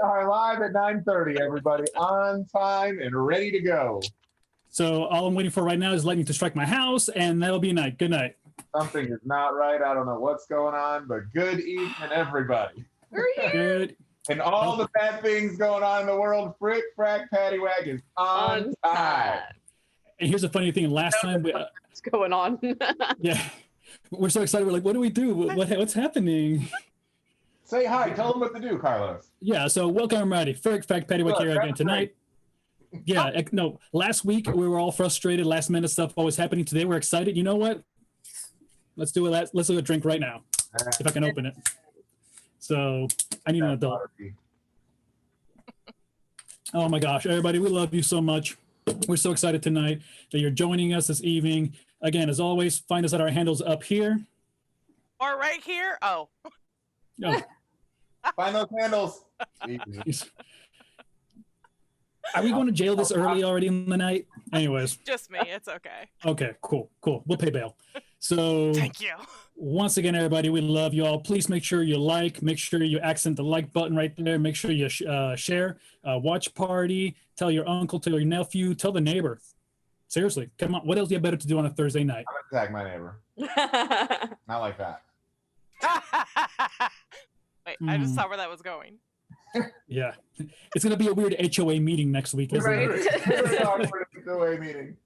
are live at 9:30, everybody. On time and ready to go. So all I'm waiting for right now is lightning to strike my house, and that'll be a night. Good night. Something is not right. I don't know what's going on, but good evening, everybody. We're here. Good. And all the bad things going on in the world, Frack Paddy Wack is on time. And here's the funny thing. Last time, What's going on? yeah, we're so excited. We're like, what do we do? What's happening? Say hi. Tell them what to do, Carlos. Yeah, so welcome, everybody. Frack Paddy Wack here again tonight. Yeah, no, last week we were all frustrated. Last minute stuff always happening. Today we're excited. You know what? Let's do it. Let's do a drink right now, if I can open it. So I need an adult. Oh my gosh, everybody, we love you so much. We're so excited tonight that you're joining us this evening. Again, as always, find us at our handles up here. Or right here. Oh. Oh. Find those handles. Are we going to jail this early already in the night? Anyways. Just me. It's okay. Okay, cool. We'll pay bail. So thank you. Once again, everybody, we love you all. Please make sure you like, make sure you accent the like button right there. Make sure you share, watch party, tell your uncle, tell your nephew, tell the neighbor. Seriously, come on. What else do you have better to do on a Thursday night? I'm gonna tag my neighbor. Not like that. Wait, I just saw where that was going. Yeah, it's gonna be a weird HOA meeting next week, isn't it? HOA meeting.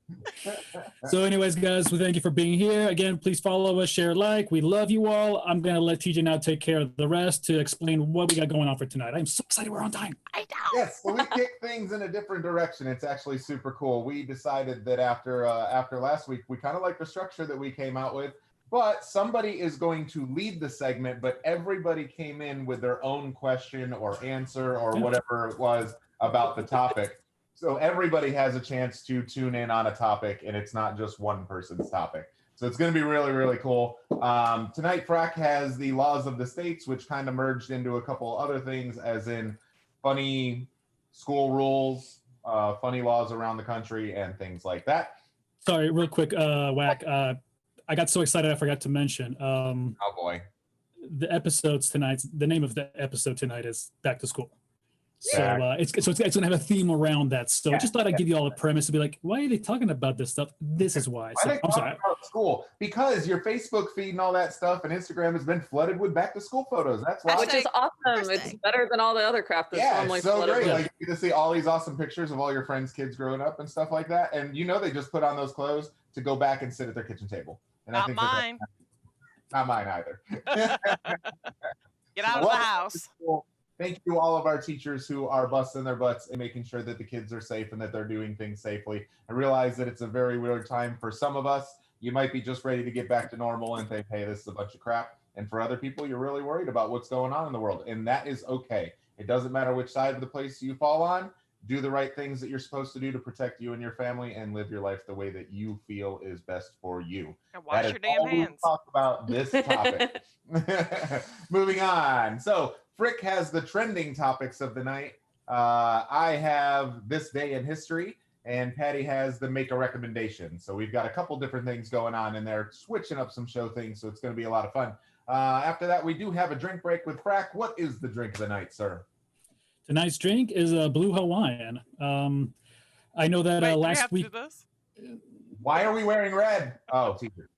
So, anyways, guys, we thank you for being here. Again, please follow us, share, like. We love you all. I'm gonna let TJ now take care of the rest to explain what we got going on for tonight. I'm so excited we're on time. I know. Yes, so we kicked things in a different direction. It's actually super cool. We decided that after last week, we kind of like the structure that we came out with. But somebody is going to lead the segment, but everybody came in with their own question or answer or whatever it was about the topic. So everybody has a chance to tune in on a topic, and it's not just one person's topic. So it's going to be really, really cool. Tonight, Frack has the laws of the states, which kind of merged into a couple other things, as in funny school rules, funny laws around the country, and things like that. Sorry, real quick, Wack. I got so excited I forgot to mention. Oh boy! The episodes tonight. The name of the episode tonight is Back to School. So it's going to have a theme around that. So I just thought I'd give you all a premise to be like, why are they talking about this stuff? This is why. So I'm sorry. About school, because your Facebook feed and all that stuff and Instagram has been flooded with back to school photos. That's why. Which is awesome. It's better than all the other crap that's normally so flooded great. with. Like you get to see all these awesome pictures of all your friends' kids growing up and stuff like that. And you know they just put on those clothes to go back and sit at their kitchen table. And not mine. Not mine either. Get out of the house. Thank you to all of our teachers who are busting their butts and making sure that the kids are safe and that they're doing things safely. I realize that it's a very weird time for some of us. You might be just ready to get back to normal and think, hey, this is a bunch of crap. And for other people, you're really worried about what's going on in the world. And that is okay. It doesn't matter which side of the place you fall on. Do the right things that you're supposed to do to protect you and your family and live your life the way that you feel is best for you. And wash your damn hands. Talk about this topic. Moving on. So Frick has the trending topics of the night. I have this day in history, and Patty has the make a recommendation. So we've got a couple different things going on in there, switching up some show things. So it's going to be a lot of fun. After that, we do have a drink break with Frack. What is the drink of the night, sir? Tonight's drink is a Blue Hawaiian. I know that last week. Why are we wearing red? Oh, teacher.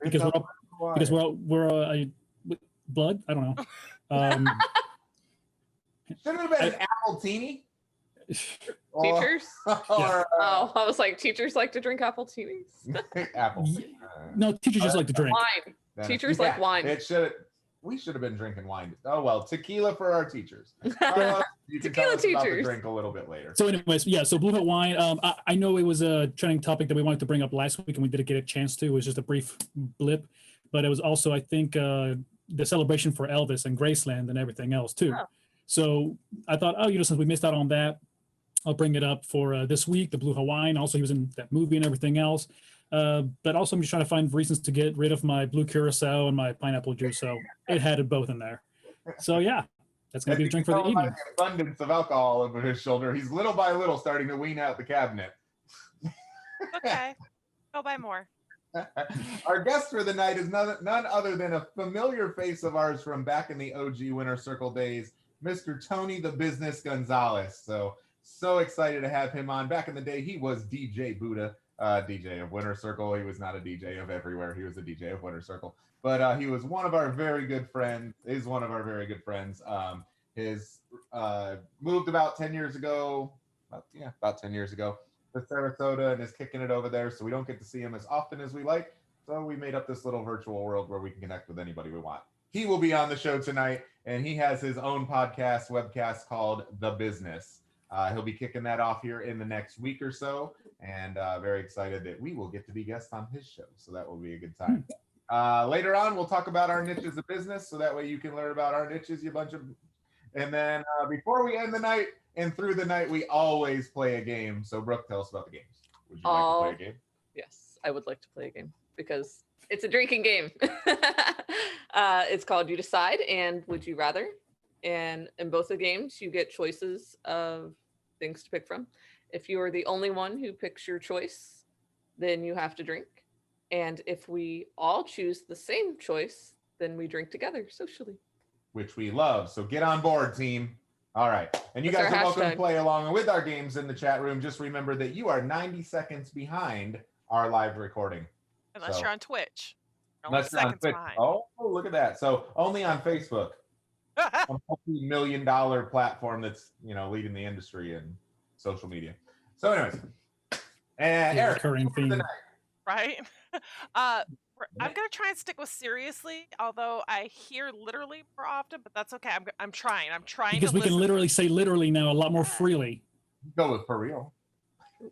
because we're blood. I don't know. Shouldn't have been an apple teeny. Teachers? Or, I was like, teachers like to drink apple teenies. Apple. No, teachers just like to drink. Wine. Teachers like wine. We should have been drinking wine. Oh well, tequila for our teachers. You can Tequila tell us about the teachers. drink a little bit later. So, anyways, so Blue Hawaiian. I know it was a trending topic that we wanted to bring up last week, and we didn't get a chance to. It was just a brief blip, but it was also, I think, the celebration for Elvis and Graceland and everything else too. Oh. So I thought, since we missed out on that, I'll bring it up for this week. The Blue Hawaiian. Also, he was in that movie and everything else. But also, I'm just trying to find reasons to get rid of my blue curacao and my pineapple juice. So it had it both in there. So yeah, that's going to be the drink for the evening. An abundance of alcohol over his shoulder. He's little by little starting to wean out the cabinet. Okay, go buy more. Our guest for the night is none other than a familiar face of ours from back in the OG Winter Circle days, Mr. Tony the Business Gonzalez. So excited to have him on. Back in the day, he was DJ Buddha, DJ of Winter Circle. He was not a DJ of everywhere. He was a DJ of Winter Circle. But he was one of our very good friends. Is one of our very good friends. His moved about 10 years ago. About 10 years ago to Sarasota and is kicking it over there. So we don't get to see him as often as we like. So we made up this little virtual world where we can connect with anybody we want. He will be on the show tonight, and he has his own webcast called The Business. He'll be kicking that off here in the next week or so, and very excited that we will get to be guests on his show. So that will be a good time. Later on, we'll talk about our niches of business, so that way you can learn about our niches, you bunch of. And then before we end the night and through the night, we always play a game. So Brooke, tell us about the games. Would you like to play a game? Yes, I would like to play a game because it's a drinking game. It's called You Decide and Would You Rather. And in both the games, you get choices of things to pick from. If you are the only one who picks your choice, then you have to drink. And if we all choose the same choice, then we drink together socially. Which we love. So get on board, team. All right. And you guys are welcome to play along with our games in the chat room. Just remember that you are 90 seconds behind our live recording. Unless you're on Twitch. Unless you're on Twitch. Oh, look at that. So only on Facebook. A multi-million dollar platform that's, leading the industry in social media. So anyways. And Eric, right? I'm gonna try and stick with seriously, although I hear literally more often, but that's okay. I'm trying. Because we can literally say literally now a lot more freely. Go with for real.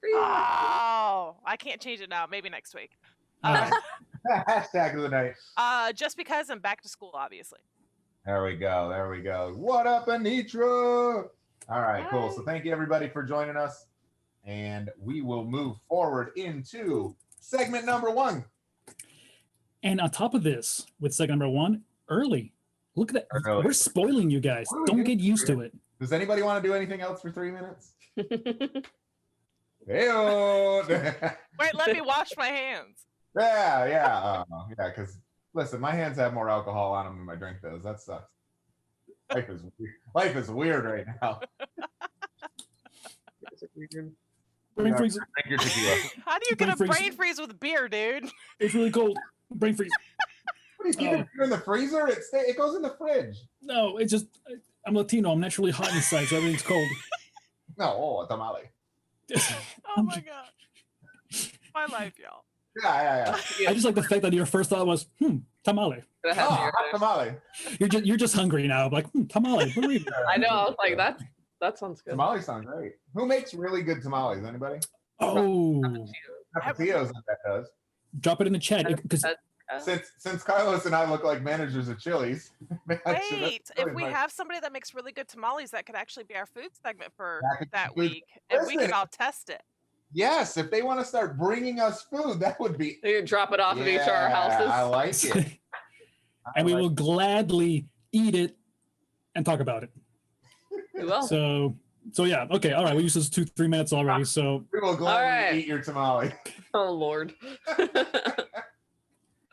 Oh, I can't change it now. Maybe next week. Hashtag of the night. Just because I'm back to school, obviously. There we go. What up, Anitra? All right, cool. So thank you everybody for joining us, and we will move forward into segment number 1. And on top of this, with segment number 1, early. Look at that. We're spoiling you guys. Don't get used to it. Does anybody want to do anything else for 3 minutes? Hey-o. Wait, let me wash my hands. Yeah, because listen, my hands have more alcohol on them than my drink does. That sucks. Life is weird right now. Brain freeze. How do you get a brain freeze with beer, dude? It's really cold. Brain freeze. What do you keep it in the freezer? It goes in the fridge. No, it's just I'm Latino. I'm naturally hot inside, so everything's cold. No, a tamale. Oh my god. My life, y'all. Yeah. I just like the fact that your first thought was, tamale. Hot tamale. You're just hungry now. I'm like, tamale. I know. I was like, that sounds good. Tamales sound great. Who makes really good tamales? Anybody? Oh. Tapatios, that does. Drop it in the chat. Since Carlos and I look like managers of Chili's. Wait, if we have somebody that makes really good tamales, that could actually be our food segment for that week. And we can all test it. Yes, if they want to start bringing us food, that would be. You can drop it off at each of our houses. I like it. And we will gladly eat it and talk about it. We will. So yeah, okay, all right. We used this 2-3 minutes already. So we will gladly eat your tamale. Oh Lord.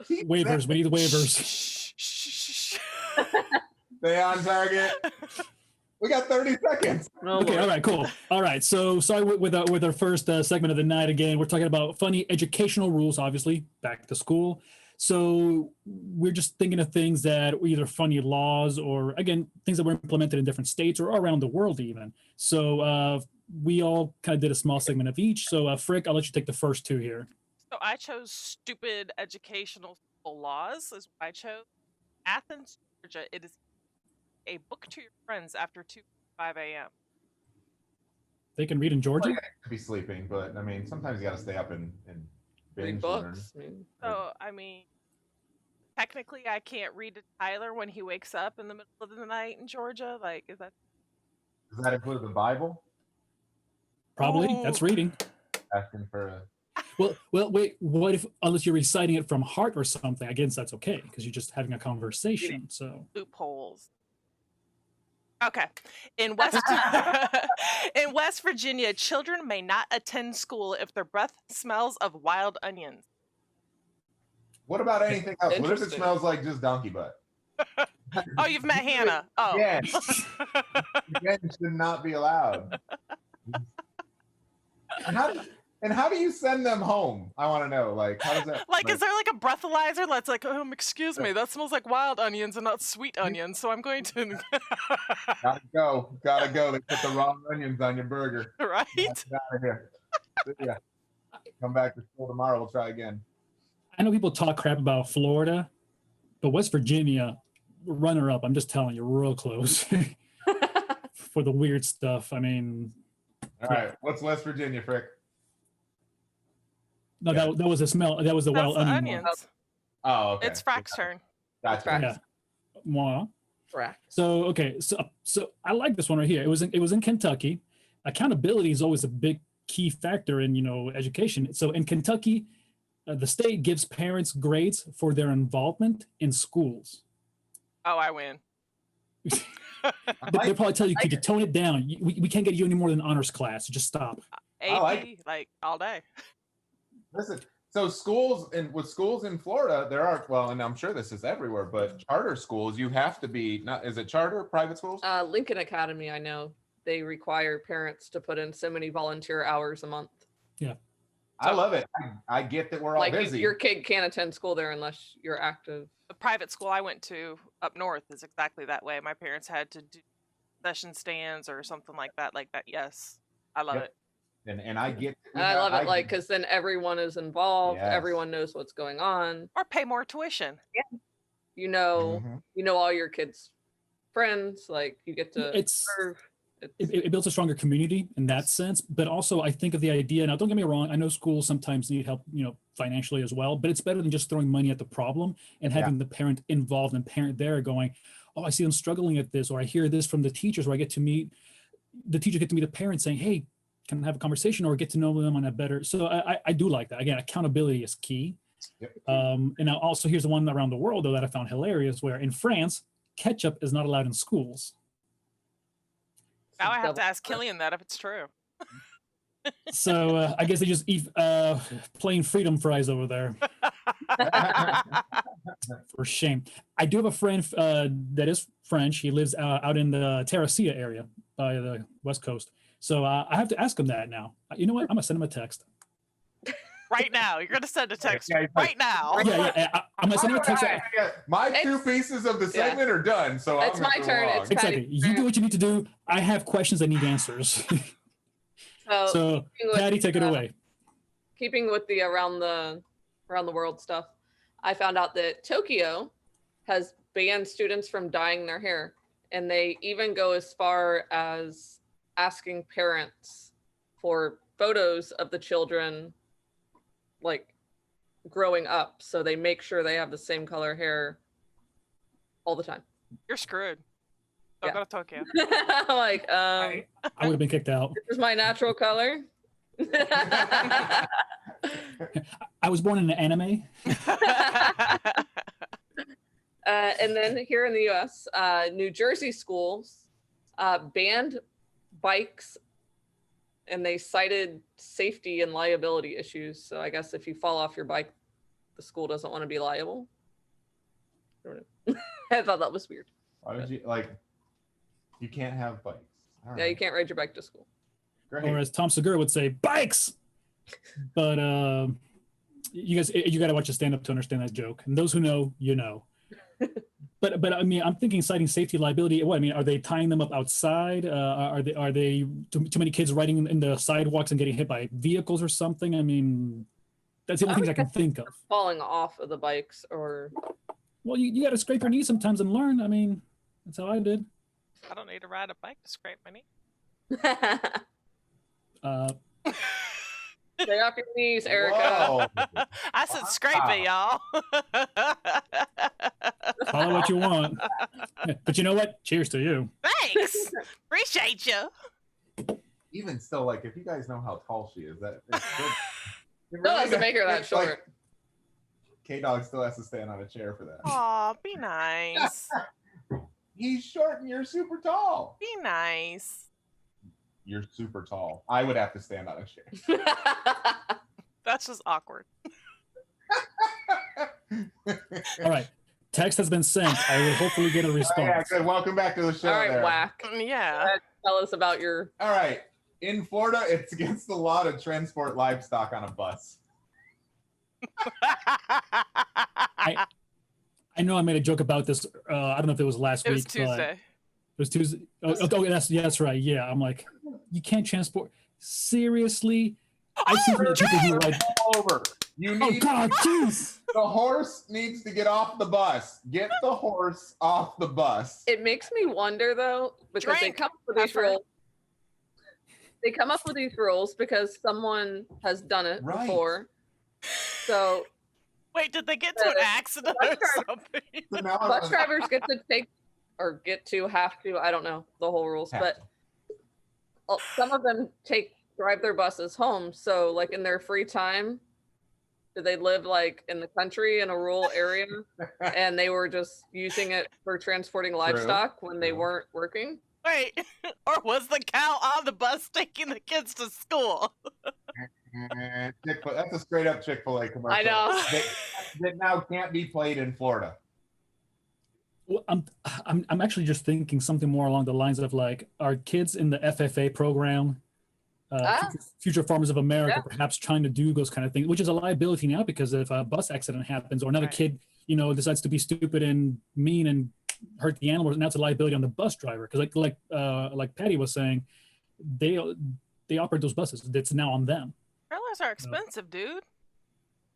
Waivers. We need the waivers. Stay on target. We got 30 seconds. Oh, okay, Lord. all right, cool. All right, so sorry with our first segment of the night. Again, we're talking about funny educational rules, obviously, back to school. So we're just thinking of things that were either funny laws or, again, things that were implemented in different states or around the world even. So we all kind of did a small segment of each. So Frick, I'll let you take the first 2 here. So I chose stupid educational laws is what I chose. Athens, Georgia, it is a book to your friends after 5 a.m. They can read in Georgia? Well, yeah, be sleeping, but I mean, sometimes you got to stay up and read books. So, I mean, technically I can't read to Tyler when he wakes up in the middle of the night in Georgia. Like, does that include the Bible? Probably. Ooh. That's reading. Asking for a... Well, wait. What if, unless you're reciting it from heart or something? I guess that's okay because you're just having a conversation. So loopholes. Okay. In West Virginia, children may not attend school if their breath smells of wild onions. What about anything else? What if it smells like just donkey butt? Oh, you've met Hannah. Oh. Yes. Again, should not be allowed. And how do you send them home? I want to know. Like, how does that? Like, is there like a breathalyzer that's like, excuse me, that smells like wild onions and not sweet onions, so I'm going to. Gotta go. They put the wrong onions on your burger. Right? Get out of here. Yeah. Come back to school tomorrow. We'll try again. I know people talk crap about Florida, but West Virginia, runner up. I'm just telling you, real close for the weird stuff. I mean, all right. What's West Virginia, Frick? No, that was a smell. That was the wild the onion. onions. Oh, okay. It's Frack's turn. Gotcha. Yeah. Well, Frack. so okay, so I like this one right here. It was in Kentucky. Accountability is always a big key factor in education. So in Kentucky, the state gives parents grades for their involvement in schools. Oh, I win. They'll probably tell you, could you tone it down? We can't get you any more than honors class. Just stop. AP, like all day. Listen, so schools in Florida, there are, well, and I'm sure this is everywhere, but charter schools, you have to be, is it charter, private schools? Lincoln Academy, I know they require parents to put in so many volunteer hours a month. Yeah. I love it. I get that we're all Like busy. your kid can't attend school there unless you're active. The private school I went to up north is exactly that way. My parents had to do session stands or something like that. Yes, I love it. And I get. And I love it, because then everyone is involved. Yes. Everyone knows what's going on. Or pay more tuition. Yeah. You know all your kids' friends. Like you get to serve. It builds a stronger community in that sense, but also I think of the idea. Now, don't get me wrong. I know schools sometimes need help, financially as well. But it's better than just throwing money at the problem and having the parent involved and parent there going, "Oh, I see them struggling at this," or I hear this from the teachers, or I get to meet the teachers, get to meet a parent saying, "Hey, can I have a conversation?" or get to know them on a better. So I do like that. Again, accountability is key. Yep. And now also here's the one around the world though that I found hilarious, where in France, ketchup is not allowed in schools. Now I have to ask Killian that if it's true. So I guess they just eat plain freedom fries over there. For shame. I do have a friend that is French. He lives out in the Terracea area by the West Coast. So I have to ask him that now. You know what? I'm going to send him a text. Right now. You're going to send a text right now. Yeah. I'm going to send him a text. My two pieces of the segment are done. So it's my turn. It's exactly. You do what you need to do. I have questions. I need answers. So Paddy, take it away. Keeping with the around the world stuff, I found out that Tokyo has banned students from dyeing their hair, and they even go as far as asking parents for photos of the children like growing up, so they make sure they have the same color hair all the time. You're screwed. Don't go to Tokyo. Like I would have been kicked out. This is my natural color. I was born in an anime. And then here in the US, New Jersey schools banned bikes, and they cited safety and liability issues. So I guess if you fall off your bike, the school doesn't want to be liable. I don't know. I thought that was weird. Why would you you can't have bikes? Yeah, you can't ride your bike to school. Great. Or as Tom Segura would say, bikes. But you got to watch a stand-up to understand that joke. And those who know, you know. But I mean, I'm thinking citing safety liability. What I mean, are they tying them up outside? Are they too many kids riding in the sidewalks and getting hit by vehicles or something? I mean, that's the only things I can think of. Falling off of the bikes, or well, you got to scrape your knees sometimes and learn. I mean, that's how I did. I don't need to ride a bike to scrape my knee. Stay off your knees, Erica. I said scrape it, y'all. Call it what you want. But you know what? Cheers to you. Thanks. Appreciate you. Even still, if you guys know how tall she is, that Still has to make her that short. K-Dog still has to stand on a chair for that. Aw, be nice. He's short and you're super tall. Be nice. You're super tall. I would have to stand on a chair. That's just awkward. All right. text has been sent. I will hopefully get a Yeah, response. good. Welcome back to the show. All right, there. Whack. Yeah. Tell us about your. All right. In Florida, it's against the law to transport livestock on a bus. I know I made a joke about this. I don't know if it was last It week. was Tuesday. It was Tuesday. That's right. Yeah, I'm like, you can't transport. Seriously? I've seen people who ride. Over. You Oh need God, jeez. the horse needs to get off the bus. Get the horse off the bus. It makes me wonder though, because Drink, they come up with these Pepper. rules. They come up with these rules because someone has done it Right. before. So Wait, did they get to an accident or something? So now bus drivers get to have to, I don't know the whole rules, Have but some of them drive their buses home. So like in their free time, do they live like in the country in a rural area and they were just using it for transporting livestock when they True. weren't working? Wait, or was the cow on the bus taking the kids to school? That's a straight up Chick-fil-A commercial. I know. That now can't be played in Florida. Well, I'm actually just thinking something more along the lines of like, are kids in the FFA program, Future Farmers of America, perhaps trying to do those kind of things, which is a liability now because if a bus accident happens or another Right. kid, decides to be stupid and mean and hurt the animals, now it's a liability on the bus driver. Because like Paddy was saying, they operate those buses. It's now on them. Trailers are expensive, dude.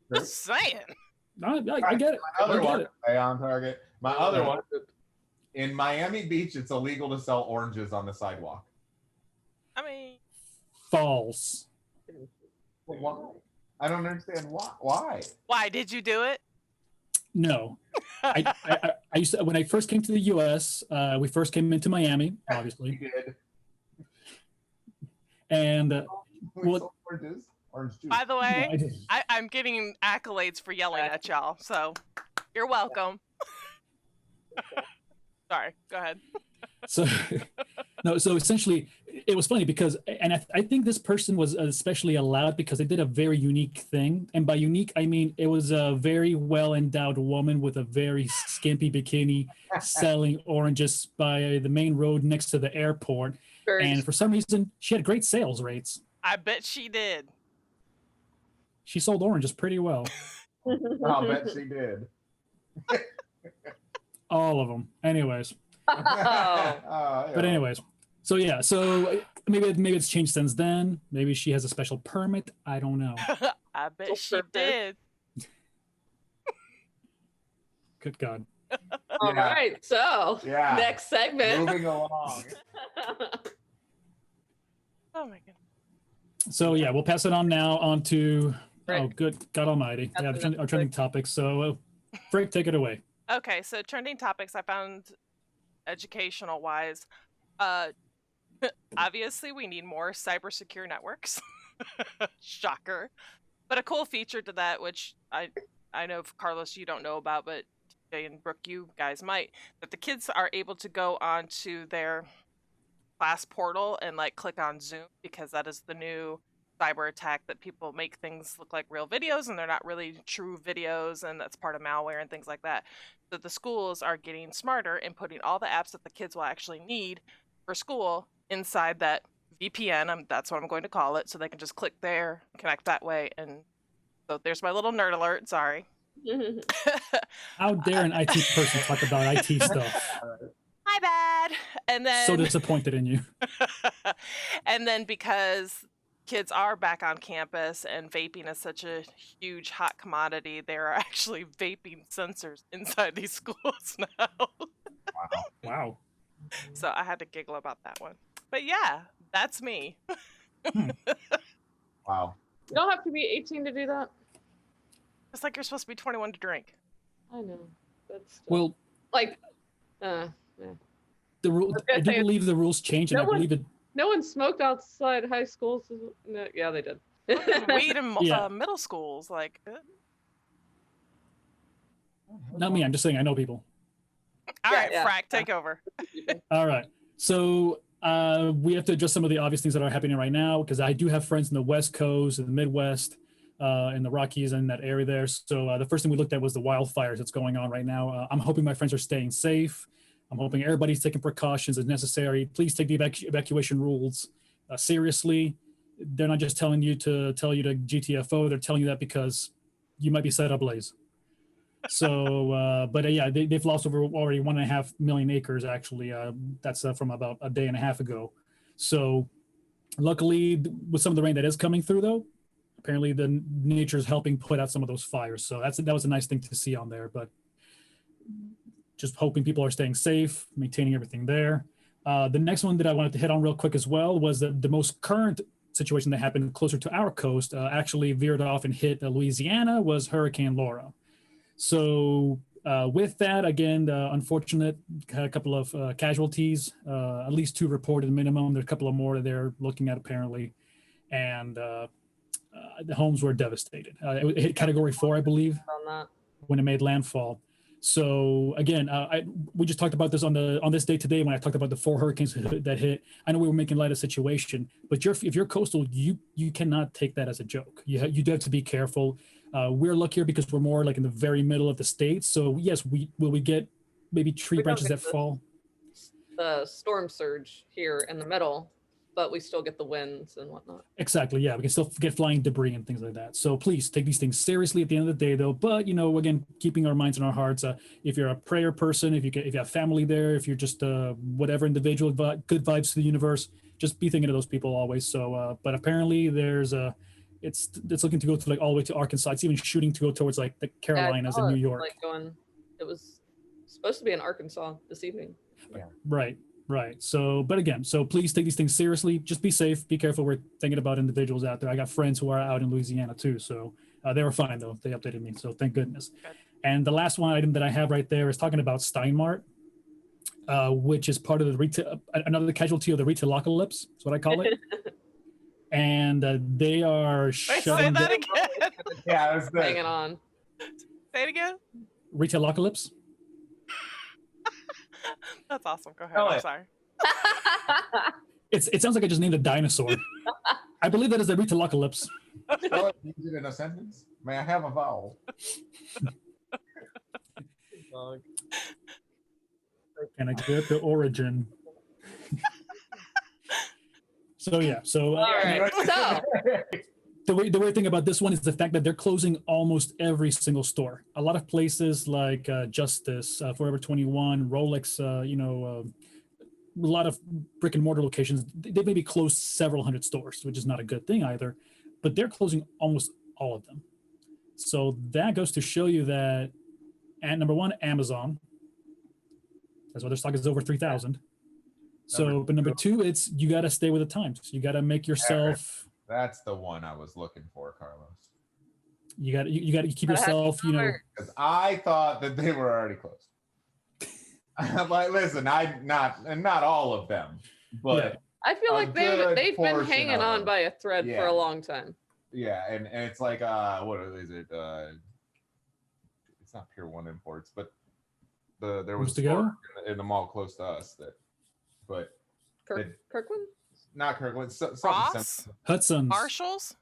True. Just saying. I get it. My other I get one, it. stay on target. My other one, in Miami Beach, it's illegal to sell oranges on the sidewalk. I mean, False. Why? I don't understand why. why did you do it? No. I used to, when I first came to the U.S., we first came into Miami, You obviously, did. and We What- sold oranges. Orange juice. By the no, way, I didn't. I'm getting accolades for yelling at y'all, so you're welcome. Sorry, go ahead. So no, so essentially it was funny because, and I think this person was especially allowed because they did a very unique thing, and by unique I mean it was a very well endowed woman with a very skimpy bikini selling oranges by the main road next to the airport, and for some reason she had great sales rates. I bet she did. She sold oranges pretty well, I'll bet she did. all of them. Anyways, Oh. Yeah. but anyways, so yeah, so maybe it's changed since then. Maybe she has a special permit. I don't know. I bet Well, she perfect. did. Good God. All Yeah. right, so Yeah. next segment. Moving along. Oh my goodness. So yeah, we'll pass it on now on to Frick. oh good God Almighty. Yeah, our trending topics. So Frick, take it away. Okay, so trending topics I found educational wise. Obviously, we need more cyber secure networks. Shocker. But a cool feature to that, which I know Carlos you don't know about, but TJ and Brooke you guys might, that the kids are able to go onto their class portal and like click on Zoom because that is the new cyber attack that people make things look like real videos and they're not really true videos, and that's part of malware and things like that. So the schools are getting smarter and putting all the apps that the kids will actually need for school inside that VPN. That's what I'm going to call it, so they can just click there, connect that way. And so there's my little nerd alert. Sorry. How dare an IT person talk about IT stuff? My bad. And then So disappointed in you. and then because kids are back on campus and vaping is such a huge hot commodity, there are actually vaping sensors inside these schools now. Wow. So I had to giggle about that one. But yeah, that's me. Wow. You don't have to be 18 to do that. It's like you're supposed to be 21 to drink. I know. That's still, Well, like, the rule. was I gonna do say, believe the rules changed, and no I one- believe it. no one smoked outside high schools. No, yeah, they did. Weed in Yeah. middle schools, like. Not me. I'm just saying I know people. All right, yeah. Frack, take over. All right. So we have to address some of the obvious things that are happening right now because I do have friends in the West Coast and the Midwest in the Rockies and that area there. So the first thing we looked at was the wildfires that's going on right now. I'm hoping my friends are staying safe. I'm hoping everybody's taking precautions as necessary. Please take the evacuation rules seriously. They're not just telling you to GTFO. They're telling you that because you might be set ablaze. So, but yeah, they've lost over already 1.5 million acres, actually. That's from about a day and a half ago. So luckily, with some of the rain that is coming through, though, apparently the nature's helping put out some of those fires. So that was a nice thing to see on there. But just hoping people are staying safe, maintaining everything there. The next one that I wanted to hit on real quick as well was the most current situation that happened closer to our coast, actually veered off and hit Louisiana, was Hurricane Laura. So with that, again, unfortunate, had a couple of casualties, at least 2 reported minimum. There's a couple of more they're looking at apparently. And the homes were devastated. It hit category 4, I believe, when it made landfall. So again, we just talked about this on this day today when I talked about the 4 hurricanes that hit. I know we were making light of the situation, but if you're coastal, you cannot take that as a joke. You do have to be careful. We're luckier because we're more like in the very middle of the state. So yes, will we get maybe tree branches that fall? The storm surge here in the middle, but we still get the winds and whatnot. Exactly. Yeah, we can still get flying debris and things like that. So please take these things seriously at the end of the day, though. But again, keeping our minds and our hearts. If you're a prayer person, if you have family there, if you're just whatever individual, good vibes to the universe, just be thinking of those people always. So, but apparently there's it's looking to go to like all the way to Arkansas. It's even shooting to go towards like the Carolinas and New York. It was supposed to be in Arkansas this evening. Yeah. Right. So, but again, so please take these things seriously. Just be safe. Be careful. We're thinking about individuals out there. I got friends who are out in Louisiana too. So they were fine though. They updated me. So thank goodness. Good. And the last one item that I have right there is talking about Steinmart, which is part of the retail, another casualty of the retail-apocalypse. That's what I call it. And they are Say shutting that down. again. Yeah, that's the, Hanging on. Say it again. Retail-apocalypse. That's awesome. Go ahead. Tell I'm it. sorry. It sounds like I just named a dinosaur. I believe that is the retail-apocalypse. Spell it, use it in a sentence. May I have a vowel? Can I get the origin? So yeah, so All right. So the weird thing about this one is the fact that they're closing almost every single store. A lot of places like Justice, Forever 21, Rolex, a lot of brick and mortar locations, they maybe closed several hundred stores, which is not a good thing either, but they're closing almost all of them. So that goes to show you that, and number one, Amazon, that's why their stock is over 3,000. So, but number two, it's you got to stay with the times. You got to make yourself. That's the one I was looking for, Carlos. You got to keep yourself, Because I thought that they were already closed. Like, listen, not all of them, but Yeah. I feel like they've been portion hanging of on them. by a thread for Yeah. a long time. yeah, and it's like what is it? It's not Pier 1 Imports, but there was a store in the mall close to us but Kirkland? not Kirkland, Ross? Hudson's. Marshalls?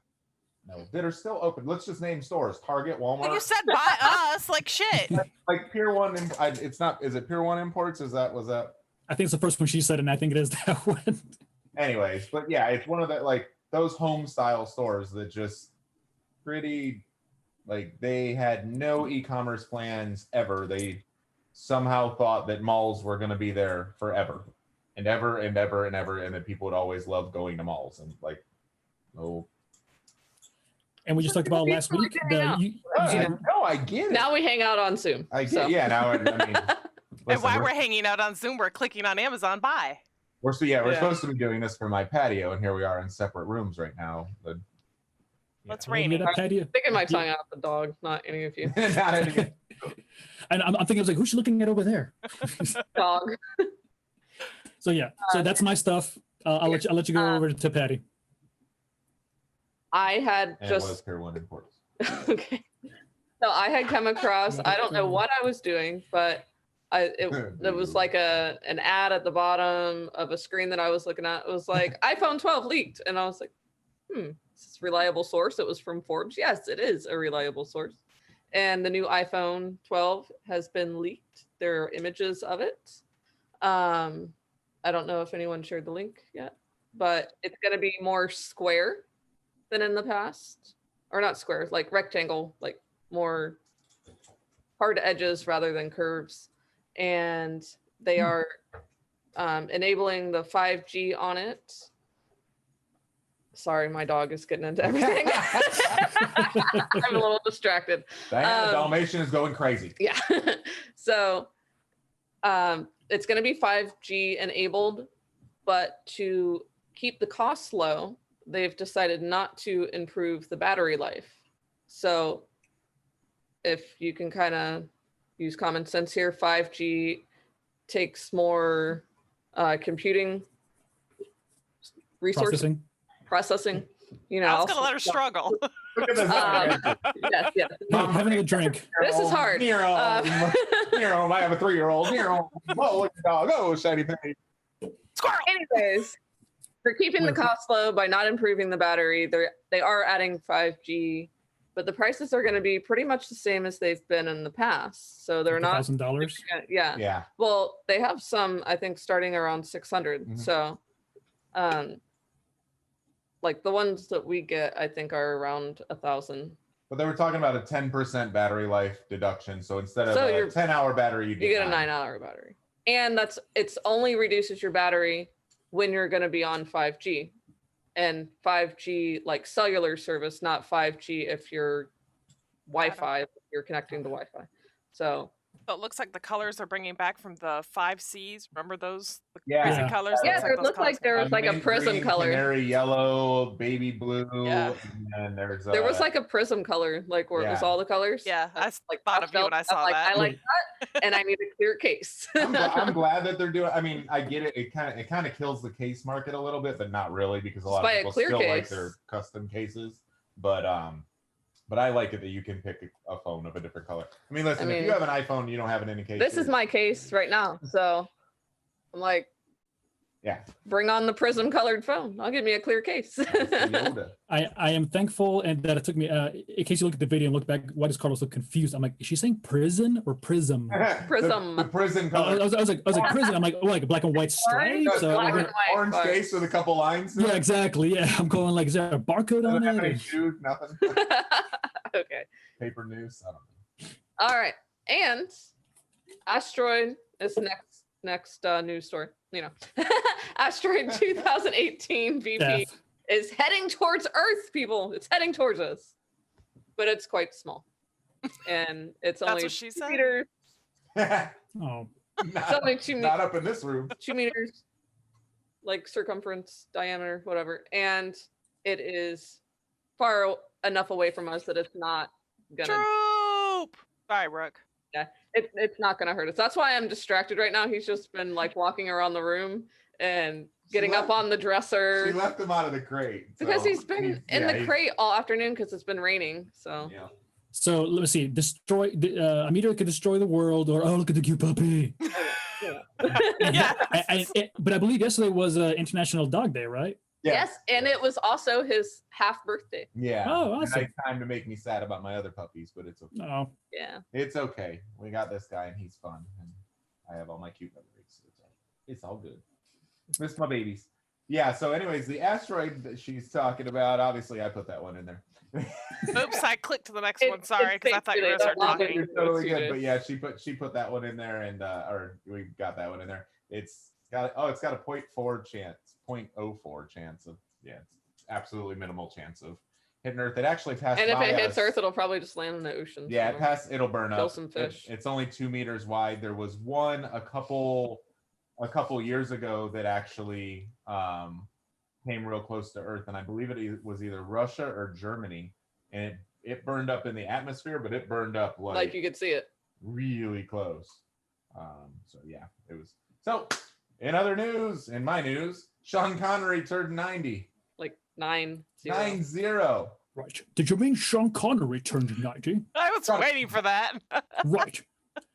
No, that are still open. Let's just name stores: Target, Walmart. Well, you said by us, like shit. Like Pier 1. It's not. Is it Pier 1 Imports? Was that? I think it's the first one she said, and I think it is that one. Anyways, but yeah, it's one of the those home style stores that just pretty they had no e-commerce plans ever. They somehow thought that malls were going to be there forever and ever and ever and ever, and that people would always love going to malls and no. And we just talked about last week. I get it. Now we hang out on Zoom. I get it. Yeah, now I mean. And while we're hanging out on Zoom, we're clicking on Amazon buy. We're supposed to be doing this for my patio, and here we are in separate rooms right now. It's raining. Sticking my tongue out the dog, not any of you. And I'm thinking, I was like, who's she looking at over there? Dog. So yeah, so that's my stuff. I'll let you go over to Patty. I had and just it was Pier 1 Imports. okay. So I had come across. I don't know what I was doing, but it was like an ad at the bottom of a screen that I was looking at. It was like iPhone 12 leaked, and I was like, is this a reliable source? It was from Forbes. Yes, it is a reliable source. And the new iPhone 12 has been leaked. There are images of it. I don't know if anyone shared the link yet, but it's going to be more square than in the past. Or not square, like rectangle, like more hard edges rather than curves. And they are enabling the 5G on it. Sorry, my dog is getting into everything. I'm a little distracted. Diana the Dalmatian is going crazy. Yeah. So it's going to be 5G enabled, but to keep the costs low, they've decided not to improve the battery life. So if you can kind of use common sense here, 5G takes more computing resources, Processing. you know. I was gonna let her struggle. Look at this. Yes. Having a drink. This is hard. Nero, I have a 3-year-old. Nero, whoa, look at the dog. Oh, shiny penny. Squirrel. Anyways, they're keeping the cost low by not improving the battery. They are adding 5G, but the prices are going to be pretty much the same as they've been in the past. So they're not $1,000. Yeah. Well, they have some, I think, starting around 600. Mhm. So, like the ones that we get, I think, are around 1,000. But they were talking about a 10% battery life deduction. So instead of So a you're- 10-hour battery, you You get a 9-hour battery, and it's only reduces your battery when you're going to be on 5G, and 5G like cellular service, not 5G if you're Wi-Fi. If you're connecting to Wi-Fi. So So it looks like the colors are bringing back from the 5Cs. Remember those? The Yeah. crazy Yeah. colors? Yeah, Looks it those looked like colors there came was like a mint prism green, color. canary yellow, baby blue, Yeah. and then There was like a prism color, like where it was Yeah. all the colors. back. Yeah, I like thought of you when I pastel. saw I'm like, that. I like that, and I need a clear case. I'm glad that they're doing. I mean, I get it. It kind of kills the case market a little bit, but not really, because a lot Buy of a people clear still like case. their custom cases. But I like it that you can pick a phone of a different color. I mean, listen, if you have an iPhone, you don't have it in any case. This is my case right now, so I'm like, yeah. bring on the prism colored phone. I'll give me a clear case. Yoda. I am thankful, and that it took me, in case you look at the video and look back, why does Carlos look confused? I'm like, is she saying prison or prism? Prism. The prison I color. was like prison. I'm like, oh, like a black and white stripe. Black So and I'm white. Orange Fine. case with a couple lines. yeah, exactly. Yeah, I'm going like, is there a barcode Doesn't on have any it? shoes, nothing. Okay. Paper news. I don't know. All right. And Asteroid is the next news story. You know, Asteroid 2018 VP Death. is heading towards Earth, people. It's heading towards us, but it's quite small, and it's That's only what she 2 said? meters. Oh, It's not, only 2 not up in this room. 2 meters, like circumference, diameter, whatever, and it is far enough away from us that it's not gonna. Troop. Bye, Rook. It's not gonna hurt us. That's why I'm distracted right now. He's just been like walking around the room and getting up on the She dresser left him out of the crate. because so he's been in the crate all afternoon because it's been raining. So Yeah. so let me see. Destroy a meteor could destroy the world, or oh, look at the cute puppy. Yeah. But I believe yesterday was International Dog Day, right? yes, and it was also his half birthday. Yeah. Oh, And awesome. nice time to make me sad about my other puppies, but it's okay. Oh, Yeah. It's okay. We got this guy and he's fun. And I have all my cute memories. So it's all good. Miss my babies. Yeah, so anyways, the asteroid that she's talking about, obviously I put that one in there. Oops, I clicked to the next It- one. Sorry, it's because I thought you were gonna basically start that talking. one. It's totally It's good. you But yeah, she put that one in there, and or we got that one in there. It's got a 0.4 chance, 0.04 chance of it's absolutely minimal chance of hitting Earth. It actually passed. And if by it hits us. Earth, it'll probably just land in the ocean. Yeah, somewhere. it'll burn Kill up. some fish. It's only 2 meters wide. There was one a couple years ago that actually came real close to Earth, and I believe it was either Russia or Germany, and it burned up in the atmosphere, but it burned up Like you could see it. really close. So yeah, it was. So in other news, in my news, Sean Connery turned 90. Like 90. 90. right. Did you mean Sean Connery turned 90? I was waiting for that. Right.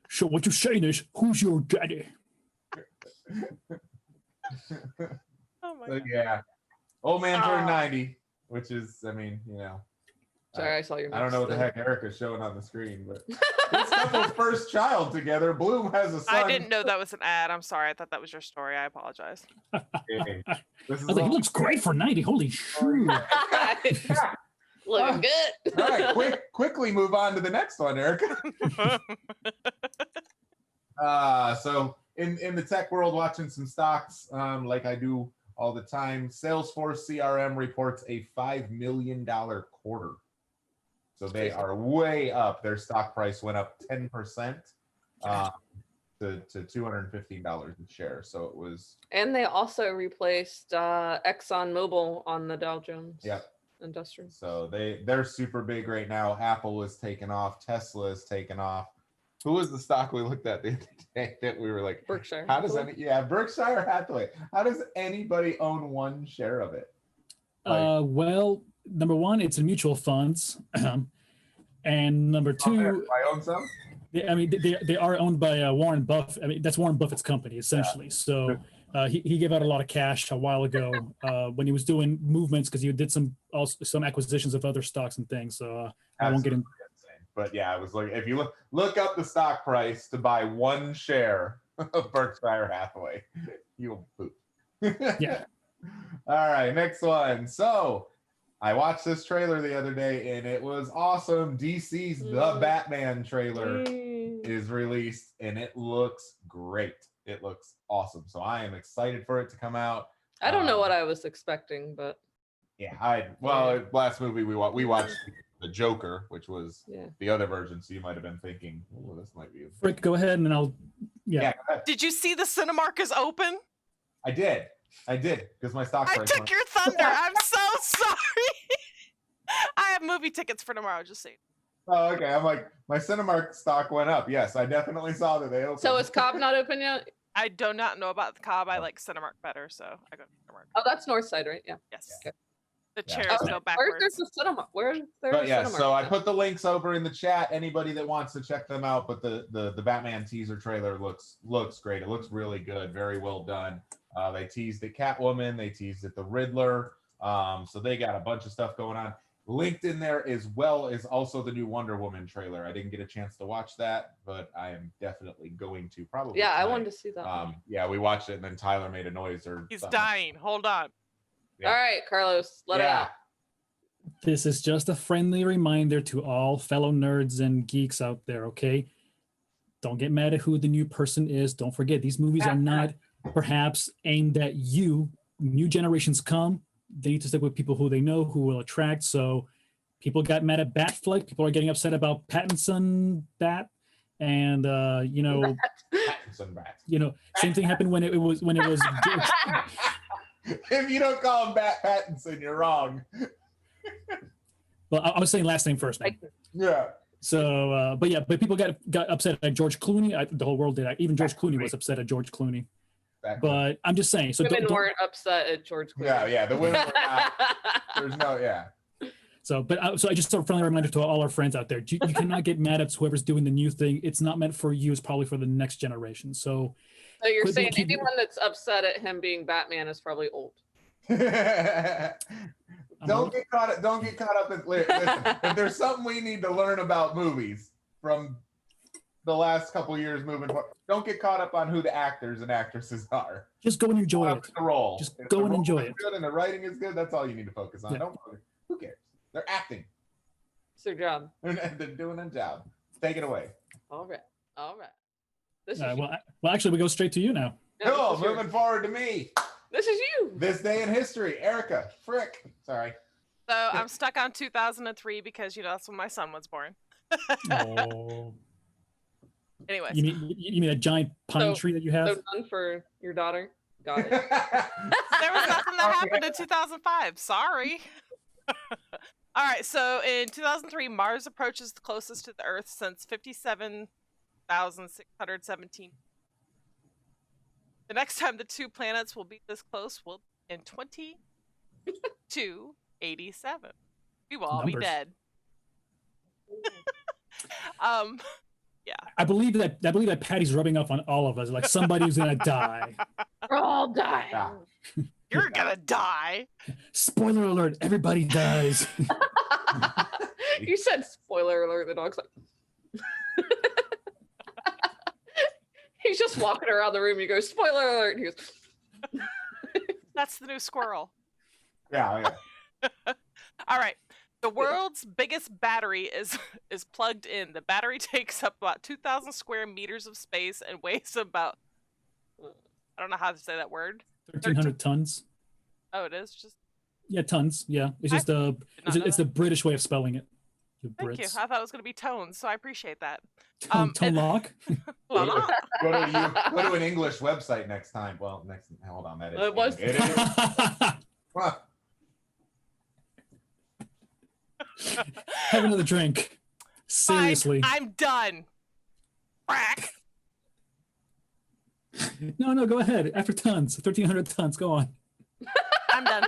So what you're saying is, who's your daddy? Oh my So god. yeah, old man turned 90. which is, I mean, you know. Sorry, I saw your. I don't know what the heck Erica's showing on the screen, but this couple's first child together. Bloom has a son. I didn't know that was an ad. I'm sorry. I thought that was your story. I apologize. This I is was like, he looks great for 90. Holy shoot. Looking good. All right, quickly move on to the next one, Erica. So in the tech world, watching some stocks, like I do all the time. Salesforce CRM reports a $5 million quarter. So they are way up. Their stock price went up 10% to $215 a share. So it was. And they also replaced ExxonMobil on the Dow Jones. Yep. Industrial. So they're super big right now. Apple is taking off. Tesla is taking off. Who was the stock we looked at the other day that we were like, Berkshire. How does Berkshire Hathaway. How does anybody own one share of it? Well, number one, it's in mutual funds. And number two, I own some. They are owned by Warren Buffett. I mean, that's Warren Buffett's company, essentially. Yeah. So he gave out a lot of cash a while ago when he was doing movements because he did some acquisitions of other stocks and things. So I won't get into. But yeah, I was like, if you look up the stock price to buy one share of Berkshire Hathaway, you'll poop. Yeah. All right, next one. So I watched this trailer the other day and it was awesome. DC's The Batman trailer is released and it looks great. It looks awesome. So I am excited for it to come out. I don't know what I was expecting, but yeah, last movie we watched The Joker, which was the other version. So you might have been thinking, oh, this might be. Frick, go ahead and I'll. Yeah. Did you see the Cinemark is open? I did because my stock price. I took your thunder. I'm so sorry. I have movie tickets for tomorrow. Just saying. Oh, okay. I'm like, my Cinemark stock went up. Yes, I definitely saw that they opened. So is Cobb not open yet? I do not know about the Cobb. I like Cinemark better, so I go to Cinemark. Oh, that's North Side, right? Yeah. Yes. Okay. The chairs go backwards. Where's the cinema? Where's there? But yeah, so I put the links over in the chat. Anybody that wants to check them out. But the Batman teaser trailer looks great. It looks really good. Very well done. They teased it Catwoman. They teased it the Riddler. So they got a bunch of stuff going on. Linked in there as well is also the new Wonder Woman trailer. I didn't get a chance to watch that, but I am definitely going to probably. Yeah, tonight. I wanted to see that. Yeah, we watched it and then Tyler made a noise or. He's something. dying. Hold on. Yeah. All right, Carlos, let it out. This is just a friendly reminder to all fellow nerds and geeks out there, okay? Don't get mad at who the new person is. Don't forget, these movies are not perhaps aimed at you. New generations come. They need to stick with people who they know, who will attract. So people got mad at Batfleck. People are getting upset about Pattinson Bat. And, Pattinson Bat. Same thing happened when it was If you don't call him Bat Pattinson, you're wrong. Well, I was saying last name first, man. Yeah. So, but people got upset at George Clooney. The whole world did. Even George Clooney was upset at George Clooney. But I'm just saying. So women weren't upset at George Clooney. Yeah, the women were not. There's no, yeah. So I just a friendly reminder to all our friends out there. You cannot get mad at whoever's doing the new thing. It's not meant for you. It's probably for the next generation. So you're saying anyone that's upset at him being Batman is probably old. Don't get caught up in. Listen, if there's something we need to learn about movies from the last couple years moving forward, don't get caught up on who the actors and actresses are. Just go and enjoy it. The role. Just go and enjoy it. Good and the writing is good. That's all you need to focus on. Yeah. Don't. Who cares? They're acting. It's their job. They're doing their job. Take it away. All right. This is well, actually, we go straight to you now. Cool. Moving forward to me. This is you. This day in history. Erica. Frick. Sorry. So I'm stuck on 2003 because that's when my son was born. Oh. Anyways. You mean a giant pine tree that you have? So none for your daughter. Got it. There was nothing that happened in 2005. Sorry. All right. So in 2003, Mars approaches the closest to the Earth since 57,617. The next time the two planets will be this close will in 2287. We will all be dead. I believe that Patty's rubbing off on all of us. Like somebody's gonna die. We're all dying. Yeah. You're gonna die. Spoiler alert! Everybody dies. You said spoiler alert. The dog's like, he's just walking around the room. You go spoiler alert. And he goes. That's the new squirrel. Yeah. All right. The world's biggest battery is plugged in. The battery takes up about 2,000 square meters of space and weighs about, I don't know how to say that word. 1,300 tons. Oh, it is just. Yeah, tons. Yeah, it's just it's the British way of spelling it. The Thank you. Brits. I thought it was going to be tones, so I appreciate that. Tone lock. Go to an English website next time. Well, hold on, that is. It was. It is. Well, Have another drink. Seriously. Fine, I'm done. Frack. No, go ahead. After tons, 1,300 tons. Go on. I'm done.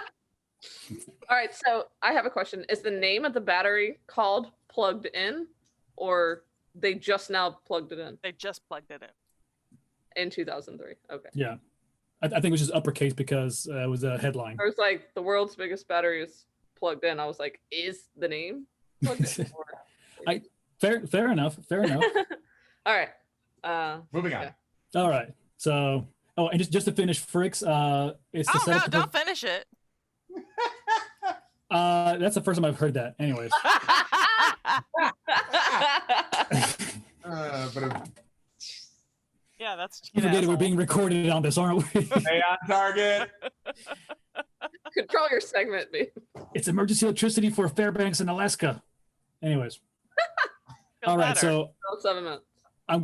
All right, so I have a question. Is the name of the battery called Plugged In, or they just now plugged it in They just plugged it in. in 2003? Okay. Yeah, I think it was just uppercase because it was a headline. I was like, the world's biggest battery is plugged in. I was like, is the name plugged in? Or... Fair enough. All right. moving on. Yeah. All right. So, and just to finish, Fricks, it's the Oh, no, setup. don't finish it. That's the first time I've heard that. Anyways. But Yeah, that's. You forget asshole. we're being recorded on this, aren't we? stay on target. Control your segment, babe. It's emergency electricity for Fairbanks in Alaska. Anyways. Feel All right. better. So About 7 minutes. I'm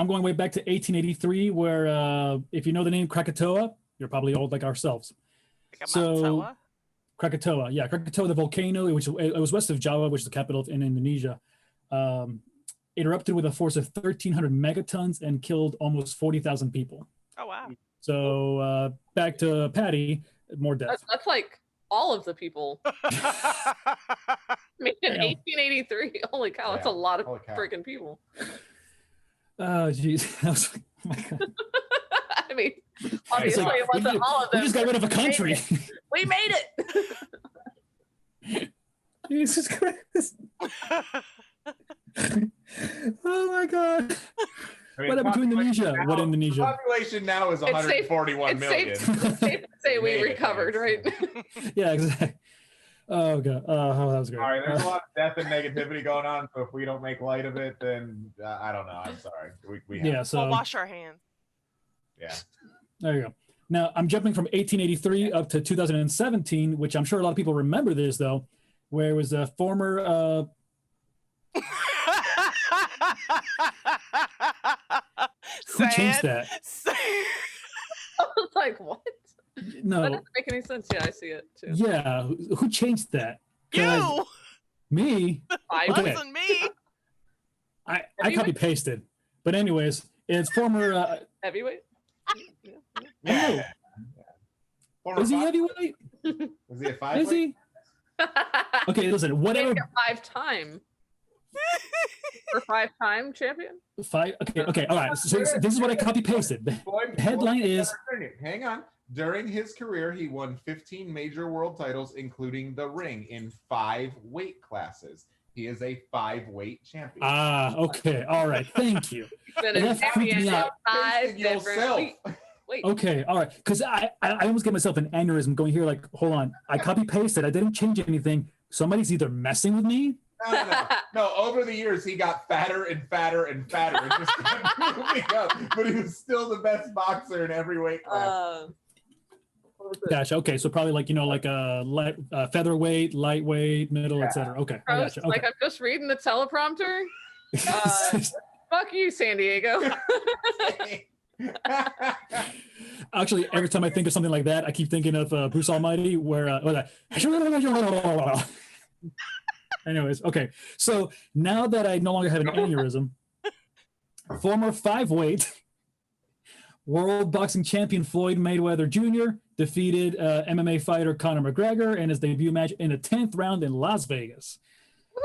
going way back to 1883, where if you know the name Krakatoa, you're probably old like ourselves. Like a so- Mount Krakatoa, Krakatoa, the volcano, it was west of Java, which is the capital in Indonesia. It erupted with a force of 1,300 megatons and killed almost 40,000 people. Oh, wow. So back to Paddy, more death. That's like all of the people. I mean, in Damn. 1883. Holy cow, that's a Yeah, lot of holy cow. freaking people. Oh, jeez. I was like, oh my God. I mean, It's obviously like, it wasn't all of we them. just got rid of a country. We made it. Jesus Christ. Oh my God. I mean, What happened to Indonesia? population What now- Indonesia? Population now is It's safe- 141 it's million. safe to say we Made it, recovered, right? thanks. Yeah, exactly. Oh God. Oh, that was great. All right, there's a lot of death and negativity going on. So if we don't make light of it, then I don't know. I'm sorry. We have Yeah. So We'll wash our hands. yeah. there you go. Now I'm jumping from 1883 up to 2017, which I'm sure a lot of people remember this though, where it was a former. Who changed that? I was like, what? That No. doesn't make any sense. Yeah, I see it too. Yeah. Who changed that? 'Cause You! Me. I Okay. Wasn't me. I Heavyweight? copy pasted. But anyways, it's former. Heavyweight? Yeah. Former Is he five- heavyweight? Was he a five? Is he? Okay, listen. Whatever. Five-time. For 5-time champion? Okay. All right. So this is what I copy pasted. The headline is. Hang on. During his career, he won 15 major world titles, including the ring, in 5 weight classes. He is a 5-weight champion. Okay. All right. Thank you. Been a That freaked champion me in out. 5 Facing different. yourself. Wait. Okay. All right. Because I almost gave myself an aneurysm going here. Like, hold on. I copy pasted. I didn't change anything. Somebody's either messing with me. No, over the years, he got fatter and fatter and fatter. And just kept moving up, but he was still the best boxer in every weight class. What was it? Gotcha. Okay. So probably like a light, featherweight, lightweight, middle, etc. Okay. I Gross. gotcha. Like Okay. I'm just reading the teleprompter. Fuck you, San Diego. Actually, every time I think of something like that, I keep thinking of Bruce Almighty, where anyways, okay. So now that I no longer have an aneurysm, former 5-weight world boxing champion Floyd Mayweather Jr. defeated MMA fighter Conor McGregor in his debut match in the 10th round in Las Vegas.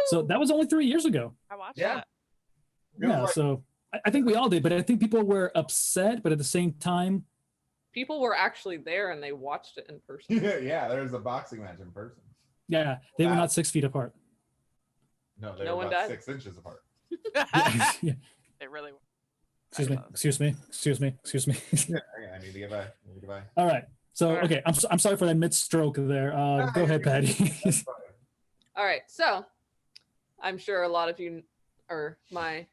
So that was only 3 years ago. I watched Yeah. that. Yeah, so I think we all did, but I think people were upset, but at the same time, People were actually there and they watched it in person. Yeah, there's a boxing match in person. yeah, they were Wow. not 6 feet apart. No, they No were one about died. 6 inches apart. Yeah. They really. Excuse me. Yeah, I need to get by. All right. So, All right. okay, I'm sorry for that mid stroke there. Go ahead, Patty. That's fine. All right, so I'm sure a lot of you or my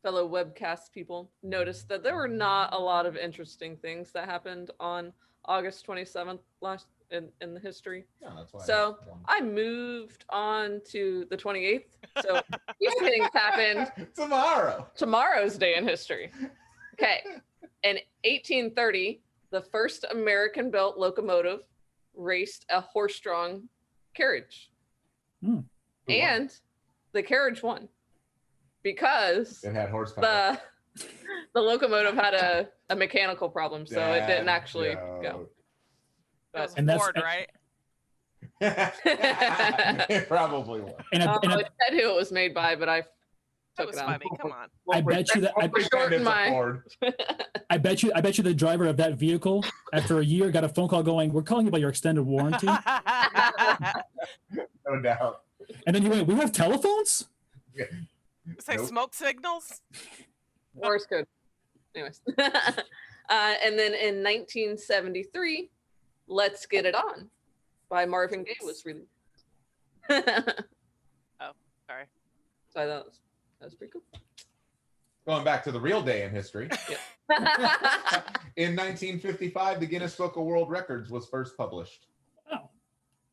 fellow webcast people noticed that there were not a lot of interesting things that happened on August 27th last in the history. Yeah, that's why. So I moved on to the 28th. So these things happened tomorrow's day in history. Okay. In 1830, the first American-built locomotive raced a horse-drawn carriage. And the carriage won because it had horsepower. the locomotive had a mechanical problem, so it didn't actually go. That was And that's- Ford, right? It probably was. And It said who it was made by, but I That took was it out. funny. Come on. I bet you that Shorten my- I bet you the driver of that vehicle after a year got a phone call going, "We're calling you about your extended warranty." No doubt. And then he went, "We have telephones?" Say Nope. smoke signals. Or it's good. Anyways. And then in 1973, Let's Get It On by Marvin Gaye was released. Sorry. So I thought that was pretty cool. Going back to the real day in history. In 1955, the Guinness Book of World Records was first published. Wow.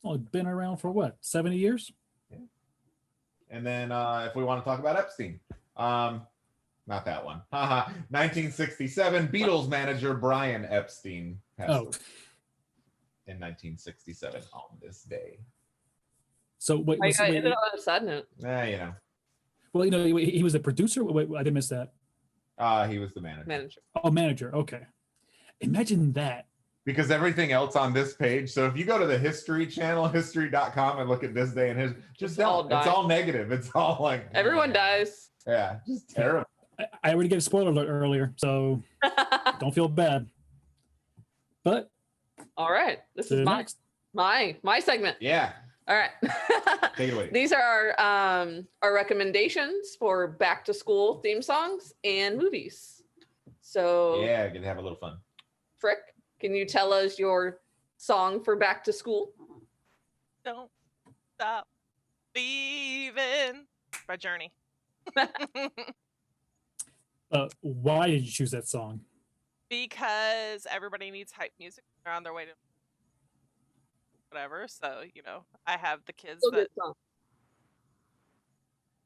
Well, it's been around for what, 70 years? And then if we want to talk about Epstein, not that one. 1967, Beatles manager Brian Epstein passed away in 1967 on this day. So wait, I ended on a sad note. You know. Well, he was the producer. Wait, I didn't miss that. He was the manager. Oh, manager. Okay. Imagine that. Because everything else on this page, so if you go to the history channel, history.com, and look at this day and his, just don't. It's all negative. It's all like everyone dies. Yeah, just terrible. I already gave a spoiler alert earlier, so don't feel bad. But all right, this is my segment. Yeah. All right. Take it away. These are our recommendations for back to school theme songs and movies. So yeah, get to have a little fun. Frick, can you tell us your song for back to school? Don't stop leaving by Journey. Why did you choose that song? Because everybody needs hype music. They're on their way to whatever. So, I have the kids that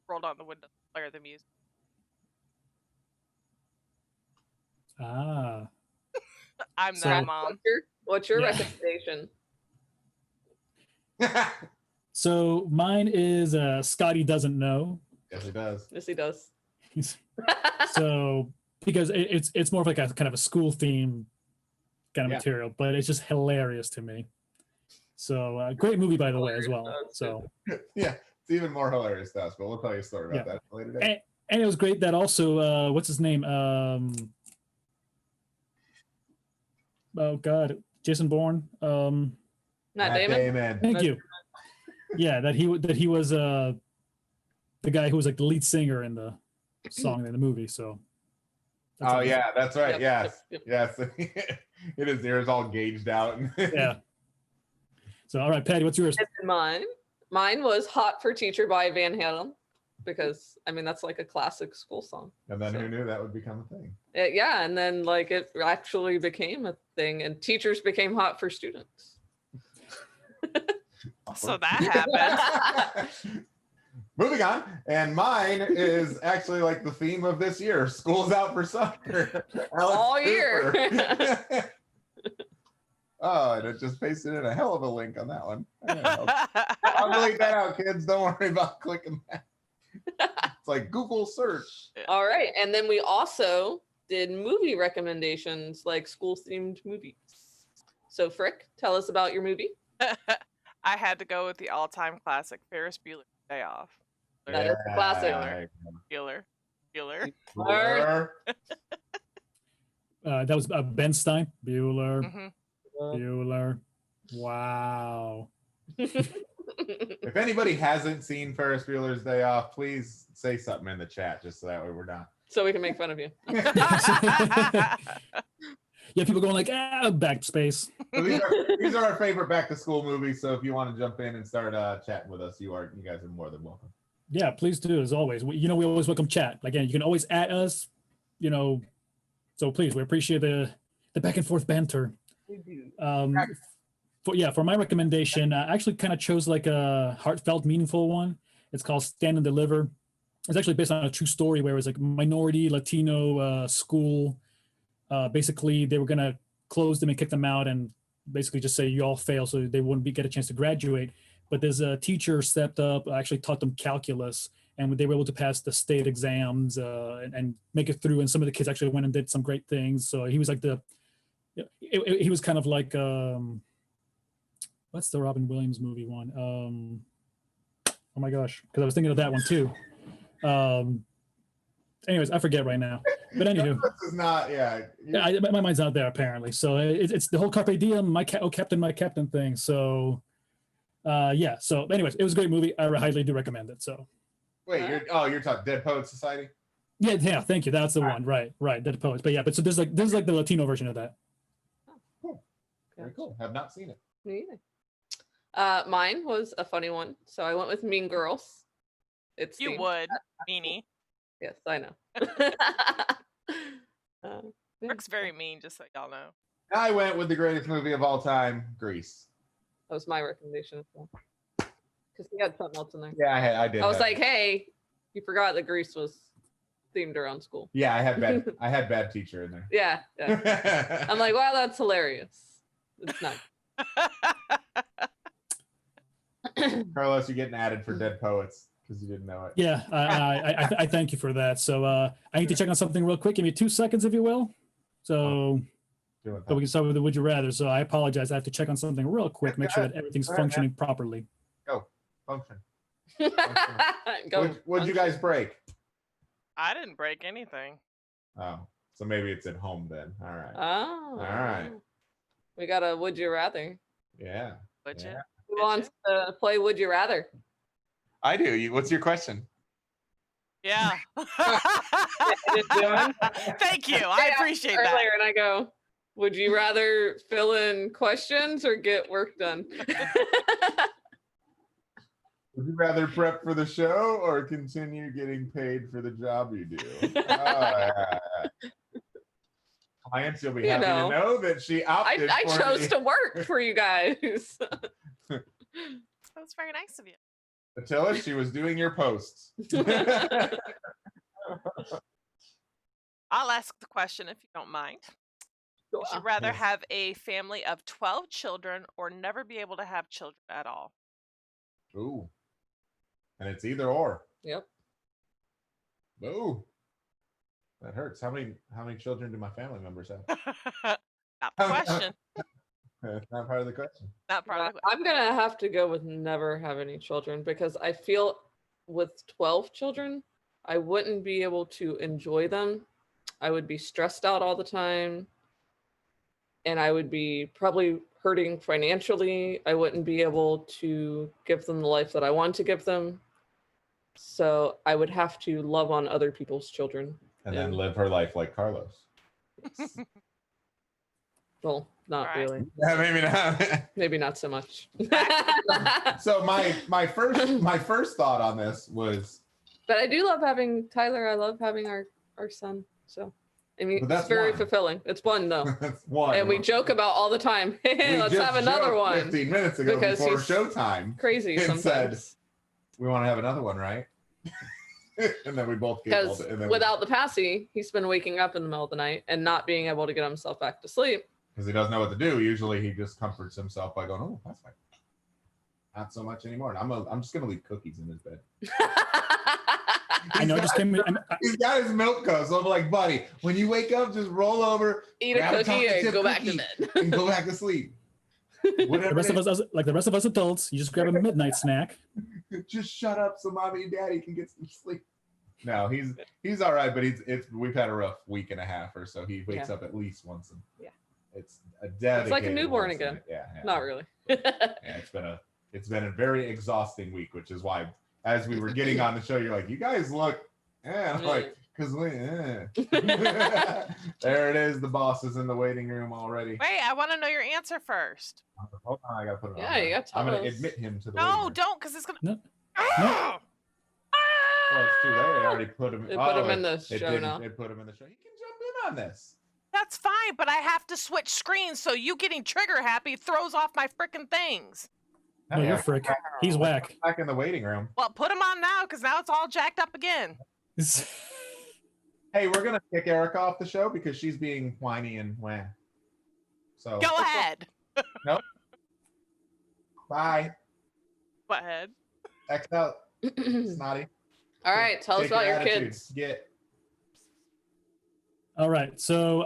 rolled on the window, blare the music. Ah. I'm that mom. What's your recommendation? So mine is Scotty Doesn't Know. Yes, he does. Yes, he does. So because it's more of like a kind of a school theme kind of material, but it's just hilarious to me. So great movie, by the way, as well. So yeah, it's even more hilarious to us, but we'll tell you a story about that later today. And it was great that also what's his name? Oh God, Jason Bourne. Matt Damon. Thank you. Yeah, that he was the guy who was like the lead singer in the song in the movie. So. Yeah, that's right. Yep. Yes. His ears all gauged out. Yeah. So, all right, Patty, what's yours? Mine was Hot for Teacher by Van Halen, because that's like a classic school song. And then who knew that would become a thing? Yeah, and then like it actually became a thing, and teachers became hot for students. So that happened. Moving on, and mine is actually like the theme of this year. School's out for summer. All year. Oh, and it just pasted in a hell of a link on that one. I'll delete that out, kids. Don't worry about clicking that. It's like Google search. All right, and then we also did movie recommendations, like school-themed movies. So, Frick, tell us about your movie. I had to go with the all-time classic, Ferris Bueller's Day Off. That is a classic. Bueller. Bueller. Bueller. That was Ben Stein. Bueller. Mhm. Bueller. Wow. If anybody hasn't seen Ferris Bueller's Day Off, please say something in the chat just so that way we're not. So we can make fun of you. Yeah, people going like, backspace. So these are our favorite back to school movies. So if you want to jump in and start chatting with us, you guys are more than welcome. Yeah, please do, as always. We always welcome chat. Again, you can always at us, so please, we appreciate the back and forth banter. We do. For my recommendation, I actually kind of chose like a heartfelt, meaningful one. It's called Stand and Deliver. It's actually based on a true story where it was like minority Latino school. Basically, they were going to close them and kick them out and basically just say you all fail so they wouldn't get a chance to graduate. But there's a teacher stepped up, actually taught them calculus, and they were able to pass the state exams and make it through. And some of the kids actually went and did some great things. So he was like he was kind of like, what's the Robin Williams movie one? Oh my gosh, because I was thinking of that one too. Anyways, I forget right now. But anywho, This is not, my mind's not there apparently. So it's the whole Carpe Diem, my captain thing. So So anyways, it was a great movie. I highly do recommend it. So. Wait, you're talking Dead Poets Society? Yeah. Thank you. That's the one. Right. Dead Poets. But so there's like the Latino version of that. Cool. Very cool. Have not seen it. Me either. Mine was a funny one, so I went with Mean Girls. You would, Meanie. Yes, I know. Brooke's very mean, just so y'all know. I went with the greatest movie of all time, Grease. That was my recommendation as well. Because he had something else in there. Yeah, I did. I was like, hey, you forgot that Grease was themed around school. Yeah, I had bad teacher in there. Yeah. I'm like, wow, that's hilarious. It's not. Carlos, you're getting added for Dead Poets because you didn't know it. Yeah, I thank you for that. So I need to check on something real quick. Give me 2 seconds, if you will. So we can start with the Would You Rather. So I apologize. I have to check on something real quick, make sure that everything's functioning properly. Go. Function. Go. What'd you guys break? I didn't break anything. Oh, so maybe it's at home then. All right. Oh. All right. We got a Would You Rather. Yeah. Would you? Who wants to play Would You Rather? I do. What's your question? Yeah. Thank you. I appreciate that. Earlier, and I go, would you rather fill in questions or get work done? Would you rather prep for the show or continue getting paid for the job you do? Clients, you'll be happy to know that she opted I chose to work for you guys. That's very nice of you. Attila, she was doing your posts. I'll ask the question if you don't mind. Would you rather have a family of 12 children or never be able to have children at all? Ooh. And it's either or. Yep. Ooh. That hurts. How many children do my family members have? Not the question. That's not part of the question. Not part of the I'm question. gonna have to go with never have any children because I feel with 12 children, I wouldn't be able to enjoy them. I would be stressed out all the time. And I would be probably hurting financially. I wouldn't be able to give them the life that I want to give them. So I would have to love on other people's children. And then live her life like Carlos. Well, not really. Yeah, maybe not. Maybe not so much. So my first thought on this was. But I do love having Tyler. I love having our son. So I mean, it's very fulfilling. It's one though. That's one. And we joke about all the time. Hey, let's have another one. 15 minutes ago because before he's showtime. Crazy sometimes. Said, we want to have another one, right? And then we both because without the passy, he's been waking up in the middle of the night and not being able to get himself back to sleep. Because he doesn't know what to do. Usually he just comforts himself by going, "Oh, that's fine." Not so much anymore. And I'm just gonna leave cookies in his bed. I know. He's got his milk cup, so I'm like, buddy, when you wake up, just roll over, eat a cookie, and go back to bed, and go back to sleep. The rest of us adults, you just grab a midnight snack. Just shut up, so mommy and daddy can get some sleep. No, he's all right, but we've had a rough week and a half or so. He wakes up at least once. And it's a dedicated. It's like a newborn again. Yeah. Not really. It's been a very exhausting week, which is why as we were getting on the show, you're like, you guys look, I'm like, because there it is. The boss is in the waiting room already. Wait, I want to know your answer first. Hold on, I gotta put it on. Yeah, you got to. I'm gonna admit him to the. No, don't, because it's gonna. No. Ah! Well, it's too late. They already put him. They put him in the show now. They put him in the show. He can jump in on this. That's fine, but I have to switch screens, so you getting trigger happy throws off my freaking things. No, you're Frick. He's Wack. Back in the waiting room. Well, put him on now, because now it's all jacked up again. Hey, we're gonna kick Erica off the show because she's being whiny and wah. So Go ahead. Nope. Bye. What head? X out. Snotty. All right, tell us about your attitude. kids. Get. All right. So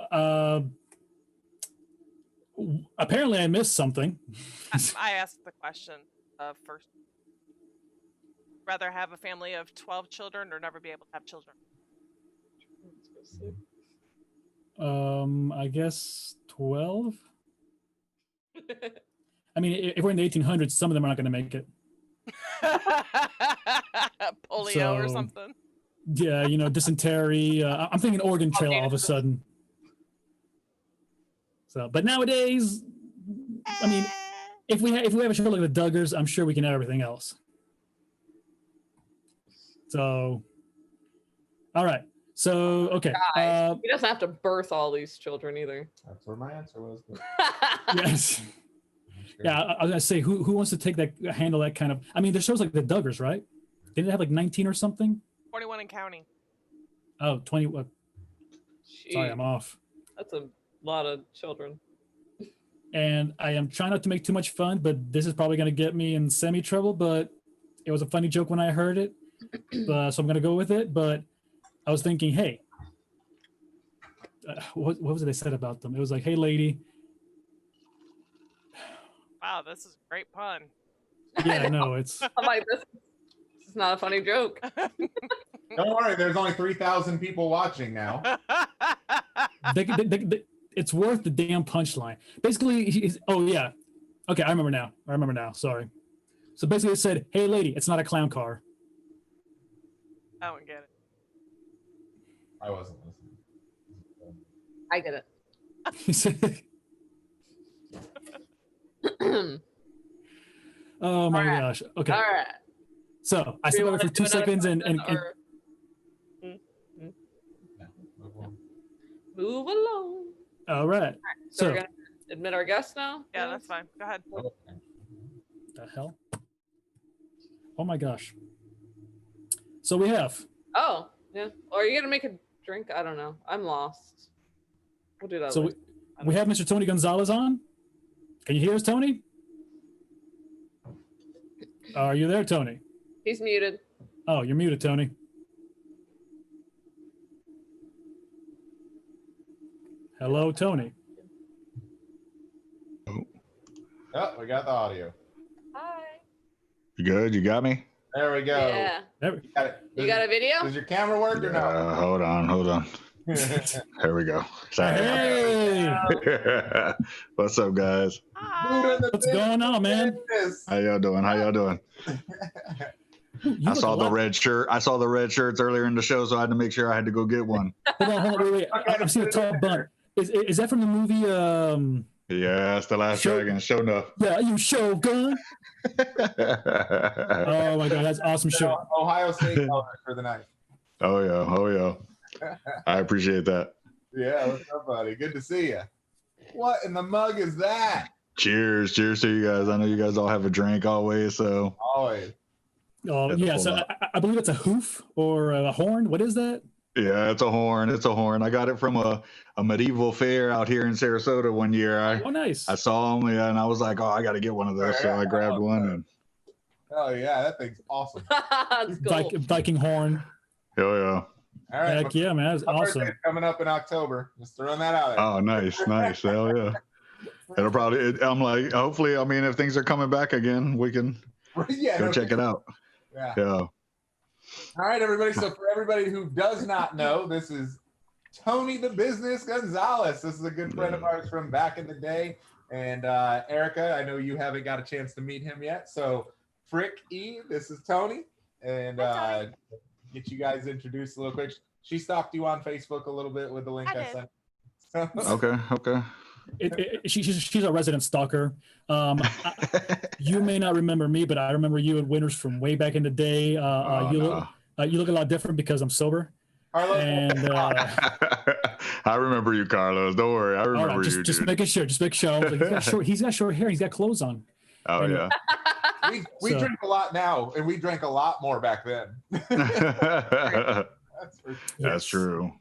apparently I missed something. I asked the question first. Rather have a family of 12 children or never be able to have children? I guess 12. I mean, if we're in the 1800s, some of them are not going to make it. Polio or something. Yeah, dysentery. I'm thinking Oregon Trail all of a sudden. So, but nowadays, I mean, if we have a show like the Duggars, I'm sure we can have everything else. So, all right. So, okay. He doesn't have to birth all these children either. That's where my answer was. Yes. Yeah, I was gonna say, who wants to take that, handle that kind of? I mean, there's shows like the Duggars, right? Didn't it have like 19 or something? 21 and counting. Oh, 20. What? Sorry, Jeez, I'm off. that's a lot of children. And I am trying not to make too much fun, but this is probably gonna get me in semi trouble. But it was a funny joke when I heard it, so I'm gonna go with it. But I was thinking, hey, what was it they said about them? It was like, hey, lady. Wow, this is a great pun. Yeah, no, it's. I'm like, this is not a funny joke. Don't worry, there's only 3,000 people watching now. It's worth the damn punchline. Basically, oh yeah, okay, I remember now. Sorry. So basically, it said, "Hey, lady, it's not a clown car." I don't get it. I wasn't listening. I get it. He said, oh my gosh. Okay. All right. So I stood over for 2 seconds and move along. all right. So we're So gonna admit our guest now. Yeah, that's fine. Go ahead. the hell? Oh my gosh. So we have. Oh, yeah. Or are you gonna make a drink? I don't know. I'm lost. We'll do that. So later. we have Mr. Tony Gonzalez on. Can you hear us, Tony? Are you there, Tony? He's muted. Oh, you're muted, Tony. Hello, Tony. Oh, we got the audio. Hi. You good? You got me? There we go. Yeah. There, You got it. You got a video? Does your camera work or no? Hold on. There we go. Sorry. hey, What's up, guys? Hi. what's going on, man? How y'all doing? You I look saw a the lot- red shirt. I saw the red shirts earlier in the show, so I had to make sure I had to go get one. Hold on, wait. I'm seeing a tall bunt. Is that from the movie? Yeah, it's the Last Show- Dragon. Show enough. Yeah, you Shogun. Oh my god, that's awesome shit. Ohio State colors for the night. Oh yeah. I appreciate that. Yeah, what's up, buddy? Good to see you. What in the mug is that? Cheers to you guys. I know you guys all have a drink always, so Always. Oh That's yeah, a so full I believe it's a hoof or a horn. What is that? yeah, it's a horn. I got it from a medieval fair out here in Sarasota one year. Oh, nice. I saw them, and I was like, oh, I got to get one of those. So I grabbed one, and Oh yeah, that thing's awesome. That's cool. Viking horn. oh yeah. All right. Heck yeah, man, that's my awesome. birthday's coming up in October. Just throwing that out there. Oh, nice. Hell yeah. It'll probably. I'm like, hopefully, I mean, if things are coming back again, we can Yeah, go no check kidding. it out. Yeah. Yeah. All right, everybody. So for everybody who does not know, this is Tony the Business Gonzalez. This is a good friend of ours from back in the day. And Erica, I know you haven't got a chance to meet him yet. So Frick E, this is Tony. And get you guys introduced a little quick. She stalked you on Facebook a little bit with the link I sent. Okay. She's a resident stalker. You may not remember me, but I remember you at Winners from way back in the day. You look a lot different because I'm sober. Carlos, And I remember you, Carlos. Don't worry, I remember right, you. Just making sure. I was like, he's got short hair. He's got clothes on. Oh anyway. yeah. we drink a lot now, and we drank a lot more back then. That's true.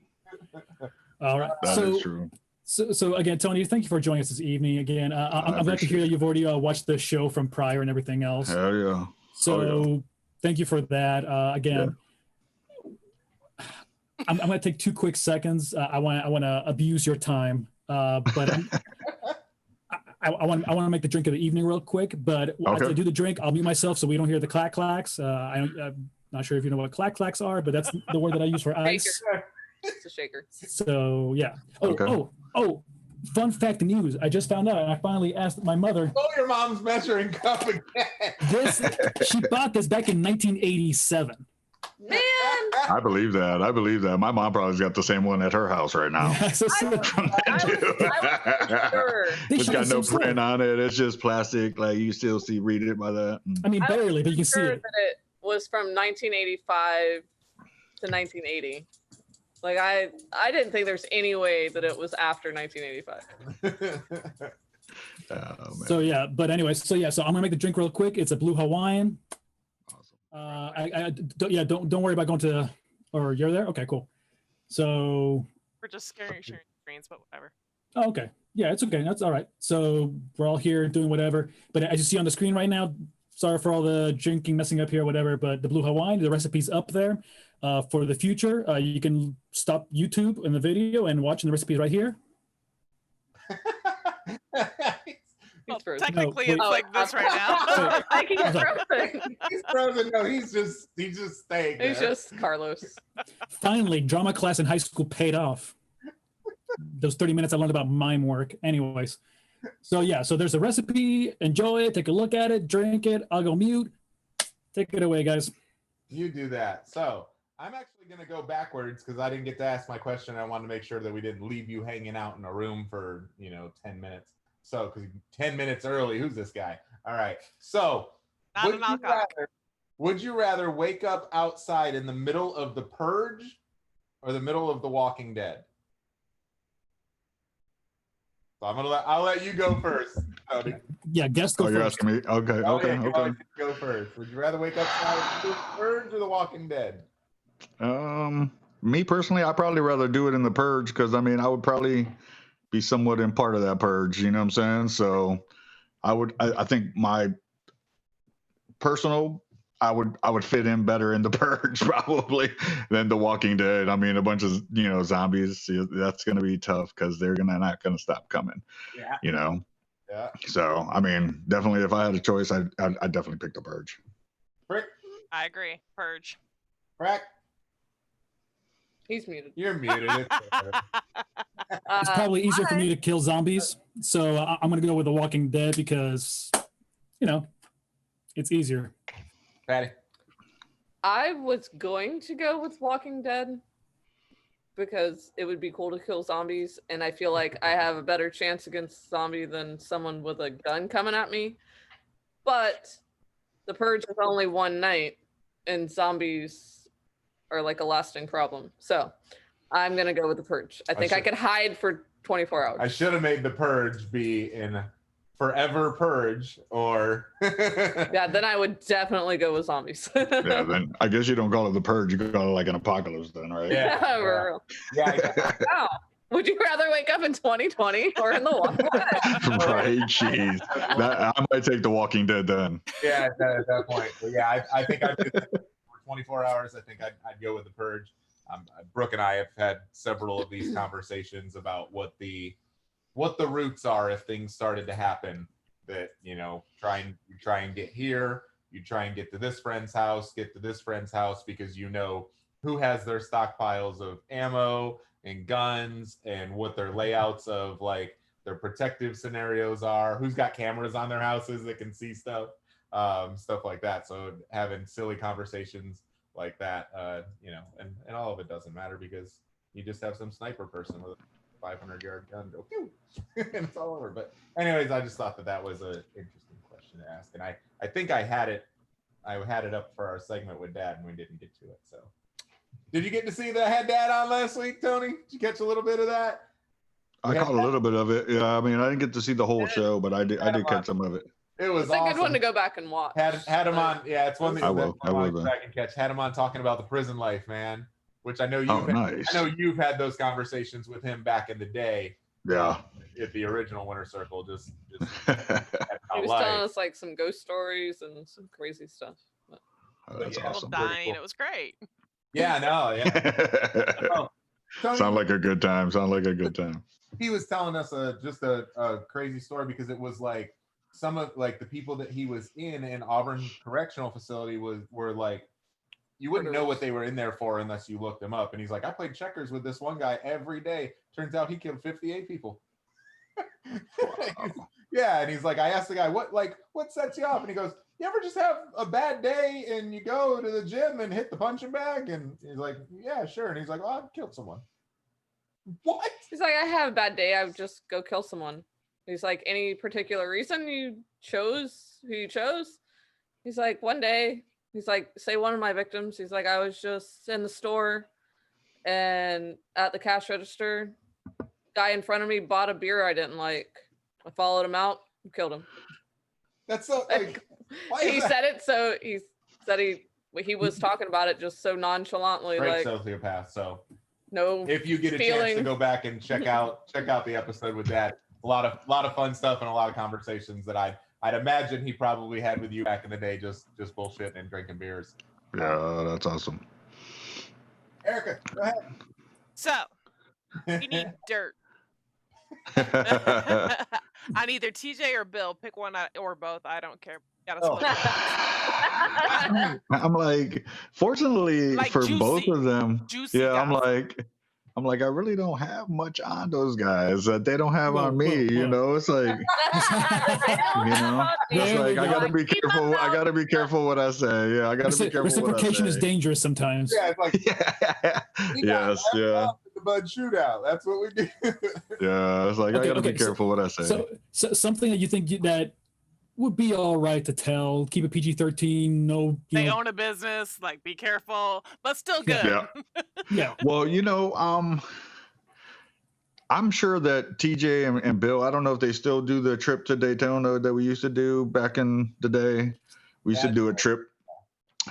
All right. That is true. So again, Tony, thank you for joining us this evening. Again, I'm glad to hear that you've already watched the show from prior and everything else. Hell yeah. So thank you for that. Again, I'm going to take 2 quick seconds. I want to abuse your time, but I want to make the drink of the evening real quick. But as I do the drink, I'll mute myself so we don't hear the clack clacks. I'm not sure if you know what clack clacks are, but that's the word that I use for ice. It's a shaker. So yeah. Oh, fun fact news. I just found out, and I finally asked my mother. Oh, your mom's measuring cup again. She bought this back in 1987. Man, I believe that. My mom probably's got the same one at her house right now. Sure. It's got no print on it. It's just plastic. Like you still read it by that. I mean, barely, but you can see it. That it was from 1985 to 1980. Like I didn't think there's any way that it was after 1985. So yeah, but anyway, so I'm gonna make the drink real quick. It's a Blue Hawaiian. Don't worry about going to, or you're there? Okay, cool. So We're just sharing screens, but whatever. Oh, okay. Yeah, it's okay. That's all right. So we're all here doing whatever. But as you see on the screen right now, sorry for all the drinking, messing up here, whatever. But the Blue Hawaiian, the recipe's up there. For the future, you can stop YouTube in the video and watch the recipes right here. Well, technically, it's like this right now. He's frozen. No, he's just staying there. He's just Carlos. Finally, drama class in high school paid off. Those 30 minutes I learned about mime work. Anyways, so there's a recipe. Enjoy it. Take a look at it. Drink it. I'll go mute. Take it away, guys. You do that. So I'm actually going to go backwards because I didn't get to ask my question. I wanted to make sure that we didn't leave you hanging out in a room for 10 minutes. So, because 10 minutes early, who's this guy? All right. So, would you rather wake up outside in the middle of The Purge or the middle of The Walking Dead? So I'll let you go first. Tony. Yeah, guess go first. You're asking me? Okay. Go first. Would you rather wake up outside in The Purge or The Walking Dead? Me personally, I'd probably rather do it in The Purge because I would probably be somewhat in part of that purge, you know what I'm saying? So I think my personal, I would fit in better in The Purge probably than The Walking Dead. I mean, a bunch of, zombies, that's going to be tough because they're not going to stop coming, Yeah. So, definitely if I had a choice, I'd definitely pick The Purge. Frick? I agree. Purge. Frack? He's muted. You're muted. It's probably easier for me to kill zombies. So I'm going to go with The Walking Dead because, it's easier. Paddy? I was going to go with Walking Dead because it would be cool to kill zombies. And I feel like I have a better chance against zombie than someone with a gun coming at me. But The Purge is only one night and zombies are like a lasting problem. So I'm going to go with The Purge. I think I could hide for 24 hours. I should have made The Purge be in Forever Purge or... Yeah, then I would definitely go with zombies. Yeah, then I guess you don't call it The Purge. You call it like an apocalypse then, right? Yeah, for real. Yeah. Wow. Would you rather wake up in 2020 or in The Walking Dead? Right, jeez. I might take The Walking Dead then. Yeah, at that point. But yeah, I think I'd do that. 24 hours, I think I'd go with The Purge. Brooke and I have had several of these conversations about what the roots are if things started to happen that try and get here you try and get to this friend's house, because you know who has their stockpiles of ammo and guns and what their layouts of like their protective scenarios are, who's got cameras on their houses that can see stuff, stuff like that. So having silly conversations like that, and all of it doesn't matter because you just have some sniper person with a 500-yard gun go pew, and it's all over. But anyways, I just thought that was an interesting question to ask, and I think I had it up for our segment with Dad, and we didn't get to it. So, did you get to see that I had Dad on last week, Tony? Did you catch a little bit of that? I caught a little bit of it. Yeah, I mean, I didn't get to see the whole show, but I did catch some of it. It was It's a awesome. good one to go back and watch. Had him on. Yeah, it's one that I will go back and catch. Had him on talking about the prison life, man. Which I know you've had those conversations with him back in the day. Yeah. At the original Winter Circle, just he was telling us like some ghost stories and some crazy stuff. That's awesome. Dying, cool. It was great. Yeah, no, yeah. Tony, Sound like a good time. He was telling us just a crazy story because it was like some of like the people that he was in Auburn Correctional Facility were like, you wouldn't know what they were in there for unless you looked them up. And he's like, I played checkers with this one guy every day. Turns out he killed 58 people. Yeah, and he's like, I asked the guy, what sets you off? And he goes, you ever just have a bad day and you go to the gym and hit the punching bag? And he's like, yeah, sure. And he's like, well, I've killed someone. What? He's like, I have a bad day. I would just go kill someone. He's like, any particular reason you chose who you chose? He's like, one day, he's like, say one of my victims. He's like, I was just in the store and at the cash register, guy in front of me bought a beer I didn't like. I followed him out and killed him. That's so like, he said it, so he said he was talking about it just so nonchalantly. Great like sociopath. So no, if you get a chance to go back and check out the episode with Dad, a lot of fun stuff and a lot of conversations that I'd imagine he probably had with you back in the day, just bullshitting and drinking beers. Yeah, that's awesome. Erica, go ahead. So we need dirt on either TJ or Bill. Pick one or both. I don't care. Gotta split it. I'm like, fortunately like for juicy, both of them, juicy yeah, guys. I'm like, I really don't have much on those guys that they don't have on me. You know, it's like, it's like I gotta be careful. I gotta be careful what I say. Yeah, I gotta be careful. Reciprocation is dangerous sometimes. Yeah, it's like, yes, yeah. The Bud shootout. That's what we do. Yeah, it's like I gotta be careful what I say. So something that you think that would be all right to tell. Keep it PG-13. No, they own a business. Like, be careful, but still good. Yeah. Yeah. Well, I'm sure that TJ and Bill, I don't know if they still do the trip to Daytona that we used to do back in the day. We used to do a trip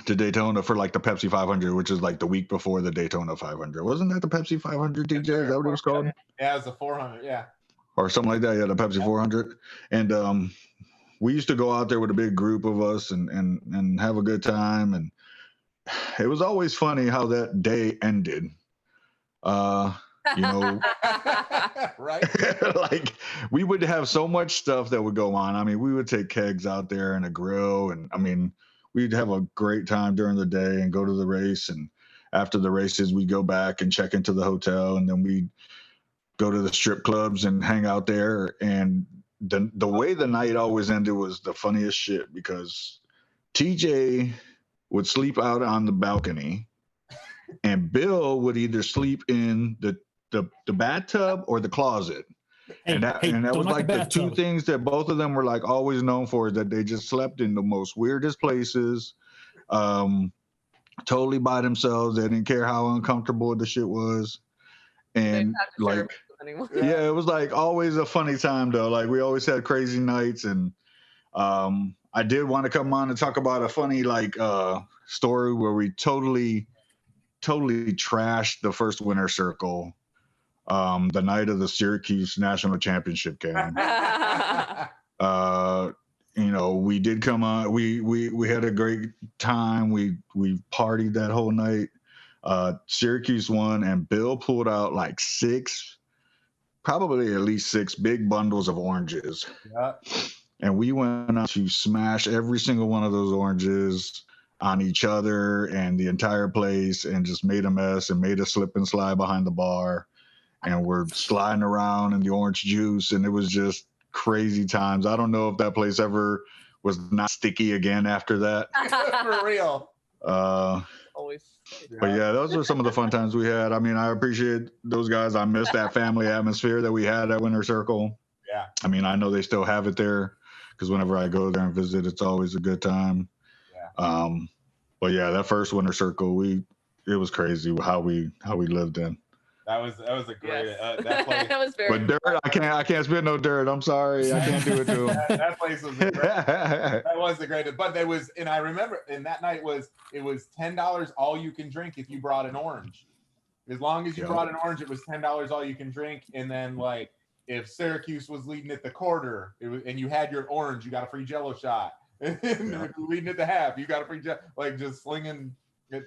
to Daytona for like the Pepsi 500, which is like the week before the Daytona 500. Wasn't that the Pepsi 500, TJ? Is that what it was called? Yeah, it was the 400, yeah. Or something like that, yeah, the Pepsi 400. And we used to go out there with a big group of us and have a good time. And it was always funny how that day ended. Right? Like, we would have so much stuff that would go on. I mean, we would take kegs out there and a grill, and I mean, we'd have a great time during the day and go to the race. And after the races, we'd go back and check into the hotel, and then we'd go to the strip clubs and hang out there. And the way the night always ended was the funniest shit, because TJ would sleep out on the balcony, and Bill would either sleep in the bathtub or the closet. And that was like the two things that both of them were like always known for, is that they just slept in the most weirdest places, totally by themselves. They didn't care how uncomfortable the shit was. And like, yeah, it was like always a funny time though. Like, we always had crazy nights. And I did want to come on and talk about a funny story where we totally trashed the first Winter Circle the night of the Syracuse National Championship game. We did come on. We had a great time. We partied that whole night. Syracuse won, and Bill pulled out like probably at least six big bundles of oranges. Yeah. and we went out to smash every single one of those oranges on each other and the entire place, and just made a mess and made a slip and slide behind the bar, and we're sliding around in the orange juice, and it was just crazy times. I don't know if that place ever was not sticky again after that. For real. Always. But yeah, those are some of the fun times we had. I mean, I appreciate those guys. I miss that family atmosphere that we had at Winter Circle. Yeah. I mean, I know they still have it there, because whenever I go there and visit, it's always a good time. Yeah. But yeah, that first Winter Circle, it was crazy how we lived in. That was a great Yes. that place. That was very. But dirt, I can't spit no dirt. I'm sorry, I can't do it to him. that place was great. That was the greatest. But there was, and I remember, and that night it was $10 all you can drink if you brought an orange. As long as you brought an orange, it was $10 all you can drink. And then like if Syracuse was leading at the quarter, and you had your orange, you got a free Jello shot. And if you're leading at the half, you got a free like just slinging.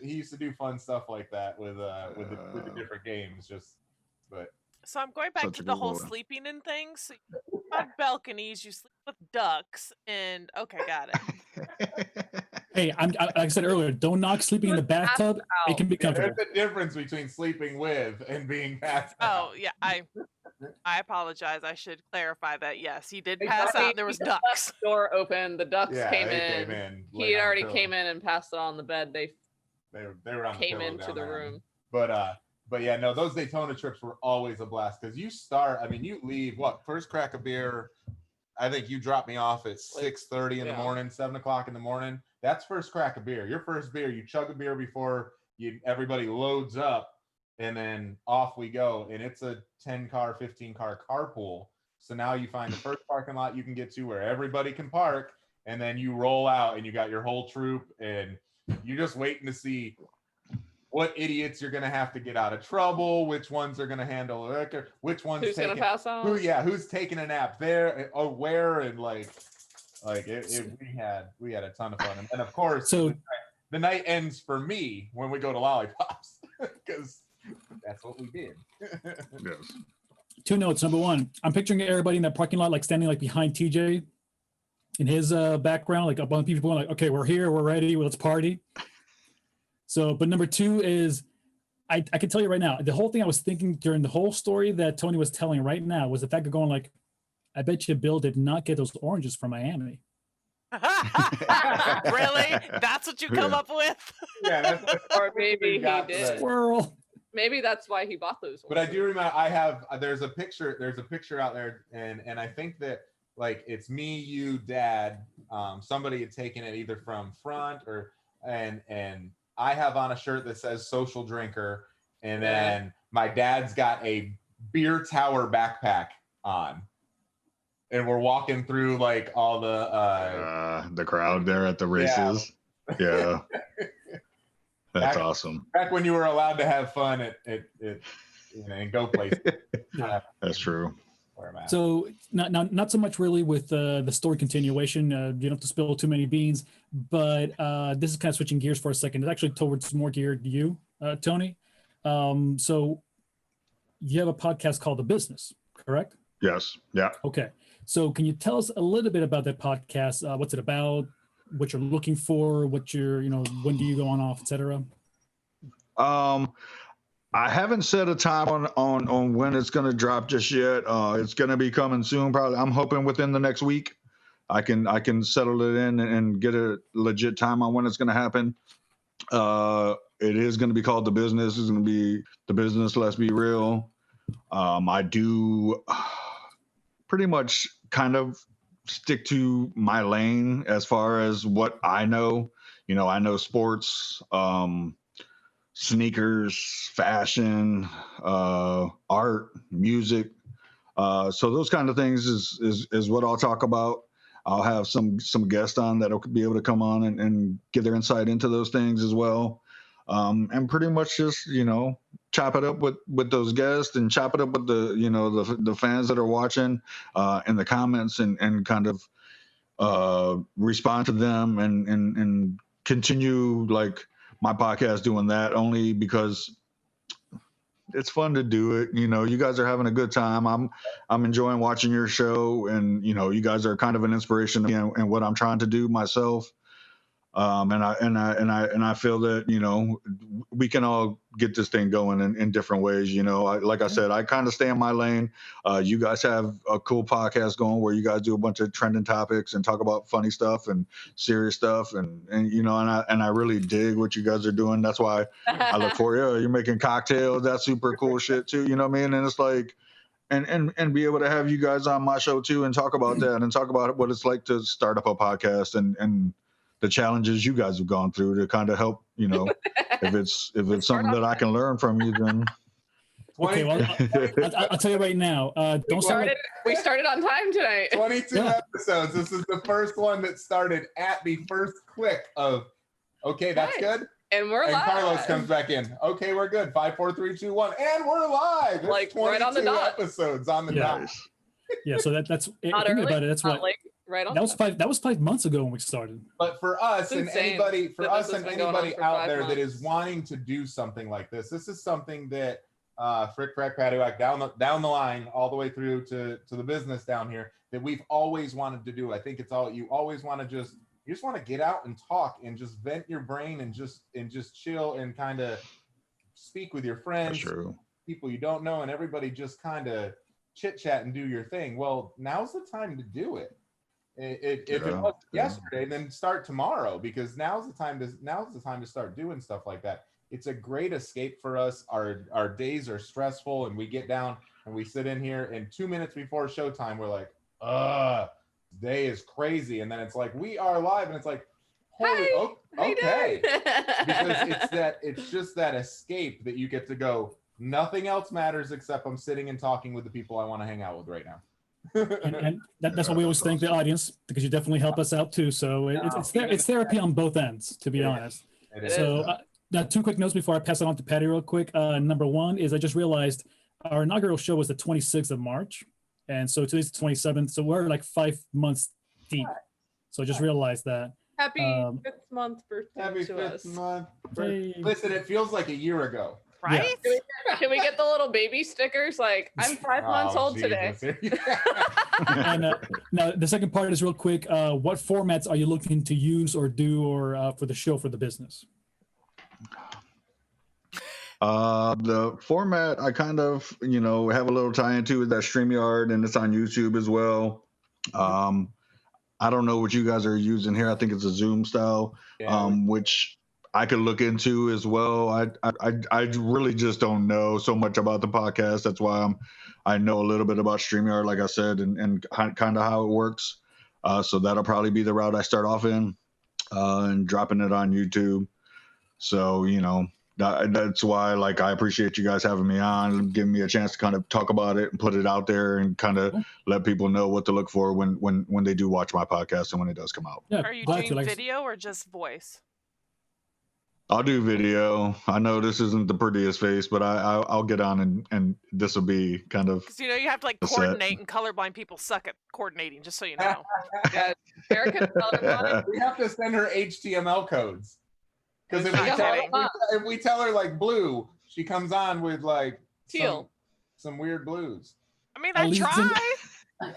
He used to do fun stuff like that with the different games. So I'm going back to the whole sleeping and things. So on balconies, you sleep with ducks, and okay, got it. Hey, like I said earlier, don't knock sleeping in the bathtub. It can be comfortable. There's a difference between sleeping with and being passed out. Oh yeah, I apologize. I should clarify that. Yes, he did pass out. There was ducks. Door open. The ducks came they in. He had already came in and passed it on the bed. They were on came the into the room. But yeah, no, those Daytona trips were always a blast, because you leave first crack of beer. I think you dropped me off at 6:30 in the morning, 7:00 in the morning. That's first crack of beer. Your first beer, you chug a beer before everybody loads up, and then off we go. And it's a 10-car, 15-car carpool. So now you find the first parking lot you can get to where everybody can park, and then you roll out and you got your whole troop, and you're just waiting to see what idiots you're going to have to get out of trouble, which ones are going to handle liquor, which one's who's going to pass out, who's taking a nap there or where, and we had a ton of fun. And of course, the night ends for me when we go to Lollipops, because that's what we did. Yes. 2 notes. Number 1, I'm picturing everybody in that parking lot, like standing like behind TJ in his background, like a bunch of people going like, okay, we're here, we're ready, let's party. So, but number 2 is, I can tell you right now, the whole thing I was thinking during the whole story that Tony was telling right now was the fact of going like, I bet you Bill did not get those oranges from Miami. Really? That's what you come up with? Yeah, or maybe he did. Squirrel. Maybe that's why he bought those oranges. But I do remember there's a picture out there, and I think that like it's me, you, Dad, somebody had taken it either from front and I have on a shirt that says social drinker, and then my dad's got a beer tower backpack on, and we're walking through like all the crowd there at the races. Yeah. That's awesome. Back when you were allowed to have fun and go places. That's true. So not so much really with the story continuation. You don't have to spill too many beans, but this is kind of switching gears for a second. It's actually towards more geared to you, Tony. So you have a podcast called The Business, correct? Yes. Yeah. Okay. So can you tell us a little bit about that podcast? What's it about? What you're looking for? What you're, when do you go on off, etc. I haven't set a time on when it's going to drop just yet. It's going to be coming soon. Probably, I'm hoping within the next week, I can settle it in and get a legit time on when it's going to happen. It is going to be called The Business. It's going to be The Business. Let's be real. I do pretty much kind of stick to my lane as far as what I know. I know sports, sneakers, fashion, art, music. So those kind of things is what I'll talk about. I'll have some guests on that'll be able to come on and give their insight into those things as well. And pretty much just, chop it up with those guests and chop it up with the fans that are watching in the comments and kind of respond to them and continue like my podcast doing that, only because it's fun to do it. You know, you guys are having a good time. I'm enjoying watching your show, and you know, you guys are kind of an inspiration to me and what I'm trying to do myself. And I feel that, you know, we can all get this thing going in different ways. You know, like I said, I kind of stay in my lane. You guys have a cool podcast going where you guys do a bunch of trending topics and talk about funny stuff and serious stuff. And you know, and I really dig what you guys are doing. That's why I look for, you're making cocktails. That's super cool shit too. You know what I mean? And it's like, and be able to have you guys on my show too and talk about that and talk about what it's like to start up a podcast and the challenges you guys have gone through to kind of help, you know, if it's something that I can learn from you, then. Okay, well, I'll tell you right now. We started on time tonight. 22 episodes. This is the first one that started at the first click of, okay, that's good. And we're live. Carlos comes back in. Okay, we're good. 5, 4, 3, 2, 1, and we're live. It's like right on the dot. Episodes on the dot. Yeah, so that's not think early, about it. That's what. late. Right on. That was 5 months ago when we started. But for us and anybody out there that is wanting to do something like this is something that Frack Paddy Wack down the line all the way through to the business down here that we've always wanted to do. I think it's all you always want to you just want to get out and talk and just vent your brain and just chill and kind of speak with your friends, people you don't know, and everybody just kind of chit chat and do your thing. Well, now's the time to do it. If it was yesterday, then start tomorrow, because now's the time to start doing stuff like that. It's a great escape for us. Our days are stressful, and we get down and we sit in here, and 2 minutes before showtime, we're like, day is crazy, and then it's like we are live, and it's like, holy, okay, because it's just that escape that you get to go. Nothing else matters except I'm sitting and talking with the people I want to hang out with right now. and that's what we always thank the audience, because you definitely help us out too. So it's therapy on both ends, to be honest. So now 2 quick notes before I pass it on to Paddy real quick. Number one is I just realized our inaugural show was the 26th of March, and so today's the 27th. So we're like 5 months deep. So I just realized that. Happy 5th month birthday to us. Month. Listen, it feels like a year ago. Right? Yeah. Can we get the little baby stickers? Like, I'm 5 months old today. And now the second part is real quick. What formats are you looking to use or do or for the show for the business? The format I kind of, have a little tie into is that StreamYard, and it's on YouTube as well. I don't know what you guys are using here. I think it's a Zoom style, which I could look into as well. I really just don't know so much about the podcast. That's why I know a little bit about StreamYard, like I said, and kind of how it works. So that'll probably be the route I start off in, and dropping it on YouTube. So, that's why, like, I appreciate you guys having me on, giving me a chance to kind of talk about it and put it out there and kind of let people know what to look for when they do watch my podcast and when it does come out. Yeah, are you doing video or just voice? I'll do video. I know this isn't the prettiest face, but I'll get on and this will be kind of. Because you have to coordinate, and colorblind people suck at coordinating. Just so you know. Erica's colorblind. We have to send her HTML codes. Because if we tell her like blue, she comes on with like teal, some weird blues. I mean, I try.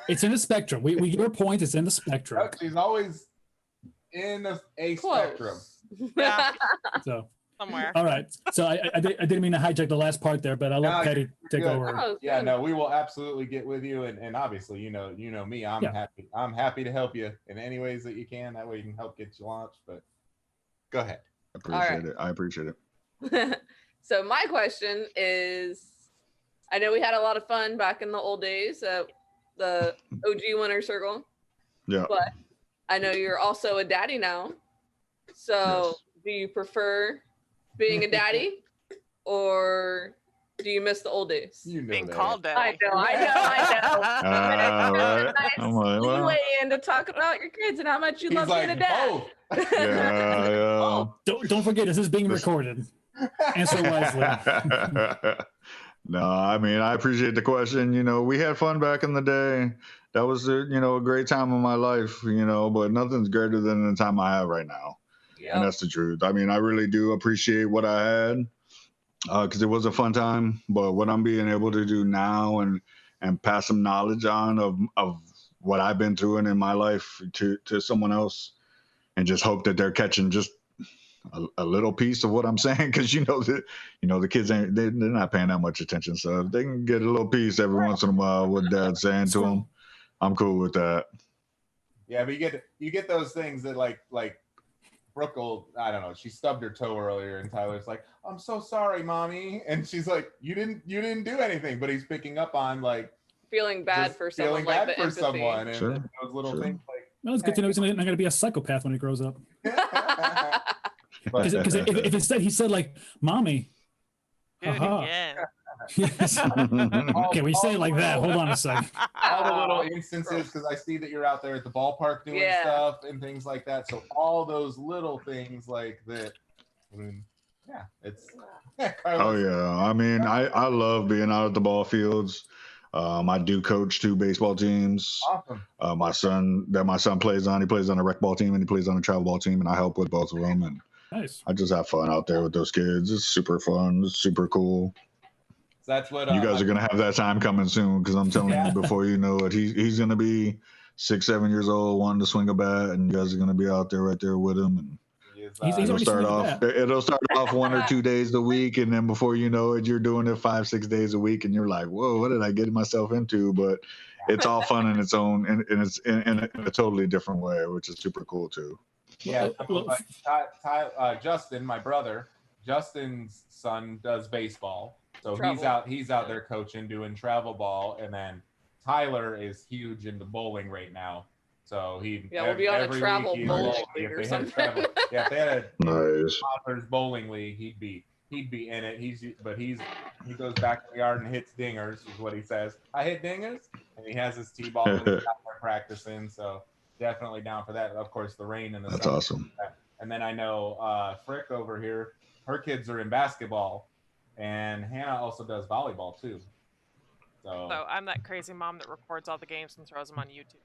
It's in the spectrum. We get your point. It's in the spectrum. She's always in a spectrum. Yeah. So somewhere. All right. So I didn't mean to hijack the last part there, but I'll let Paddy take over. Yeah, no, we will absolutely get with you, and obviously, you know me. I'm happy to help you in any ways that you can. That way, you can help get you launched. But go ahead. I appreciate it. So my question is, I know we had a lot of fun back in the old days at the OG Winner Circle. Yeah. But I know you're also a daddy now. So do you prefer being a daddy, or do you miss the old days? Being called daddy. I know. Well, way in to talk about your kids and how much you love being a dad. Yeah. Don't forget, this is being recorded. Answer wisely. No, I mean, I appreciate the question. We had fun back in the day. That was a great time of my life, but nothing's greater than the time I have right now. Yep. And that's the truth. I mean, I really do appreciate what I had. because it was a fun time. But what I'm being able to do now and pass some knowledge on of what I've been through and in my life to someone else, and just hope that they're catching just a little piece of what I'm saying, because the kids they're not paying that much attention, so if they can get a little piece every once in a while what Dad's saying to them, I'm cool with that. Yeah, but you get those things that like Brooke will, I don't know, she stubbed her toe earlier and Tyler's like, I'm so sorry, mommy, and she's like, you didn't do anything, but he's picking up on like feeling bad for someone, feeling bad like the for empathy. someone, and Sure. those little things like. Well, it's good to know he's not going to be a psychopath when he grows up. Because if instead he said like, "Mommy," Do it again. yes. Okay, when you say it like that, hold on a second. All the little instances, because I see that you're out there at the ballpark doing stuff and things like that. So all those little things like that. I mean, yeah, it's. Oh yeah, I mean, I love being out at the ball fields. I do coach 2 baseball teams. Awesome. My son plays on. He plays on a rec ball team and he plays on a travel ball team, and I help with both of them. And Nice. I just have fun out there with those kids. It's super fun. It's super cool. So that's what You guys are gonna have that time coming soon, because I'm telling you, before you know it, he's gonna be 6-7 years old, wanting to swing a bat, and you guys are gonna be out there right there with him. And it'll start off 1 or 2 days a week, and then before you know it, you're doing it 5-6 days a week, and you're like, whoa, what did I get myself into? But it's all fun in its own, and it's in a totally different way, which is super cool too. Yeah, Justin, my brother, Justin's son does baseball, so he's out there coaching, doing travel ball, and then Tyler is huge into bowling right now. So we'll be on a travel bowling league or something. If they had a nice Poppers bowling league, he'd be in it. He goes back to the yard and hits dingers, is what he says. I hit dingers, and he has his t-ball and he's out there practicing. So definitely down for that. Of course, the rain and the That's sun. awesome. And then I know Frick over here, her kids are in basketball, and Hannah also does volleyball too. So I'm that crazy mom that records all the games and throws them on YouTube.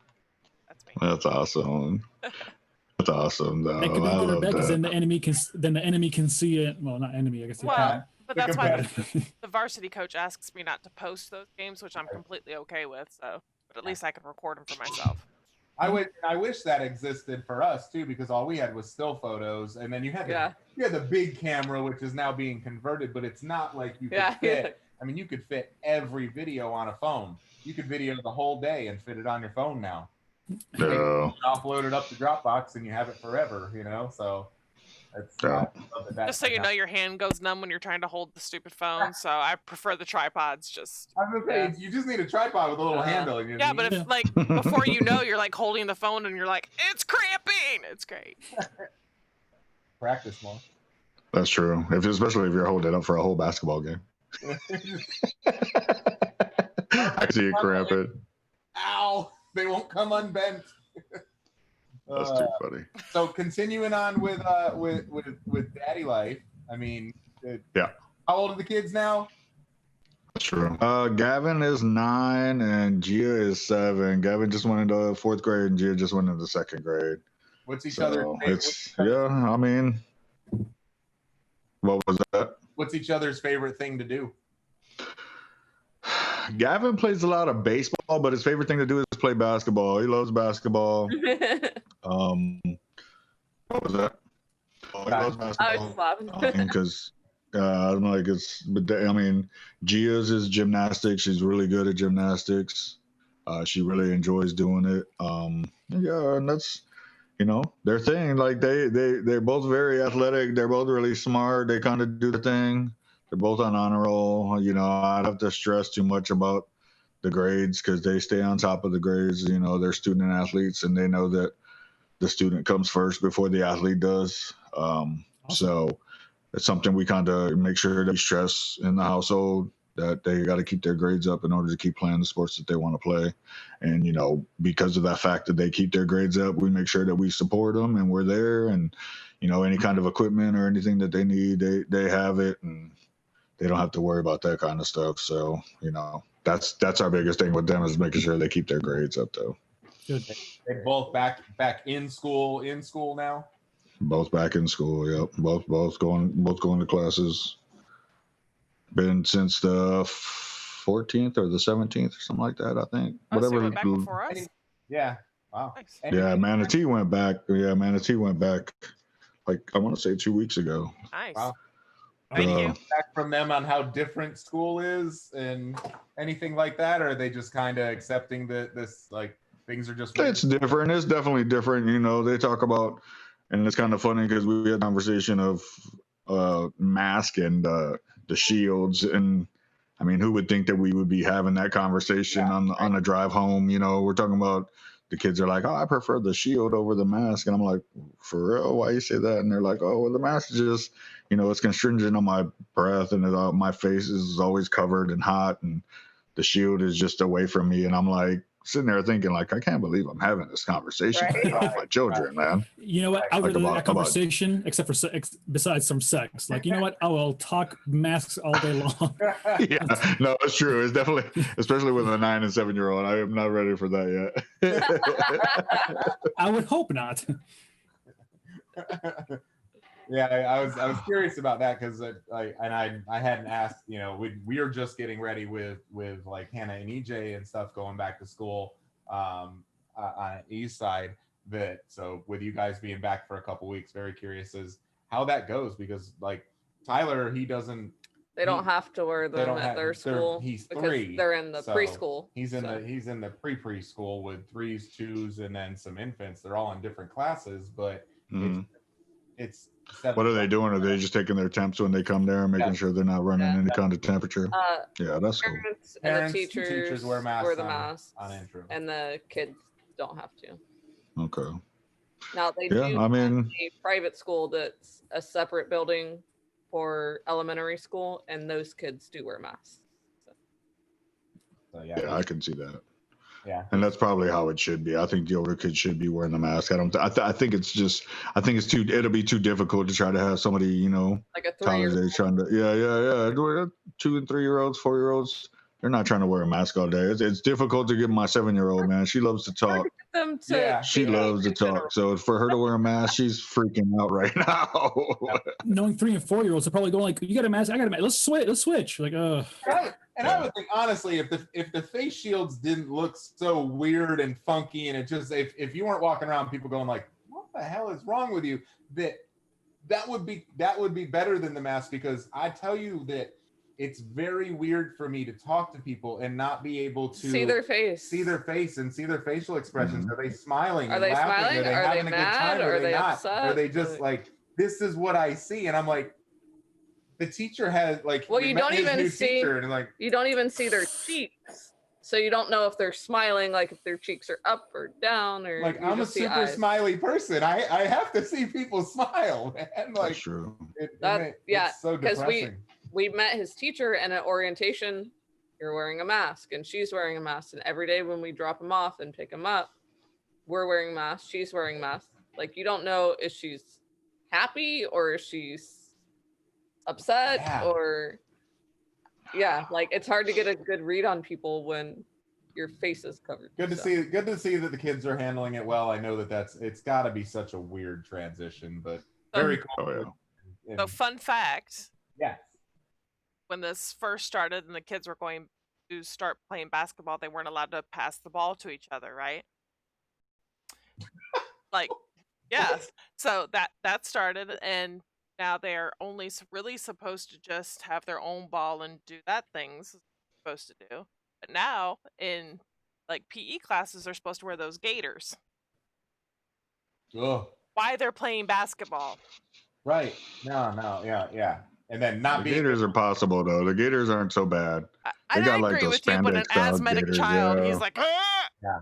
That's me. That's awesome. That's awesome, though. That could be better because then the enemy can see it. Well, not enemy, I guess. Well, but that's why the varsity coach asks me not to post those games, which I'm completely okay with. So, but at least I can record them for myself. I wish that existed for us too, because all we had was still photos, and then you had the big camera, which is now being converted, but it's not like you could fit. I mean, you could fit every video on a phone. You could video the whole day and fit it on your phone now. No. Offload it up to Dropbox and you have it forever, so it's just so you know, your hand goes numb when you're trying to hold the stupid phone, so I prefer the tripods. You just need a tripod with a little handle. But if like before you know, you're like holding the phone and you're like, it's cramping. It's great. Practice more. That's true. Especially if you're holding it up for a whole basketball game. I see you cramping. Ow! They won't come unbent. That's too funny. So continuing on with daddy life. I mean, how old are the kids now? That's true. Gavin is 9 and Gia is 7. Gavin just went into 4th grade and Gia just went into 2nd grade. What's each other's I mean, what was that? What's each other's favorite thing to do? Gavin plays a lot of baseball, but his favorite thing to do is play basketball. He loves basketball. What was that? Oh, he loves basketball. I was just laughing. Because I'm like, Gia's is gymnastics. She's really good at gymnastics. She really enjoys doing it. And that's, their thing. Like they're both very athletic. They're both really smart. They kind of do the thing. They're both on honor roll. I don't have to stress too much about the grades because they stay on top of the grades. They're student athletes, and they know that the student comes first before the athlete does. So it's something we kind of make sure that we stress in the household, that they got to keep their grades up in order to keep playing the sports that they want to play. And, because of that fact that they keep their grades up, we make sure that we support them and we're there. And, any kind of equipment or anything that they need, they have it. And they don't have to worry about that kind of stuff. So, that's our biggest thing with them, is making sure they keep their grades up, though. Good. They're both back in school now? Both back in school, yep. Both going to classes. Been since the 14th or the 17th or something like that, I think. Oh, so you Whatever. went back before us? Yeah. Wow. Nice. Yeah, Manatee went back. Yeah, Manatee went back, like, I want to say 2 weeks ago. Nice. Wow. Thank Any you. feedback from them on how different school is and anything like that? Or are they just kind of accepting that this, like, things are just weird? It's different. It's definitely different. You know, they talk about, and it's kind of funny because we had a conversation of mask and the shields, and I mean, who would think that we would be having that conversation on a drive home? You know, we're talking about the kids are like, oh, I prefer the shield over the mask, and I'm like, for real? Why you say that? And they're like, oh, well, the mask is just, you know, it's constricting on my breath, and my face is always covered and hot, and the shield is just away from me, and I'm like sitting there thinking, like, I can't believe I'm having this conversation with my children, man. You know what? I would like that conversation, except for besides some sex. Like, you know what? I will talk masks all day long. Yeah, no, it's true. It's definitely, especially with a 9 and 7-year-old. I am not ready for that yet. I would hope not. Yeah, I was curious about that because I hadn't asked. You know, we are just getting ready with like Hannah and EJ and stuff going back to school on East Side. So with you guys being back for a couple weeks, very curious as how that goes because like Tyler, he doesn't. They don't have to wear them at their school. He's because 3. They're in the so preschool. He's in the preschool with 3s, 2s, and then some infants. They're all in different classes, but it's what are they doing? Are they just taking their temps when they come there and making sure they're not running any kind of temperature? Yeah, that's cool. And the teachers wear masks the masks on intro, and the kids don't have to. Okay. Now they do. I mean, a private school that's a separate building for elementary school, and those kids do wear masks. So yeah, I can see that. Yeah, and that's probably how it should be. I think the older kids should be wearing the mask. I think it's it'll be too difficult to try to have somebody, you know, like a college age trying to 2 and 3-year-olds, 4-year-olds. They're not trying to wear a mask all day. It's difficult to get my 7-year-old, man. She loves to talk. She loves to talk. So for her to wear a mask, she's freaking out right now. Knowing 3 and 4-year-olds, they're probably going like, "You got a mask? I got a mask. Let's switch." Like, And I would think honestly, if the face shields didn't look so weird and funky, and it just if you weren't walking around, people going like, "What the hell is wrong with you?" That would be better than the mask, because I tell you that it's very weird for me to talk to people and not be able to see their face and see their facial expressions. Mm-hmm. Are they smiling? Are they laughing? smiling? Are they having a good time? Are they not? upset? Are they just like, this is what I see? And I'm like, the teacher has like, well, you don't even see, and like, you don't even see their cheeks. So you don't know if they're smiling, like if their cheeks are up or down, or like I'm a super smiley person. I have to see people smile, man. Like, that's true. It's so depressing. We met his teacher, and at orientation, you're wearing a mask and she's wearing a mask. And every day when we drop him off and pick him up, we're wearing masks, she's wearing masks. Like, you don't know if she's happy or if she's upset or like it's hard to get a good read on people when your face is covered. Good to see that the kids are handling it well. I know it's got to be such a weird transition, but very cool. Oh, yeah. So fun fact. Yes. When this first started and the kids were going to start playing basketball, they weren't allowed to pass the ball to each other, right? Like, yeah. So that started, and now they're only really supposed to just have their own ball and do that things supposed to do. But now in like PE classes, they're supposed to wear those gaiters. Oh. Why they're playing basketball? Right. No. Yeah. And then not the Gators are possible though. The Gators aren't so bad. I agree with you, but an asthmatic Gators, child, he's like, ah! Yeah.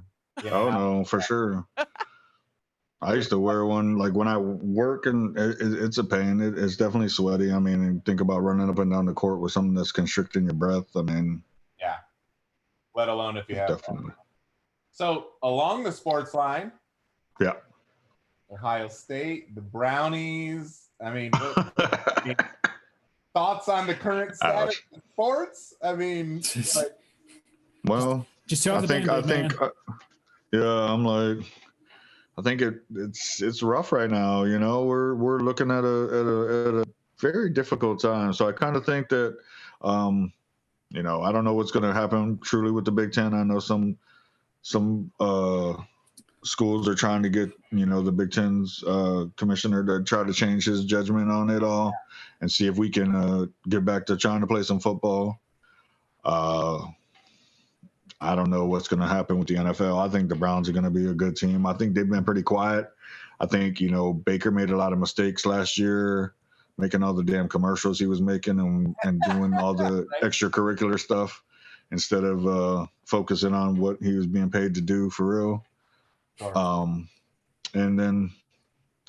Oh no, for sure. I used to wear one like when I work, and it's a pain. It's definitely sweaty. I mean, and think about running up and down the court with something that's constricting your breath. I mean, yeah. Let alone if you have definitely. So along the sports line, yeah. Ohio State, the Brownies. I mean, thoughts on the current status of sports? I mean, like, well, just I think, I'm like, I think it's rough right now. You know, we're looking at a very difficult time. So I kind of think that, you know, I don't know what's going to happen truly with the Big Ten. I know some schools are trying to get, you know, the Big Ten's commissioner to try to change his judgment on it all and see if we can get back to trying to play some football. I don't know what's going to happen with the NFL. I think the Browns are going to be a good team. I think they've been pretty quiet. I think, you know, Baker made a lot of mistakes last year, making all the damn commercials he was making and doing all the extracurricular stuff instead of focusing on what he was being paid to do for real. Sure. And then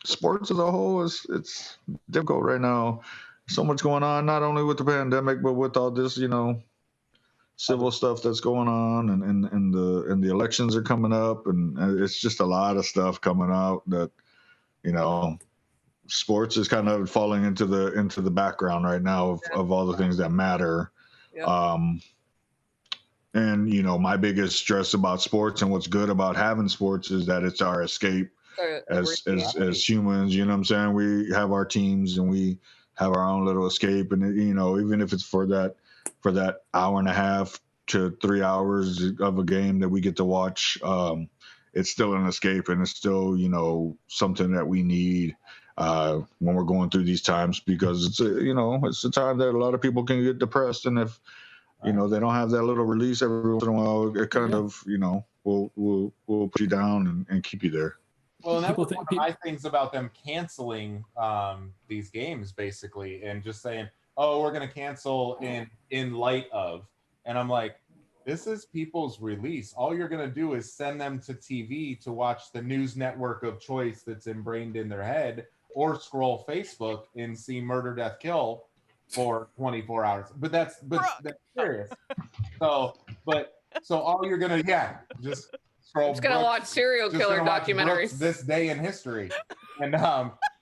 sports as a whole it's difficult right now. So much going on, not only with the pandemic, but with all this, you know, civil stuff that's going on, and the elections are coming up, and it's just a lot of stuff coming out that, you know, sports is kind of falling into the background right now of all the things that matter. Yeah. And you know, my biggest stress about sports and what's good about having sports is that it's our escape as humans. You know what I'm saying? We have our teams and we have our own little escape, and you know, even if it's for that hour and a half to 3 hours of a game that we get to watch, it's still an escape, and it's still, you know, something that we need when we're going through these times, because it's it's a time that a lot of people can get depressed, and if you know they don't have that little release every once in a while, it kind of, you know, will put you down and keep you there. Well, and that was one of my things about them canceling these games, basically, and just saying, oh, we're going to cancel in light of. And I'm like, this is people's release. All you're going to do is send them to TV to watch the news network of choice that's ingrained in their head, or scroll Facebook and see Murder, Death, Kill for 24 hours. But that's serious. So all you're going to, just scroll. I'm just going to watch serial killer documentaries. This day in history. And,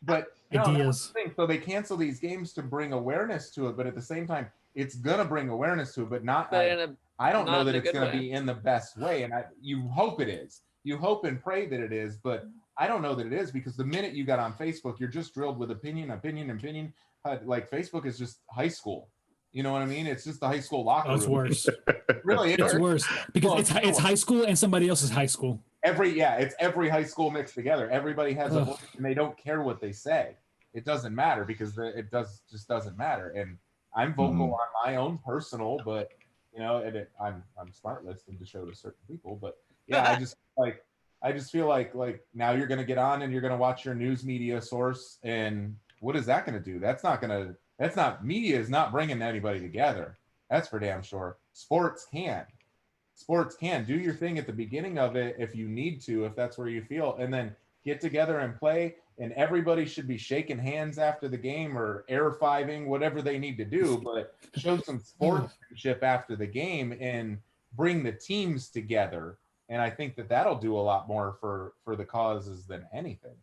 but ideas. So they cancel these games to bring awareness to it, but at the same time, it's gonna bring awareness to it, but not. I don't know that it's gonna be in the best way, and you hope it is. You hope and pray that it is, but I don't know that it is, because the minute you got on Facebook, you're just drilled with opinion. Like Facebook is just high school. You know what I mean? It's just the high school locker room. It's worse. Really, it's worse because it's high school and somebody else's high school. It's every high school mixed together. Everybody has a voice, and they don't care what they say. It doesn't matter, because it just doesn't matter. And I'm vocal on my own personal, but you know, I'm smart listing to show to certain people. But yeah, I just feel like now you're gonna get on and you're gonna watch your news media source, and what is that gonna do? Media is not bringing anybody together. That's for damn sure. Sports can do your thing at the beginning of it if you need to, if that's where you feel, and then get together and play. And everybody should be shaking hands after the game or air fiving, whatever they need to do, but show some sportsmanship after the game and bring the teams together. And I think that'll do a lot more for the causes than anything.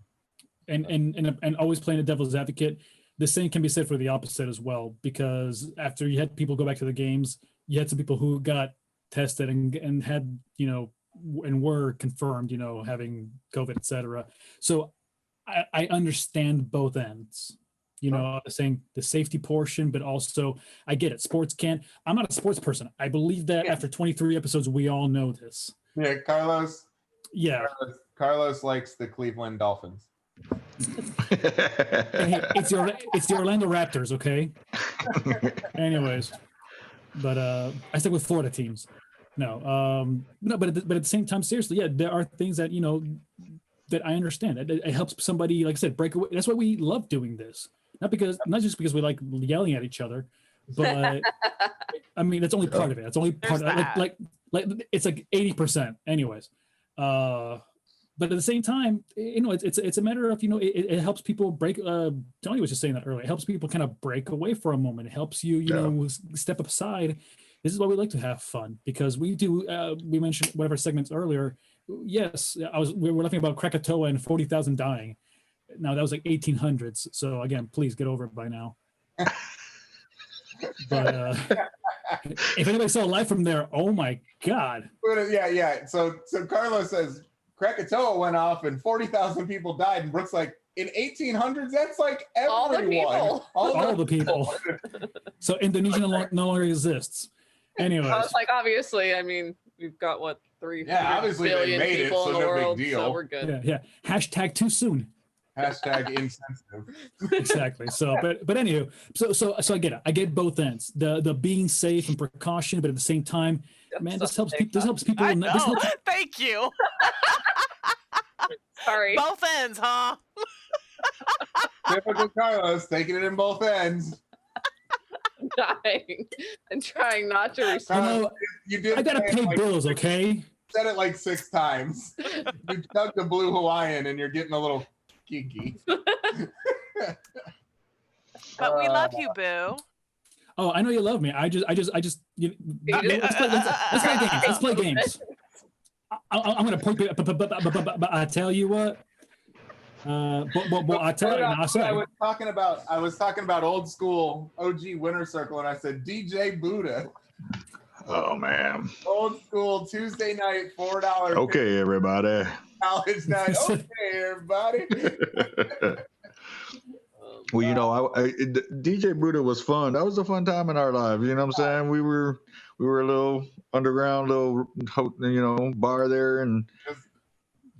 And always playing the devil's advocate, the same can be said for the opposite as well, because after you had people go back to the games, you had some people who got tested and had, you know, and were confirmed, you know, having COVID, etc. So I understand both ends, you know, saying the safety portion, but also I get it. Sports can't. I'm not a sports person. I believe that after 23 episodes, we all know this. Yeah, Carlos. Yeah. Carlos likes the Cleveland Dolphins. Hey, it's the Orlando Raptors, okay? Anyways, but I stick with Florida teams. No, but at the same time, seriously, yeah, there are things that, you know, that I understand. It helps somebody, like I said, break away. That's why we love doing this. Not just because we like yelling at each other, but I mean, that's only part of it. That's only part of it. Like it's like 80%. Anyways, but at the same time, you know, it's a matter of, you know, it helps people break. Tony was just saying that earlier. It helps people kind of break away for a moment. It helps you, you know, step aside. This is why we like to have fun, because we do. We mentioned one of our segments earlier. Yes, we were laughing about Krakatoa and 40,000 dying. Now that was like 1800s. So again, please get over it by now. But if anybody saw live from there, oh my God. Yeah. So Carlos says Krakatoa went off and 40,000 people died. And Brooke's like, in 1800s, that's like everyone. All the people. All the people. So Indonesia no longer exists. Anyways. I was like, obviously, I mean, we've got what, 300 billion people in the world, so we're good. Yeah. Hashtag too soon. Hashtag insensitive. Exactly. So, but anywho, so I get it. I get both ends. The being safe and precaution, but at the same time, man, this helps people. I know. Thank you. Sorry. Both ends, huh? Typical Carlos, taking it in both ends. I'm trying not to respond. You did. I gotta pay bills, okay? Said it like 6 times. You dug the blue Hawaiian, and you're getting a little kinky. But we love you, Boo. Oh, I know you love me. I just let's play games. I'm gonna point. But I tell you what. But I tell you, I was talking about old school OG Winter Circle, and I said DJ Buddha. Oh man. Old school Tuesday night, $4. Okay, everybody. College night. Okay, everybody. Well, you know, DJ Buddha was fun. That was a fun time in our lives. You know what I'm saying? We were a little underground, bar there and just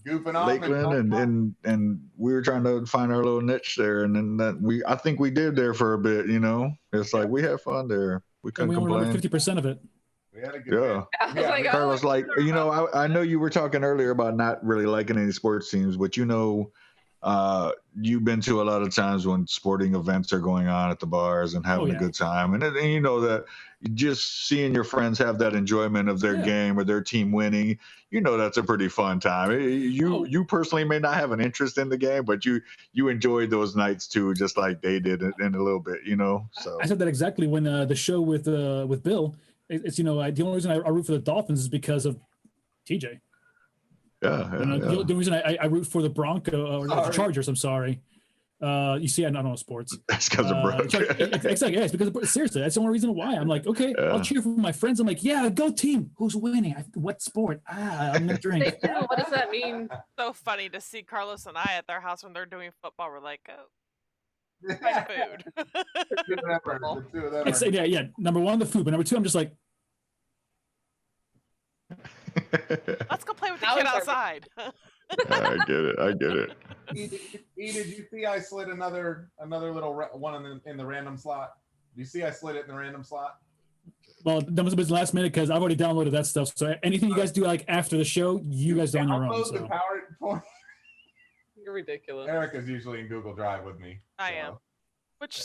goofing off. Lakeland, and we were trying to find our little niche there, and then I think we did there for a bit. You know, it's like we had fun there. We couldn't complain. 50% of it. We had a good yeah. Carlos, like, you know, I know you were talking earlier about not really liking any sports teams, but you know, you've been to a lot of times when sporting events are going on at the bars and having a good time, and you know that just seeing your friends have that enjoyment of their game or their team winning, you know, that's a pretty fun time. You personally may not have an interest in the game, but you enjoyed those nights too, just like they did in a little bit, you know. So I said that exactly when the show with Bill. It's, you know, the only reason I root for the Dolphins is because of TJ. The reason I root for the the Chargers. I'm sorry. You see, I don't know sports. That's because of Brooke. Exactly. It's because seriously, that's the only reason why. I'm like, okay, I'll cheer for my friends. I'm like, yeah, go team. Who's winning? What sport? I'm gonna drink. What does that mean? So funny to see Carlos and I at their house when they're doing football. We're like, find food. Yeah. Number one, the food, but number two, I'm just like, let's go play with the kid outside. I get it. Did you see I slid another little one in the random slot? Do you see I slid it in the random slot? Well, that was the last minute because I've already downloaded that stuff. So anything you guys do like after the show, you guys do on your own. So. You're ridiculous. Erica's usually in Google Drive with me. I am. Which?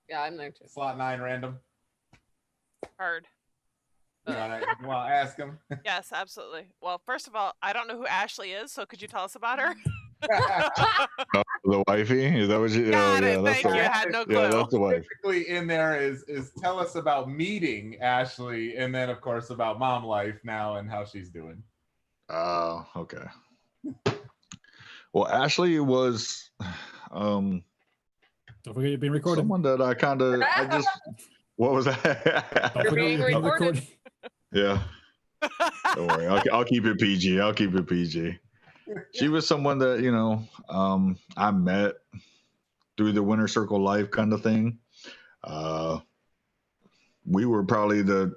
Yeah, I'm there too. Slot 9 random. Heard. You want to ask him? Yes, absolutely. Well, first of all, I don't know who Ashley is, so could you tell us about her? The wifey? Is that what you? Got it. Thank you. I had no clue. Yeah, that's the wife. Typically in there is tell us about meeting Ashley, and then of course about mom life now and how she's doing. Oh, okay. Well, Ashley was don't forget you're being recorded. Someone that I just what was that? You're being recorded. Yeah. Don't worry. I'll keep it PG. She was someone that, you know, I met through the Winter Circle Life kind of thing. We were probably the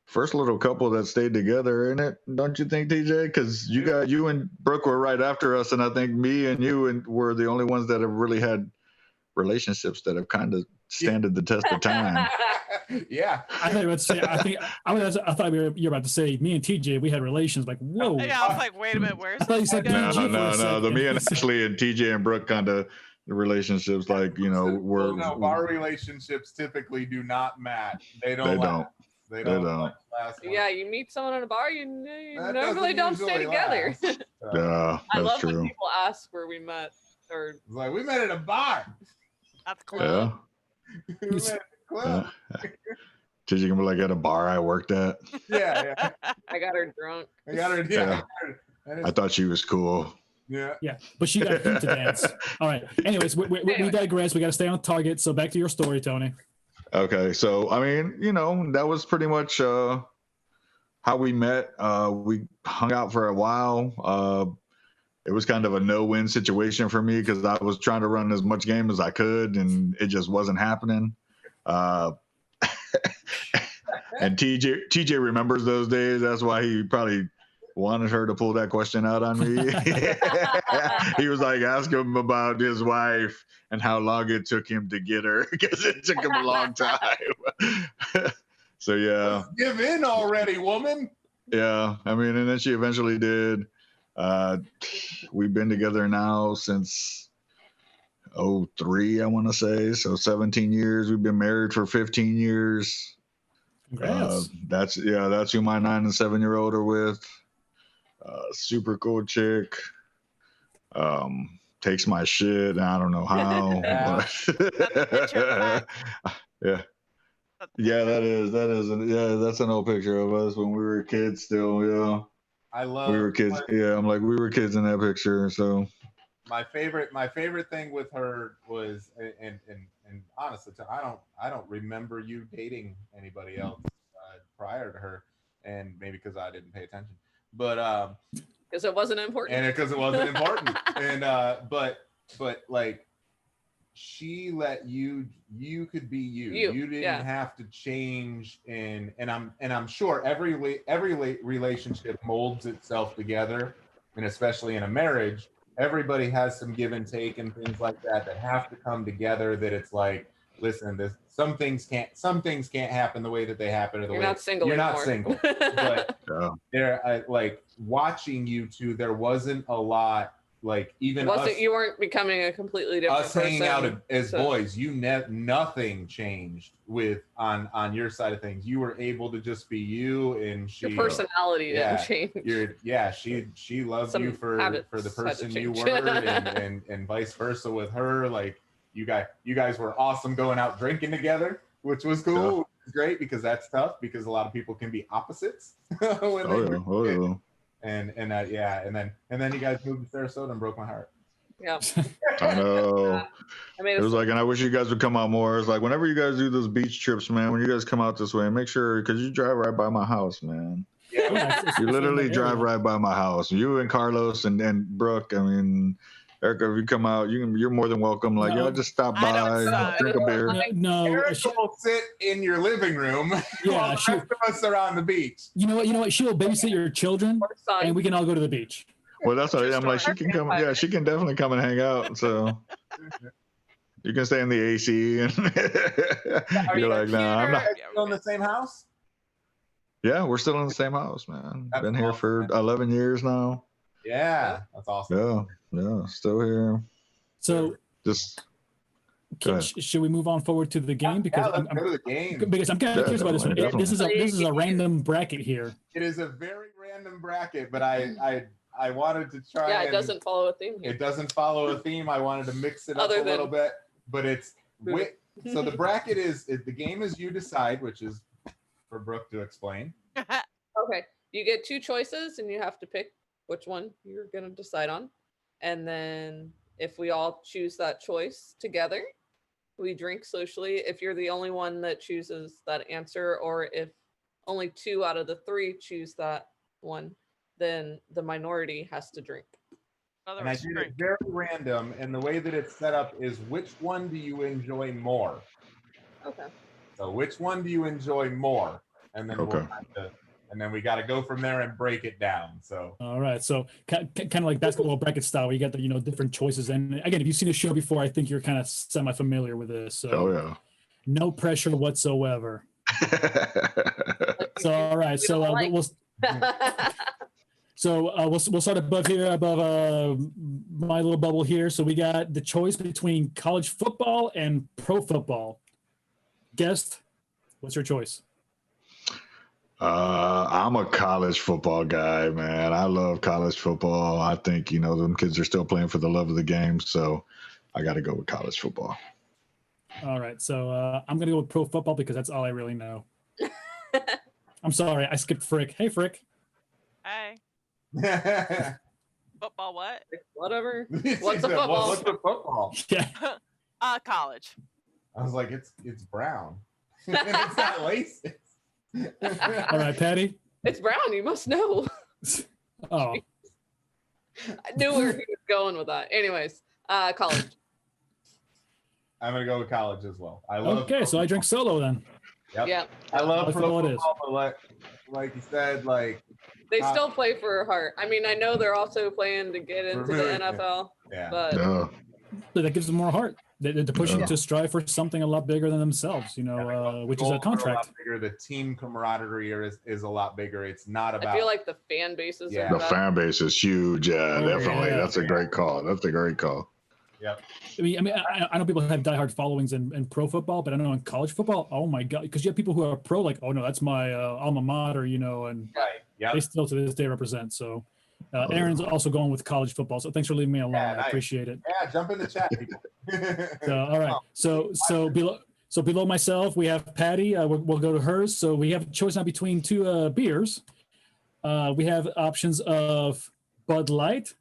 first little couple that stayed together in it, don't you think, TJ? Because you and Brooke were right after us, and I think me and you were the only ones that have really had relationships that have kind of standed the test of time. Yeah, I thought you were about to say. I thought you were about to say me and TJ. We had relations. Like, whoa. Yeah, I was like, wait a minute, where's? I thought you said no. The me and Ashley and TJ and Brooke kind of relationships, like, you know, were. No, our relationships typically do not match. They don't. They don't. Yeah, you meet someone at a bar, you normally don't stay together. Yeah, I love true. when people ask where we met. Or it's like, we met at a bar. At the club. We met at the club. Did you come like at a bar I worked at? Yeah. I got her drunk. I thought she was cool. Yeah, but she got feet to dance. All right. Anyways, we digress. We got to stay on target. So back to your story, Tony. Okay, so I mean, you know, that was pretty much how how we met. We hung out for a while. It was kind of a no-win situation for me because I was trying to run as much game as I could, and it just wasn't happening. And TJ remembers those days. That's why he probably wanted her to pull that question out on me. He was like, ask him about his wife and how long it took him to get her, because it took him a long time. So yeah. Give in already, woman. Yeah, I mean, and then she eventually did. We've been together now since 2003, I want to say. So 17 years. We've been married for 15 years. Congrats. That's who my 9 and 7-year-old are with. Super cool chick. Takes my shit. I don't know how. Yeah. Yeah, that's an old picture of us when we were kids still. Yeah. We were kids. Yeah, I'm like, we were kids in that picture. So my favorite thing with her was, and honestly, I don't remember you dating anybody else prior to her, and maybe because I didn't pay attention, but because it wasn't important, and because it wasn't important, and but like, she let you could be you didn't have to change, and I'm sure every relationship molds itself together, and especially in a marriage, everybody has some give and take and things like that have to come together, that it's like, listen, some things can't happen the way that they happen, or the you're way not single you're anymore. not single. But there, like, watching you two, there wasn't a lot. Like, even you weren't becoming a completely different us person. hanging out as boys. Nothing changed on your side of things. You were able to just be you, and she, your personality didn't change. She loved you for the person you were, and vice versa with her. Like, you guys were awesome going out drinking together, which was cool. Yeah. Which was great, because that's tough, because a lot of people can be opposites. And then you guys moved to Sarasota and broke my heart. Yeah. I know. It was like, and I wish you guys would come out more. It's like, whenever you guys do those beach trips, man, when you guys come out this way, make sure, because you drive right by my house, man. Yeah. You literally drive right by my house. You and Carlos and Brooke, I mean, Erica, if you come out, you're more than welcome. Like, y'all just stop by, drink a beer. No, Erica will sit in your living room. While the rest of us are on the beach. You know what? She will babysit your children, and we can all go to the beach. Well, that's what I'm like. She can come. Yeah, she can definitely come and hang out. So you can stay in the AC. And you're like, nah, I'm not. Still in the same house? Yeah, we're still in the same house, man. Been here for 11 years now. Yeah, that's awesome. Yeah, still here. So just should we move on forward to the game? Because let's go to the game. Because I'm kind of curious about this one. This is a random bracket here. It is a very random bracket, but I wanted to try. Yeah, it doesn't follow a theme here. It doesn't follow a theme. I wanted to mix it up a little bit, but it's so the bracket the game is You Decide, which is for Brooke to explain. Okay, you get 2 choices, and you have to pick which one you're gonna decide on, and then if we all choose that choice together, we drink socially. If you're the only one that chooses that answer, or if only 2 out of the 3 choose that one, then the minority has to drink. And I did it very random, and the way that it's set up is, which one do you enjoy more? Okay. So which one do you enjoy more? And then we got to go from there and break it down. So all right, so kind of like basketball bracket style, where you got the different choices. And again, if you've seen the show before, I think you're kind of semi-familiar with this. So no pressure whatsoever. So all right, we'll start above here, above my little bubble here. So we got the choice between college football and pro football. Guest, what's your choice? I'm a college football guy, man. I love college football. I think, them kids are still playing for the love of the game. So I got to go with college football. All right. So I'm going to go with pro football because that's all I really know. I'm sorry. I skipped Frick. Hey, Frick. Hey. Football what? Whatever. What's a football? What's a football? Yeah. College. I was like, it's brown. And it's not laces. All right, Patty. It's Brown. You must know. Oh, I knew where he was going with that. Anyways, college. I'm gonna go with college as well. I love. okay. So I drink solo then. Yep. Yeah. I love That's pro all it is. football, but like you said, like They still play for heart. I mean, I know they're also playing to get into the NFL, yeah. but Yeah. But that gives them more heart. They're pushing Yeah. to strive for something a lot bigger than themselves, which is a contract. Bigger. The team camaraderie is a lot bigger. It's not about. I feel like the fan bases Yeah. are The better. fan base is huge. Yeah, Oh, definitely. yeah. That's a great call. That's a great call. Yep. I know people have diehard followings in pro football, but I know in college football, oh my god, because you have people who are pro, like, oh no, that's my alma mater, and Right. Yep. they still to this day represent. So Aaron's also going with college football. So thanks for leaving me alone. Yeah, I nice. appreciate it. Yeah, jump in the chat, people. So all right, so below myself we have Patty. We'll go to hers. So we have a choice now between two beers. We have options of Bud Light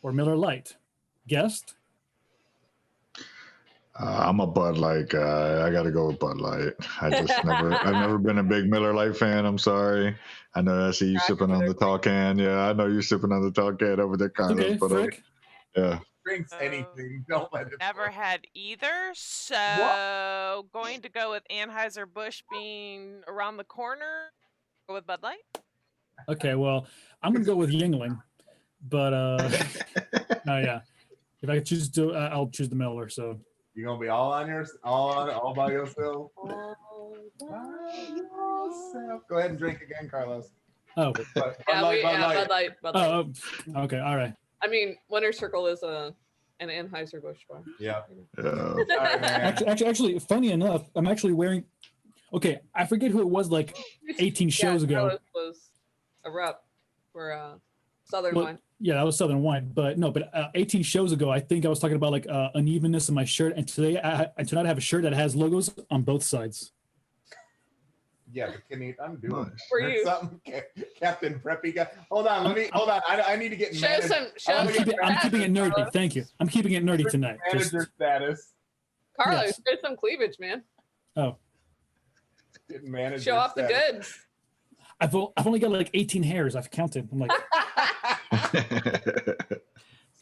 or Miller Lite. Guest. I'm a Bud Light guy. I got to go with Bud Light. I've never been a big Miller Lite fan. I'm sorry. I know I see you sipping on the tall can. Yeah, I know you're sipping on the tall can over there, Carlos. Okay, but Frick. yeah. Drinks anything. Don't let it. Never had either, so going to go with Anheuser-Busch being around the corner. Go with Bud Light. Okay, well, I'm gonna go with Yingling, but yeah, if I could choose to, I'll choose the Miller. So You're gonna be all by yourself. Go ahead and drink again, Carlos. oh, Bud Yeah, Light, Bud Light. Bud Light. Bud Light. okay, all right. I mean, Winter Circle is an Anheuser-Busch bar. Yeah. Yeah. Sorry, man. Actually, funny enough, I'm actually wearing. Okay, I forget who it was. Like 18 shows ago. Carlos was a rep for Southern Well, Wine. Yeah, that was Southern Wine, but 18 shows ago, I think I was talking about like unevenness in my shirt, and tonight I have a shirt that has logos on both sides. Yeah, but can you undo it? Nice. For There's you. something, Captain Preppy guy. Hold on, hold on. I need to get Show manager, some. Show I'm some. keeping it nerdy. Thank you. I'm keeping it nerdy tonight. Just, manager status. Carlos, Yes. show some cleavage, man. Getting manager Show off the status. goods. I've only got like 18 hairs. I've counted. I'm like,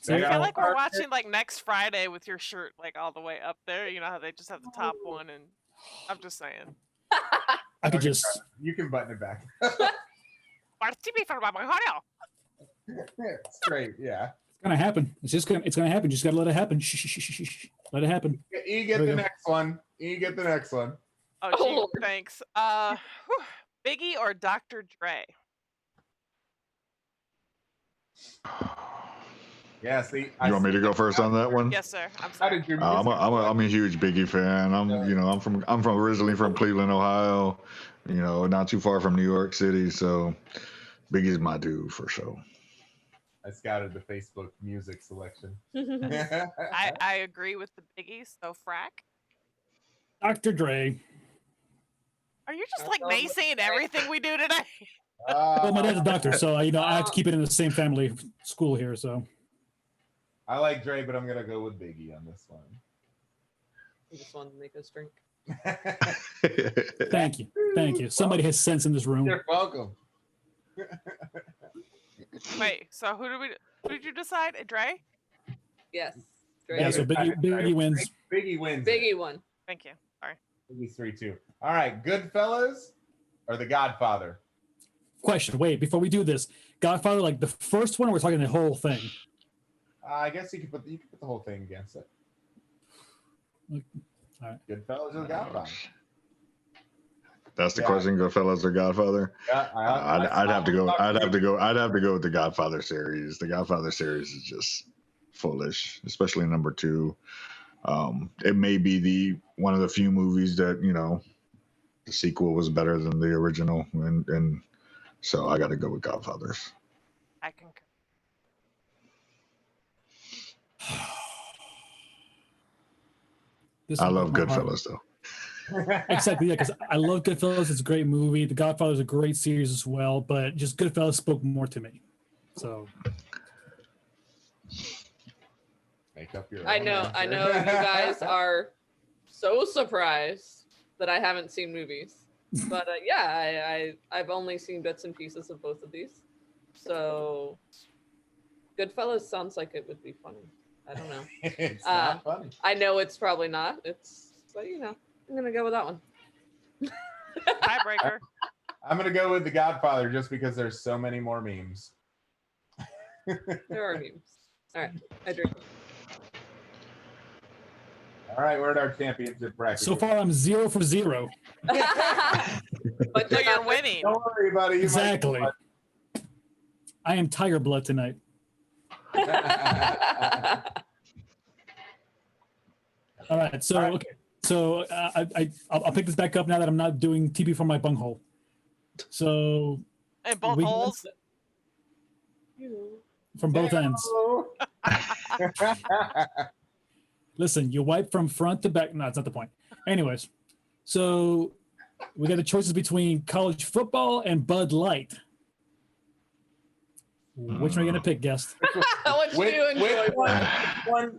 So I Yeah. feel like we're watching like next Friday with your shirt like all the way up there. You know how they just have the top one, and I'm just saying. I could just. You can button it back. Straight, yeah. It's gonna happen. It's gonna happen. Just gotta let it happen. Shh, shh, shh, shh, shh. Let it happen. You get There we the go. next one. You get the next one. Oh, Oh, gee, Lord. thanks. Biggie or Dr. Dre? Yeah, see. You want me to go first on that one? Yes, sir. I'm How sorry. did your I'm a huge Biggie fan. I'm originally from Cleveland, Ohio. Not too far from New York City. So Biggie's my dude for sure. I scouted the Facebook music selection. I agree with the Biggies. So Frack, Dr. Dre. are you just like naysaying everything we do today? Well, my dad's a doctor, so I have to keep it in the same family school here. So I like Dre, but I'm gonna go with Biggie on this one. I just wanted to make us drink. thank you. Somebody has sense in this room. You're welcome. Wait, so who did you decide? Dre? Yes. Yeah, so Biggie wins. Biggie wins. Biggie won. Thank you. Sorry. Biggie's 3-2. All right, Goodfellas or The Godfather? Question. Wait, before we do this, Godfather, like the first one, or we're talking the whole thing? I guess you could put the whole thing against it. All right. Goodfellas or The Godfather? That's the Yeah. question. Goodfellas or Godfather? Yeah, I'd have to go. I'd have to go with the Godfather series. The Godfather series is just foolish, especially number 2. It may be one of the few movies that the sequel was better than the original, and so I got to go with Godfathers. I concur. This I one love broke my heart. Goodfellas though. Exactly, yeah, because I love Goodfellas. It's a great movie. The Godfather is a great series as well, but just Goodfellas spoke more to me. So Make up your I own know answer. you guys are so surprised that I haven't seen movies. But yeah, I've only seen bits and pieces of both of these. So Goodfellas sounds like it would be funny. I don't know. It's not funny. I know it's probably not. But I'm gonna go with that one. Tiebreaker. I'm gonna go with The Godfather just because there's so many more memes. There are memes. All right, I drink. All right, we're at our championship bracket. So far, I'm 0 for 0. But So you're winning. Don't worry, buddy. You Exactly. I am Tiger Blood tonight. All right. So okay. So I'll pick this back up now that I'm not doing TB from my bunghole. So And both holes. from both ends. Listen, you wipe from front to back. No, that's not the point. Anyways, so we got the choices between college football and Bud Light. Which one are you gonna pick, guest? What you enjoy?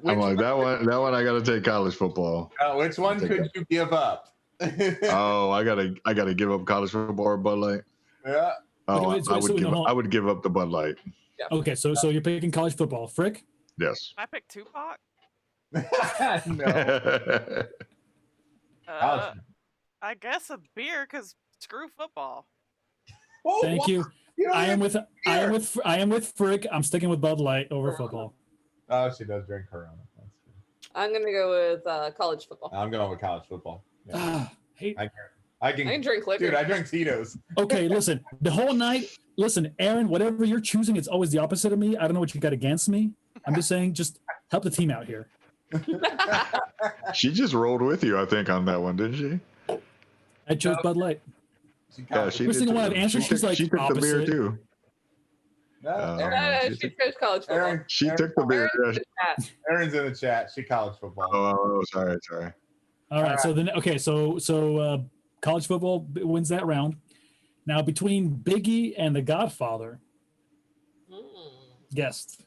I'm like that one. I gotta take college football. Which one could you give up? Oh, I gotta give up college football or Bud Light. Yeah. Oh, I would give up the Bud Light. Yeah. Okay, so you're picking college football. Frick? Yes. I picked Tupac. No. I guess a beer because screw football. Oh, Thank you. don't I am even with Frick. I'm sticking with Bud Light over football. Oh, she does drink Corona. That's good. I'm gonna go with college football. I'm going with college football. Yeah. Hey, I can I can drink liquor. dude. I drink Tito's. okay, listen. The whole night, listen, Aaron, whatever you're choosing, it's always the opposite of me. I don't know what you got against me. I'm just saying, just help the team out here. She just rolled with you, I think, on that one, didn't she? I chose Bud Light. Yeah, she Every did single one too. I've answered, she's like she took the beer opposite. too. No, No, she chose college football. Aaron, She took the beer. Aaron's in the chat. Aaron's in the chat. She college football. Oh, sorry. All right. So then, okay. So college football wins that round. Now between Biggie and The Godfather, guest.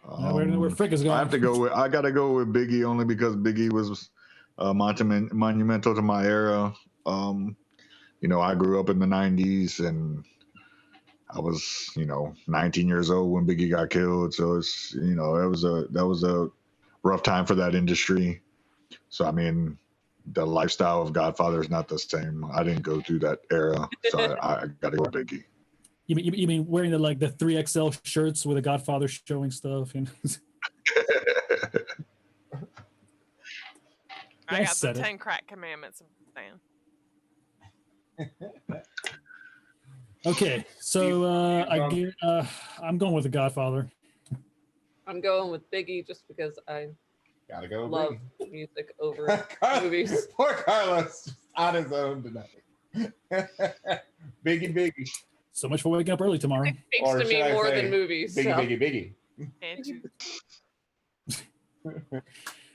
Where Frick is going. I have to go with. I got to go with Biggie only because Biggie was monumental to my era. I grew up in the '90s, and I was 19 years old when Biggie got killed. So it's that was a rough time for that industry. So I mean, the lifestyle of Godfather is not the same. I didn't go through that era, so I got to go with Biggie. You mean wearing the 3XL shirts with a Godfather showing stuff? I got the 10 crack commandments. Okay, so I'm going with The Godfather. I'm going with Biggie just because I Gotta go. love music over movies. Poor Carlos, just on his own tonight. Biggie. So much for waking up early tomorrow. It speaks Or to me should I more say than movies. so. Biggie. And you-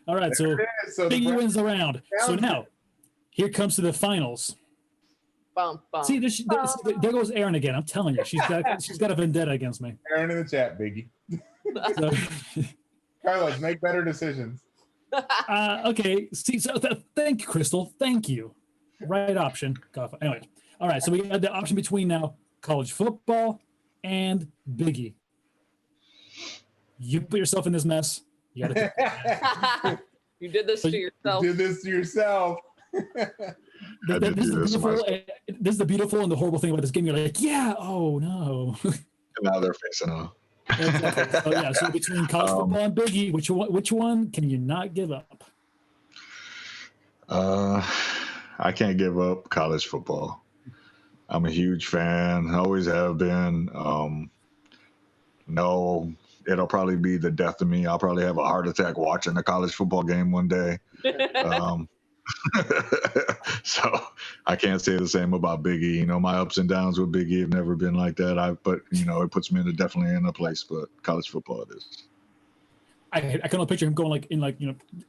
All right, so So Biggie wins the round. So now, here comes to the finals. Bum, bum. See, there goes Aaron again. I'm telling you, she's got a vendetta against me. Aaron in the chat, Biggie. So, Carlos, make better decisions. okay. See, so thank you, Crystal. Thank you. Right option. Anyway, all right. So we got the option between now college football and Biggie. You put yourself in this mess. You got You did this to yourself. You did this to yourself. This is the beautiful and the horrible thing about this game. You're like, yeah, oh no. And now they're facing off. Exactly. So between college football and Biggie, which one can you not give up? I can't give up college football. I'm a huge fan. Always have been. No, it'll probably be the death of me. I'll probably have a heart attack watching a college football game one day. So I can't say the same about Biggie. My ups and downs with Biggie have never been like that. But it puts me definitely in a place. But college football it is. I can only picture him going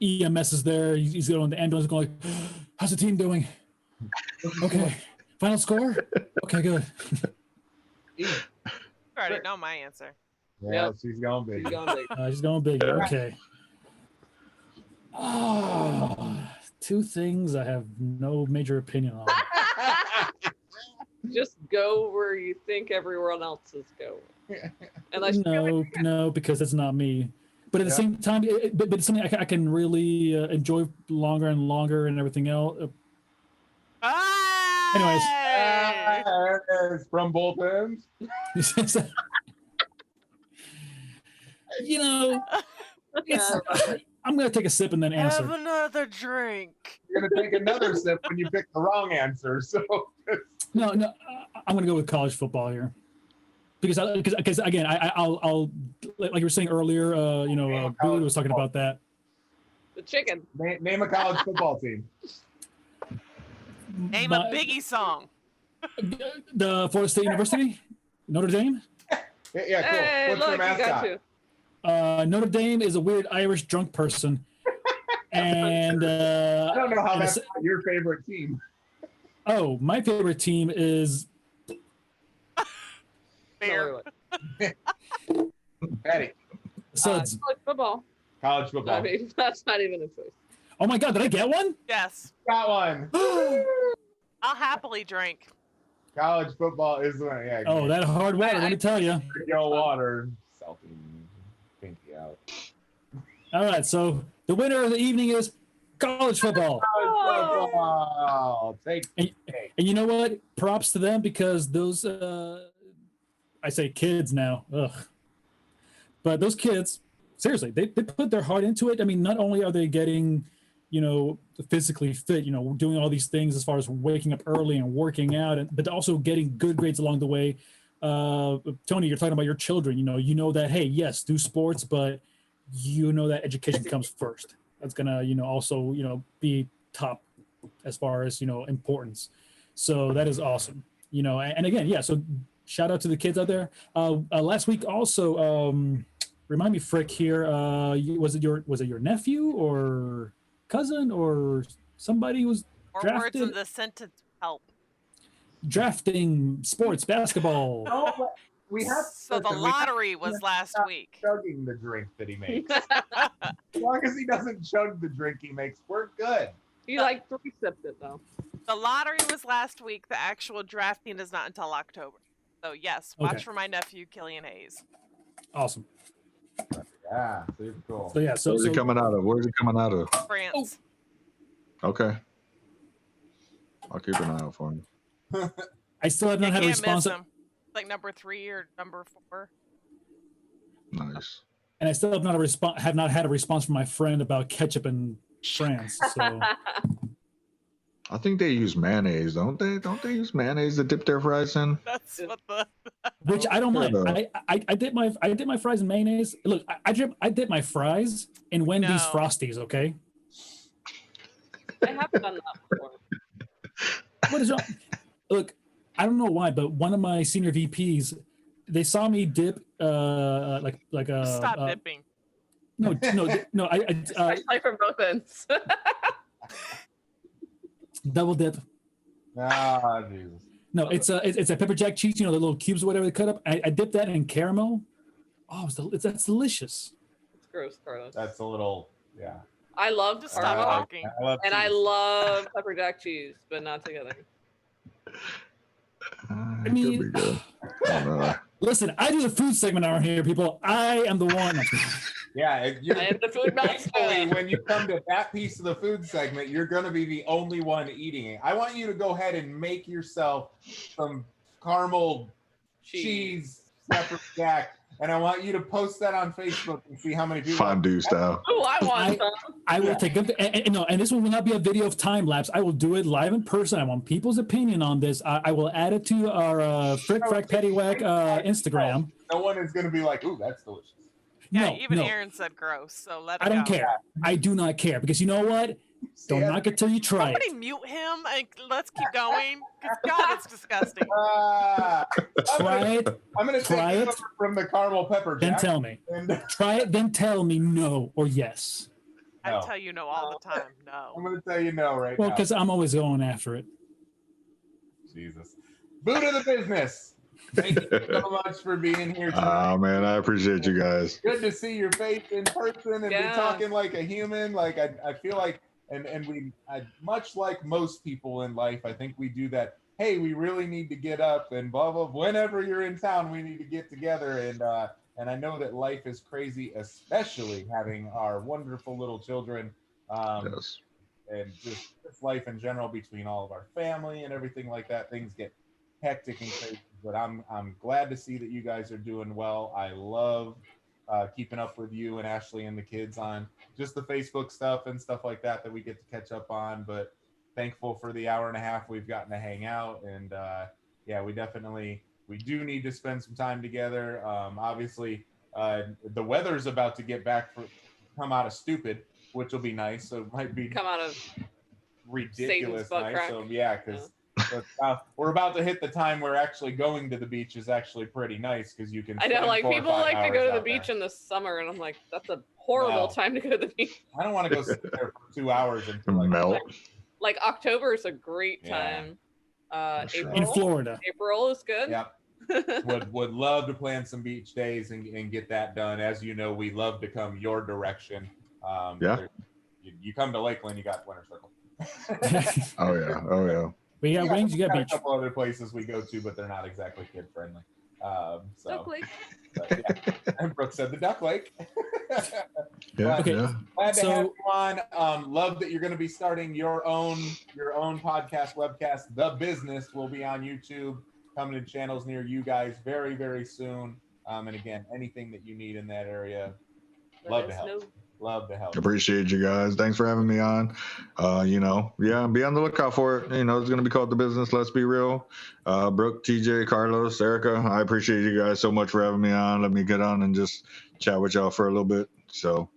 EMS is there. He's going in the ambulance, going like, "How's the team doing? Okay, final score. Okay, good." You already know my answer. Yeah, Yep. she's going big. He's going big. He's going Biggie. Okay. Oh, two things I have no major opinion on. Just go where you think everyone else is going. Unless No, because it's not me. But at the same time, but it's something I can really enjoy longer and longer and everything else. Anyways. There it is, from both ends. You know, I'm going to take a sip and then answer. Have another drink. You're going to take another sip when you pick the wrong answer. So No, I'm going to go with college football here. Because again, I'll like you were saying earlier, Billy was talking about that. The chicken. Name a college football team. Name a Biggie song. The Florida State University, Notre Dame. Yeah, cool. Hey, What's look, your mascot? Notre Dame is a weird Irish drunk person, and I don't know how that's not your favorite team. Oh, my favorite team is Fair. Patty. Suds. College football. College football. I mean, that's not even a choice. Oh my God, did I get one? Yes. Got one. I'll happily drink. College football is one. Yeah. Oh, that hard water, let me tell you. Yo, water. Salty. Pinky out. All right, so the winner of the evening is college football. College football. And you know what? Props to them because those, I say kids now, but those kids, seriously, they put their heart into it. I mean, not only are they getting, physically fit, doing all these things as far as waking up early and working out, but also getting good grades along the way. Tony, you're talking about your children, you know that, hey, yes, do sports, but that education comes first. That's gonna, also, be top as far as, importance. So that is awesome, and again, yeah, so shout out to the kids out there. Last week also, remind me, Frick here, was it your nephew or cousin or somebody who was Or drafted? words in the sentence help. Drafting sports, basketball. No, but we have So the lottery was last week. Chugging the drink that he makes. As long as he doesn't chug the drink he makes, we're good. You like 3 sipped it though. The lottery was last week. The actual drafting is not until October. So yes, watch Okay. for my nephew, Killian Hayes. Awesome. Yeah, super cool. So yeah, Where's it coming out of? Where's it coming out of? France. Okay. I'll keep an eye out for him. I still have You not had a can't response, miss him. Like number 3 or number 4. Nice. and I still have not had a response from my friend about ketchup in France. So I think they use mayonnaise, don't they? Don't they use mayonnaise to dip their fries in? That's what the. which I don't mind. Yeah. I dip my fries in mayonnaise. Look, I dip my fries in Wendy's No. Frosties. Okay. I have done that before. What is wrong? Look, I don't know why, but one of my senior VPs, they saw me dip Stop dipping. No. Especially from both ends. Double dip. Ah, Jesus. No, it's a pepper jack cheese. The little cubes or whatever they cut up. I dip that in caramel. Oh, that's delicious. It's gross, Carlos. That's a little, yeah. I love Just stop caramel talking. I love and I cheese. love pepper jack cheese, but not together. It mean- could be good. I don't know. Listen, I do the food segment around here, people. I am the one. Yeah, I am the food thankfully, master. when you come to that piece of the food segment, you're going to be the only one eating it. I want you to go ahead and make yourself some caramel cheese pepper jack, and I want you to post that on Facebook and see how many people. Fondue style. Oh, I want some. I will take them. And this one will not be a video of time lapse. I will do it live in person. I want people's opinion on this. I will add it to our Frack Paddy Wack Instagram. No one is going to be like, "Ooh, that's delicious." Yeah, No, even no, Aaron said gross, so let it I don't go. care. I do not care because you know what? Don't knock it till you try Somebody it. mute him and let's keep going. 'Cause God, it's disgusting. Try it, I'm going to Try take it. over from the caramel pepper then jack. tell me. And Try it, then tell me no or yes. I No. tell you no all the time. I'm No. going to tell you no right Well, now. because I'm always going after it. Jesus. Boot of the business. Thank you so much for being here tonight. Oh man, I appreciate you guys. Good to see your face in person and be Yeah. talking like a human. Like I feel like and we, much like most people in life, I think we do that. Hey, we really need to get up and blah blah. Whenever you're in town, we need to get together. And I know that life is crazy, especially having our wonderful little children. Yes. And just life in general between all of our family and everything like that. Things get hectic and crazy. But I'm glad to see that you guys are doing well. I love keeping up with you and Ashley and the kids on just the Facebook stuff and stuff like that we get to catch up on. But thankful for the hour and a half we've gotten to hang out. And yeah, we do need to spend some time together. Obviously, the weather's about to get back come out of stupid, which will be nice. So it might be come out of ridiculous nice. Crack. So yeah, because we're about to hit the time where actually going to the beach is actually pretty nice because you can. I know, like people like to go to the beach in the summer, and I'm like, that's a horrible time to go to the beach. I don't want to go sit there for 2 hours until melt. Like October is a great time. April, in Florida. April is good. Yep. would love to plan some beach days and get that done. As you know, we love to come your direction. You come to Lakeland, you got Winter Circle. Oh yeah. We got wings, you got beach. A couple other places we go to, but they're not exactly kid friendly. Duck Lake. And Brooke said the Duck Lake. Glad to have you on. Love that you're going to be starting your own podcast, Webcast. The Business will be on YouTube, coming to channels near you guys very, very soon. And again, anything that you need in that area, love to help. Love to help. Appreciate you guys. Thanks for having me on. Be on the lookout for it. It's going to be called The Business. Let's be real. Brooke, TJ, Carlos, Erica, I appreciate you guys so much for having me on. Let me get on and just chat with y'all for a little bit. So,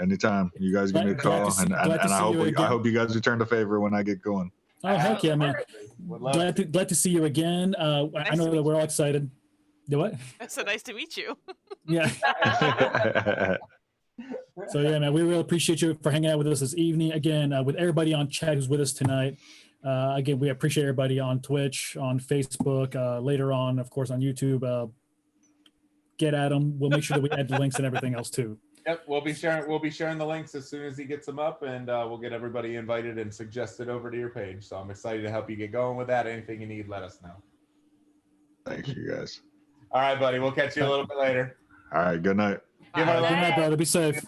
anytime you guys give me a call, and I hope you guys return the favor when I get going. Oh, heck yeah, man. Glad to see you again. I know that we're all excited. What? It's so nice to meet you. Yeah. So yeah, man, we really appreciate you for hanging out with us this evening. Again, with everybody on chat who's with us tonight. Again, we appreciate everybody on Twitch, on Facebook, later on, of course, on YouTube. Get at them. We'll make sure that we add the links and everything else too. Yep, we'll be sharing the links as soon as he gets them up, and we'll get everybody invited and suggested over to your page. So I'm excited to help you get going with that. Anything you need, let us know. Thank you, guys. All right, buddy. We'll catch you a little bit later. All right. Good night. Good night, brother. Be safe.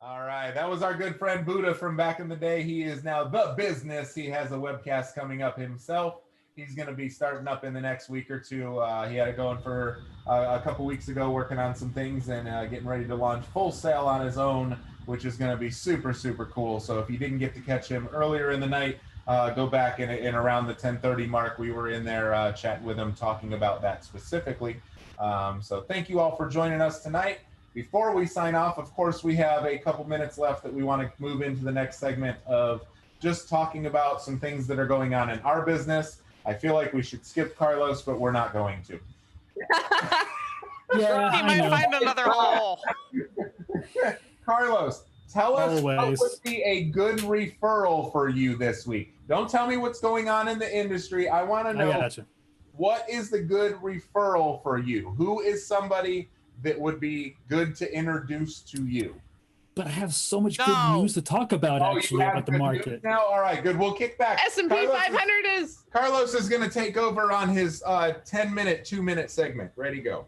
All right, that was our good friend Buddha from back in the day. He is now The Business. He has a webcast coming up himself. He's going to be starting up in the next week or two. He had it going for a couple weeks ago, working on some things and getting ready to launch full sail on his own, which is going to be super, super cool. So if you didn't get to catch him earlier in the night, go back in around the 10:30 mark. We were in there chatting with him, talking about that specifically. So thank you all for joining us tonight. Before we sign off, of course, we have a couple minutes left that we want to move into the next segment of just talking about some things that are going on in our business. I feel like we should skip Carlos, but we're not going to. Yeah, he might find another hole. Carlos, tell us Always. what would be a good referral for you this week. Don't tell me what's going on in the industry. I want to know what is the good referral for you? Who is somebody that would be good to introduce to you? But I have so much good news to talk about actually about the market. Now, all right, good. We'll kick back. S&P 500 is. Carlos is going to take over on his 10-minute, 2-minute segment. Ready, go.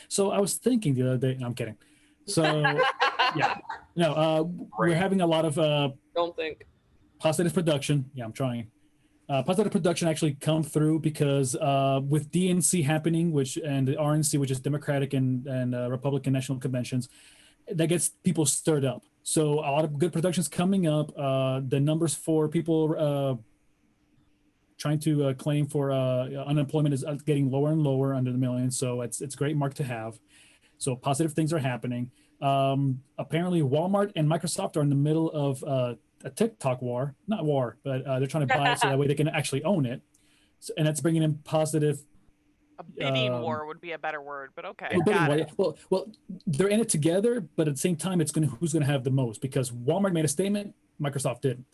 So I was thinking the other day. No, I'm kidding. So yeah, no, we're having a lot of don't think positive production. Yeah, I'm trying. Positive production actually come through because with DNC happening, and the RNC, which is Democratic and Republican National Conventions, that gets people stirred up. So a lot of good productions coming up. The numbers for people trying to claim for unemployment is getting lower and lower, under the million. So it's a great mark to have. So positive things are happening. Apparently, Walmart and Microsoft are in the middle of a TikTok war, not war, but they're trying to buy it so that way they can actually own it. So, and that's bringing in positive. A bidding war would be a better word, but okay. Well, they're in it together, but at the same time, who's going to have the most, because Walmart made a statement, Microsoft didn't.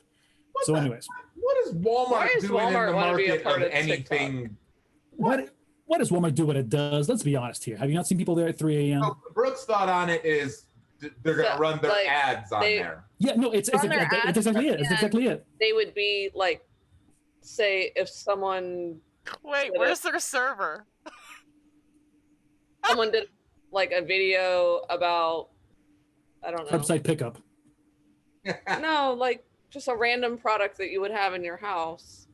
Anyways. What is Walmart doing in the market of anything? What? What does Walmart do what it does? Let's be honest here. Have you not seen people there at 3 a.m.? So Brooks' thought on it is they're going to run their ads on there. Yeah, no, it's exactly it. It's exactly it. They would be like, say, if someone. Wait, where's their server? Someone did like a video about, I don't know. Website pickup. No, like just a random product that you would have in your house.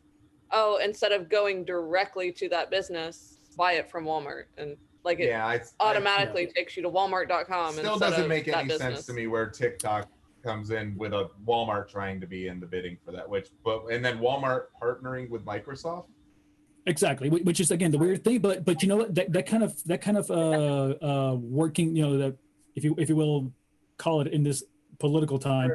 Oh, instead of going directly to that business, buy it from Walmart. And like it automatically takes you to walmart.com. Still doesn't make any sense to me where TikTok comes in with a Walmart trying to be in the bidding for that, and then Walmart partnering with Microsoft. Exactly, which is again the weird thing, but you know what, that kind of working, you know, that if you will call it in this political time,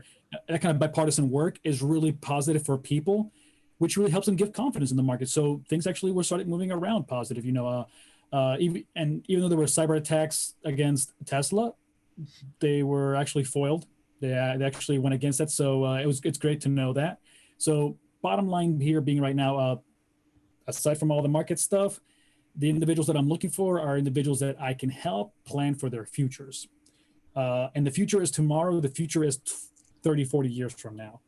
that kind of bipartisan work is really positive for people, which really helps them give confidence in the market. So things actually were started moving around positive, you know, even though there were cyber attacks against Tesla, they were actually foiled. They actually went against that. So it's great to know that. So bottom line here being right now, aside from all the market stuff, the individuals that I'm looking for are individuals that I can help plan for their futures. And the future is tomorrow. The future is 30, 40 years from now.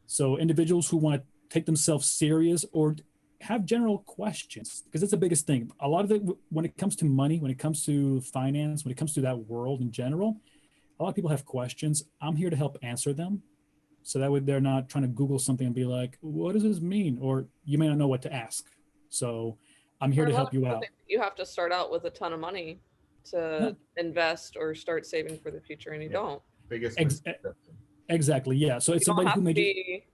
So individuals who want to take themselves serious or have general questions, because that's the biggest thing. A lot of it, when it comes to money, when it comes to finance, when it comes to that world in general, a lot of people have questions. I'm here to help answer them. So that way they're not trying to Google something and be like, what does this mean? Or you may not know what to ask. So I'm here to help you out. You have to start out with a ton of money to invest or start saving for the future, and you don't. Biggest exactly, yeah. So it's somebody who may be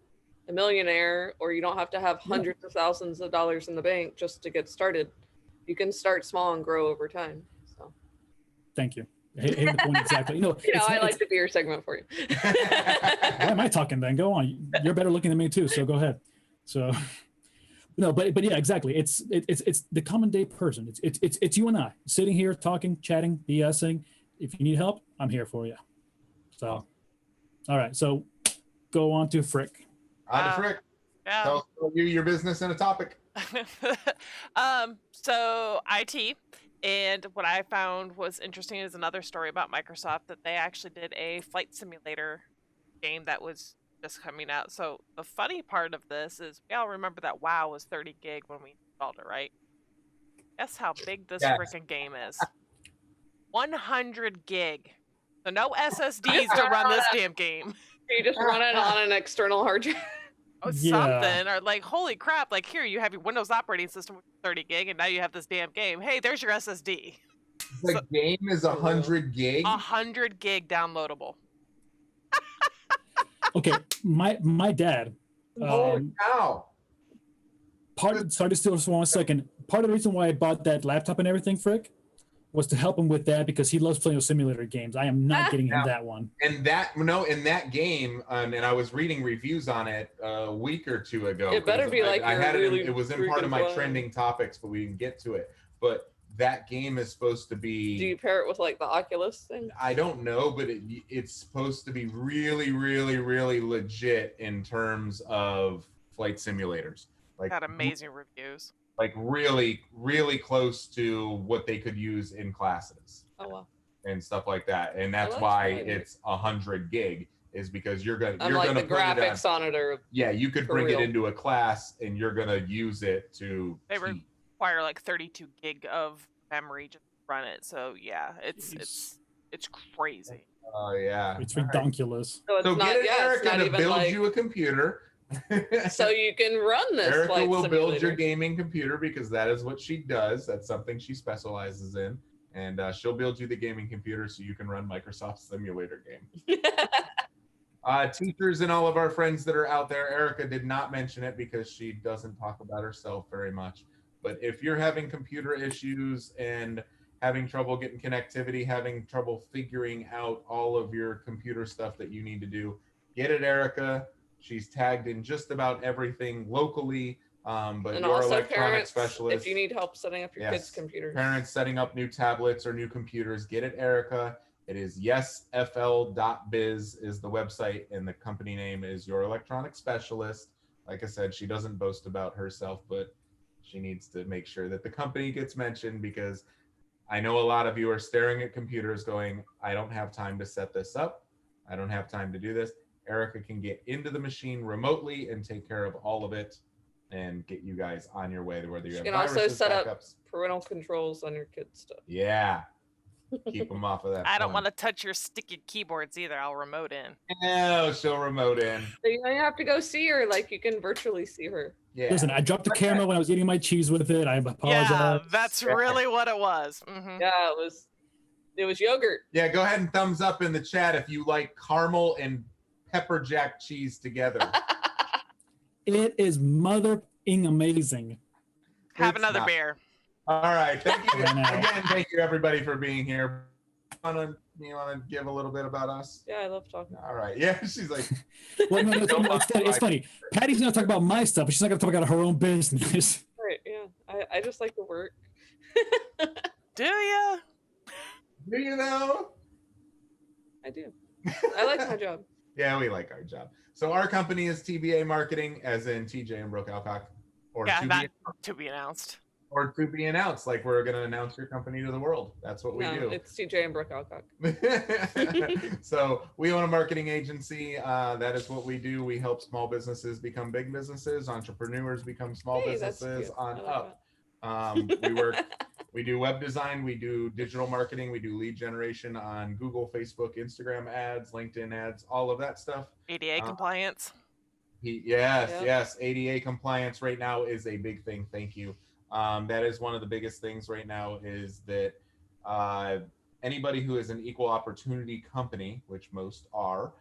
a millionaire, or you don't have to have hundreds of thousands of dollars in the bank just to get started. You can start small and grow over time. So thank you. Hey, the point exactly. I like to be your segment for you. Why am I talking then? Go on. You're better looking than me too, so go ahead. So no, but yeah, exactly. It's the common day person. It's you and I sitting here talking, chatting, BSing. If you need help, I'm here for you. So all right, so go on to Frick. Frick. Yeah. Tell you your business and a topic. So IT. And what I found was interesting is another story about Microsoft that they actually did a flight simulator game that was just coming out. So the funny part of this is we all remember that WoW was 30 gig when we installed it, right? Guess how big this freaking game is? 100 gig. So no SSDs to run this damn game. You just run it on an external hard drive. Something, or like, holy crap, like here you have your Windows operating system with 30 gig and now you have this damn game. Hey, there's your SSD. The game is 100 gig? 100 gig downloadable. Okay, my dad. Holy cow. Sorry to steal for 1 second. Part of the reason why I bought that laptop and everything, Frick, was to help him with that because he loves playing those simulator games. I am not getting him that one. And in that game, and I was reading reviews on it a week or two ago. It better be like I had really it was in part of my trending topics, but we didn't get to it. But that game is supposed to be. Do you pair it with like the Oculus thing? I don't know, but it's supposed to be really, really, really legit in terms of flight simulators. Like got amazing reviews. Like really, really close to what they could use in classes. Oh wow. And stuff like that, and that's why it's 100 gig, is because you're gonna the graphics on it are. Yeah, you could bring it into a class, and you're gonna use it to. They require like 32 gig of memory just to run it, so yeah, it's crazy. Oh yeah, it's ridiculous. So get Erica to build you a computer. So you can run this. Erica will build your gaming computer because that is what she does. That's something she specializes in. And she'll build you the gaming computer so you can run Microsoft Simulator game. Teachers and all of our friends that are out there, Erica did not mention it because she doesn't talk about herself very much. But if you're having computer issues and having trouble getting connectivity, having trouble figuring out all of your computer stuff that you need to do, get it, Erica. She's tagged in just about everything locally. But and you're also electronic parents, specialist. if you need help setting up your kids' computers. Parents setting up new tablets or new computers, get it, Erica. It is yesfl.biz is the website, and the company name is Your Electronic Specialist. Like I said, she doesn't boast about herself, but She needs to make sure that the company gets mentioned, because I know a lot of you are staring at computers going, I don't have time to set this up. I don't have time to do this. Erica can get into the machine remotely and take care of all of it and get you guys on your way to whether you She have can viruses, also set backups. up parental controls on your kids' stuff. Yeah. Keep them off of that. I don't want to touch your sticky keyboards either. I'll remote in. No, she'll remote in. So you don't have to go see her, like you can virtually see her. Yeah. Listen, I dropped the camera when I was eating my cheese with it. I apologize. Yeah, that's really what it was. Yeah, it was yogurt. Yeah, go ahead and thumbs up in the chat if you like caramel and pepper jack cheese together. It is mother-ing amazing. Have It's another not. beer. All right, thank you I know. again. Thank you everybody for being here. You want to give a little bit about us? Yeah, I love talking. All right. Yeah, she's like, Well, no, it's funny. Patty's gonna talk about my stuff, but she's not gonna talk about her own business. Right, yeah. I just like to work. Do ya? do you know? I do. I like my job. Yeah, we like our job. So our company is TBA Marketing, as in TJ and Brooke Alcock, or Yeah, to that be, to be announced. or to be announced. Like we're gonna announce your company to the world. That's what we No, do. it's TJ and Brooke Alcock. So we own a marketing agency. That is what we do. We help small businesses become big businesses, entrepreneurs become small Hey, that's businesses cute. on I like up. We do web design, we do digital marketing, we do lead generation on Google, Facebook, Instagram ads, LinkedIn ads, all of that stuff. ADA compliance. Yes, Yep. yes. ADA compliance right now is a big thing. Thank you. That is one of the biggest things right now, is that anybody who is an equal opportunity company, which most are,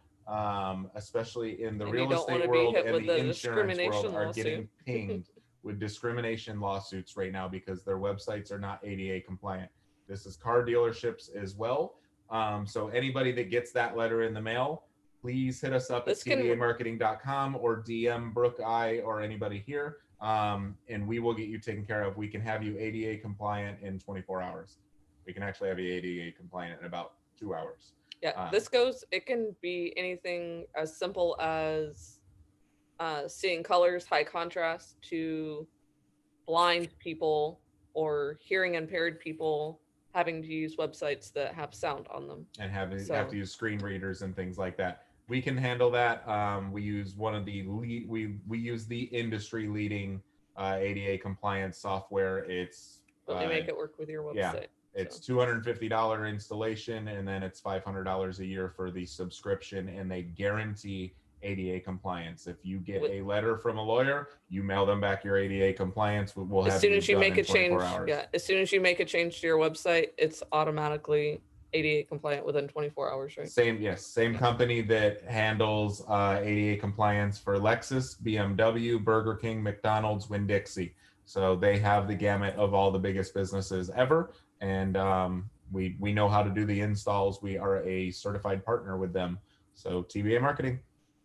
especially in the And you real don't estate wanna be world hit and with the the insurance world, discrimination are getting lawsuit. pinged with discrimination lawsuits right now because their websites are not ADA compliant. This is car dealerships as well. So anybody that gets that letter in the mail, please hit us up at tbamarketing.com or DM Brooke, I, or anybody here, and we will get you taken care of. We can have you ADA compliant in 24 hours. We can actually have you ADA compliant in about 2 hours. Yeah, it can be anything as simple as seeing colors, high contrast, to blind people or hearing impaired people having to use websites that have sound on them. And have to use screen readers and things like that. We can handle that. We use one of the we use the industry leading ADA compliance software. It's But they make it work with your website. Yeah, it's $250 installation, and then it's $500 a year for the subscription, and they guarantee ADA compliance. If you get a letter from a lawyer, you mail them back your ADA compliance. We'll have as soon as you done make in a change, 24 hours. yeah, as soon as you make a change to your website, it's automatically ADA compliant within 24 hours, right? Same company that handles ADA compliance for Lexus, BMW, Burger King, McDonald's, Winn-Dixie. So they have the gamut of all the biggest businesses ever, and we know how to do the installs. We are a certified partner with them. So TBA Marketing.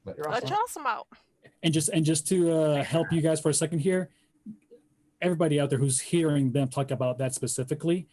Let your awesome out. And just to help you guys for a second here, everybody out there who's hearing them talk about that specifically,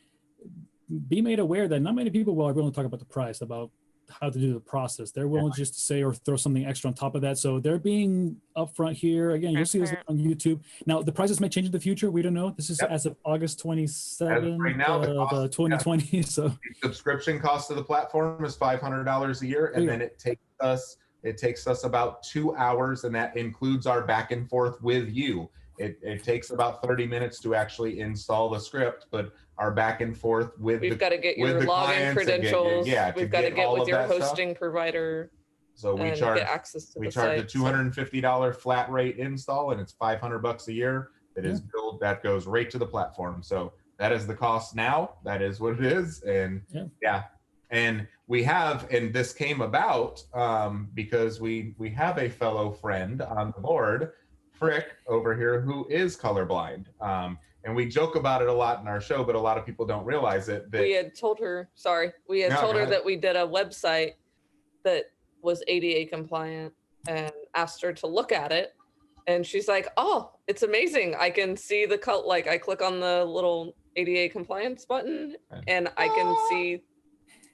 be made aware that not many people are willing to talk about the price, about how to do the process. They're willing just to say or throw something extra on top of that. So they're being upfront here. Again, you'll see this on YouTube. Now, the prices may change in the future. We don't know. This is as of August 27th right now, of 2020. So the subscription cost of the platform is $500 a year, and then it takes us about 2 hours, and that includes our back and forth with you. It takes about 30 minutes to actually install the script, but our back and forth with we've got to get your login credentials. We've got to get with your hosting provider. So we charge a $250 flat rate install, and it's $500 a year. That is billed. That goes right to the platform. So that is the cost now. That is what it is, and and we have, and this came about because we have a fellow friend on the board, Frack over here, who is colorblind. And we joke about it a lot in our show, but a lot of people don't realize it. We had told her, that we did a website that was ADA compliant and asked her to look at it. And she's like, oh, it's amazing. I can see the like I click on the little ADA compliance button and I can see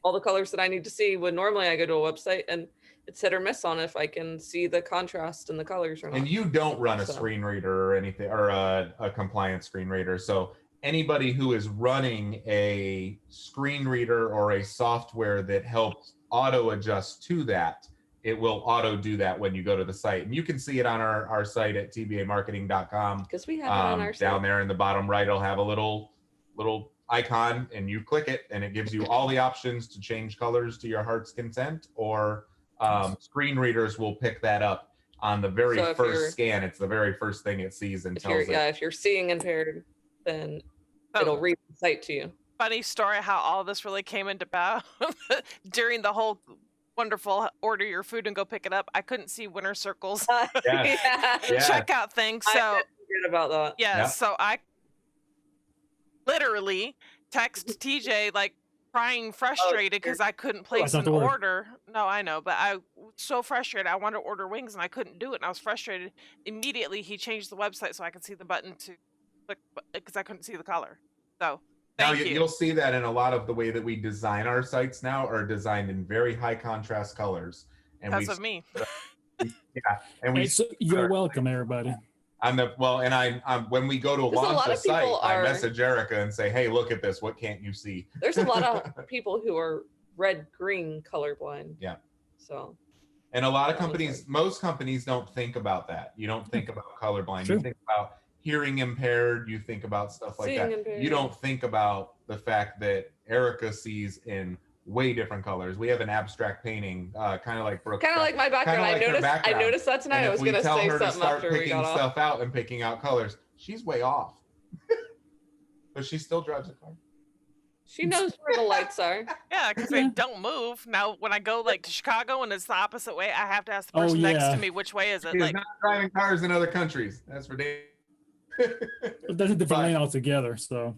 all the colors that I need to see when normally I go to a website and it's hit or miss on if I can see the contrast and the colors or not. And you don't run a So- screen reader or anything, or a compliance screen reader. So anybody who is running a screen reader or a software that helps auto adjust to that, it will auto do that when you go to the site. And you can see it on our site at tbamarketing.com. Because we have it on our site. Down there in the bottom right, it'll have a little icon, and you click it, and it gives you all the options to change colors to your heart's content, or screen readers will pick that up on the very first scan. It's the very first thing it sees and tells it. Yeah, if you're seeing impaired, then it'll read the site to you. Funny story how all this really came into about during the whole wonderful order your food and go pick it up. I couldn't see winter circles checkout thing. So I forget about that. Yeah, so I literally text TJ like crying frustrated because I couldn't place an order. No, I know, but I was so frustrated. I wanted to order wings and I couldn't do it, and I was frustrated. Immediately he changed the website so I could see the button to click because I couldn't see the color. So thank you. You'll see that in a lot of the way that we design our sites now are designed in very high contrast colors. And because of me. You're welcome, everybody. When we go to launch a site, I message Erica and say, "Hey, look at this. What can't you see?" There's a lot of people who are red-green colorblind. Yeah. So. And a lot of companies, most companies don't think about that. You don't think about colorblind. True. You think about hearing impaired. You think about stuff like that. Impaired. You don't think about the fact that Erica sees in way different colors. We have an abstract painting, kind of like Brooke. Kind of like my background. Like I noticed that tonight. I was going to say something after we got off. Stuff out and picking out colors. She's way off, but she still drives a car. She knows where the lights are. Yeah, because they don't move. Now, when I go like to Chicago and it's the opposite way, I have to ask the person next to me which way is it. She's like not driving cars in other countries. That's for damn. That's a different lane altogether. So.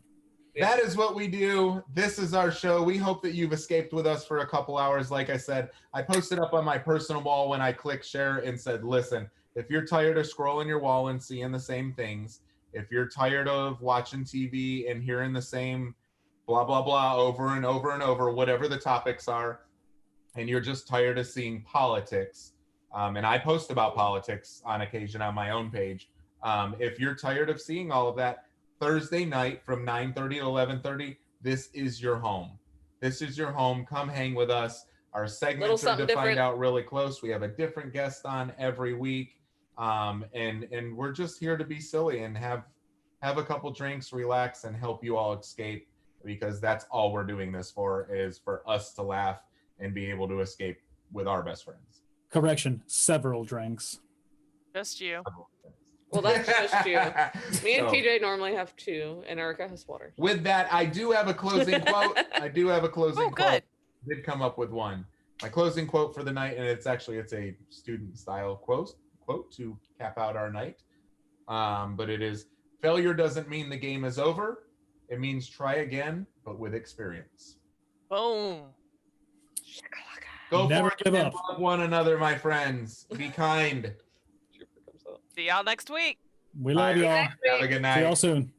That is what we do. This is our show. We hope that you've escaped with us for a couple hours. Like I said, I posted up on my personal wall when I clicked share and said, listen, if you're tired of scrolling your wall and seeing the same things, if you're tired of watching TV and hearing the same blah, blah, blah over and over and over, whatever the topics are, and you're just tired of seeing politics, and I post about politics on occasion on my own page. If you're tired of seeing all of that, Thursday night from 9:30 to 11:30, this is your home. This is your home. Come hang with us. Our segments are defined out really close. We have a different guest on every week. And we're just here to be silly and have a couple drinks, relax, and help you all escape, because that's all we're doing this for, is for us to laugh and be able to escape with our best friends. Correction, several drinks. just you. Well, that's just you. Me and TJ normally have two, and Erica has water. With that, I do have a closing quote. I Good. Did come up with one. My closing quote for the night, and it's a student style quote to cap out our night. But it is, failure doesn't mean the game is over. It means try again, but with experience. Boom. Go Never for it give and up. love one another, my friends. Be kind. See y'all next week. We love Bye. y'all. Have a good night. See y'all soon.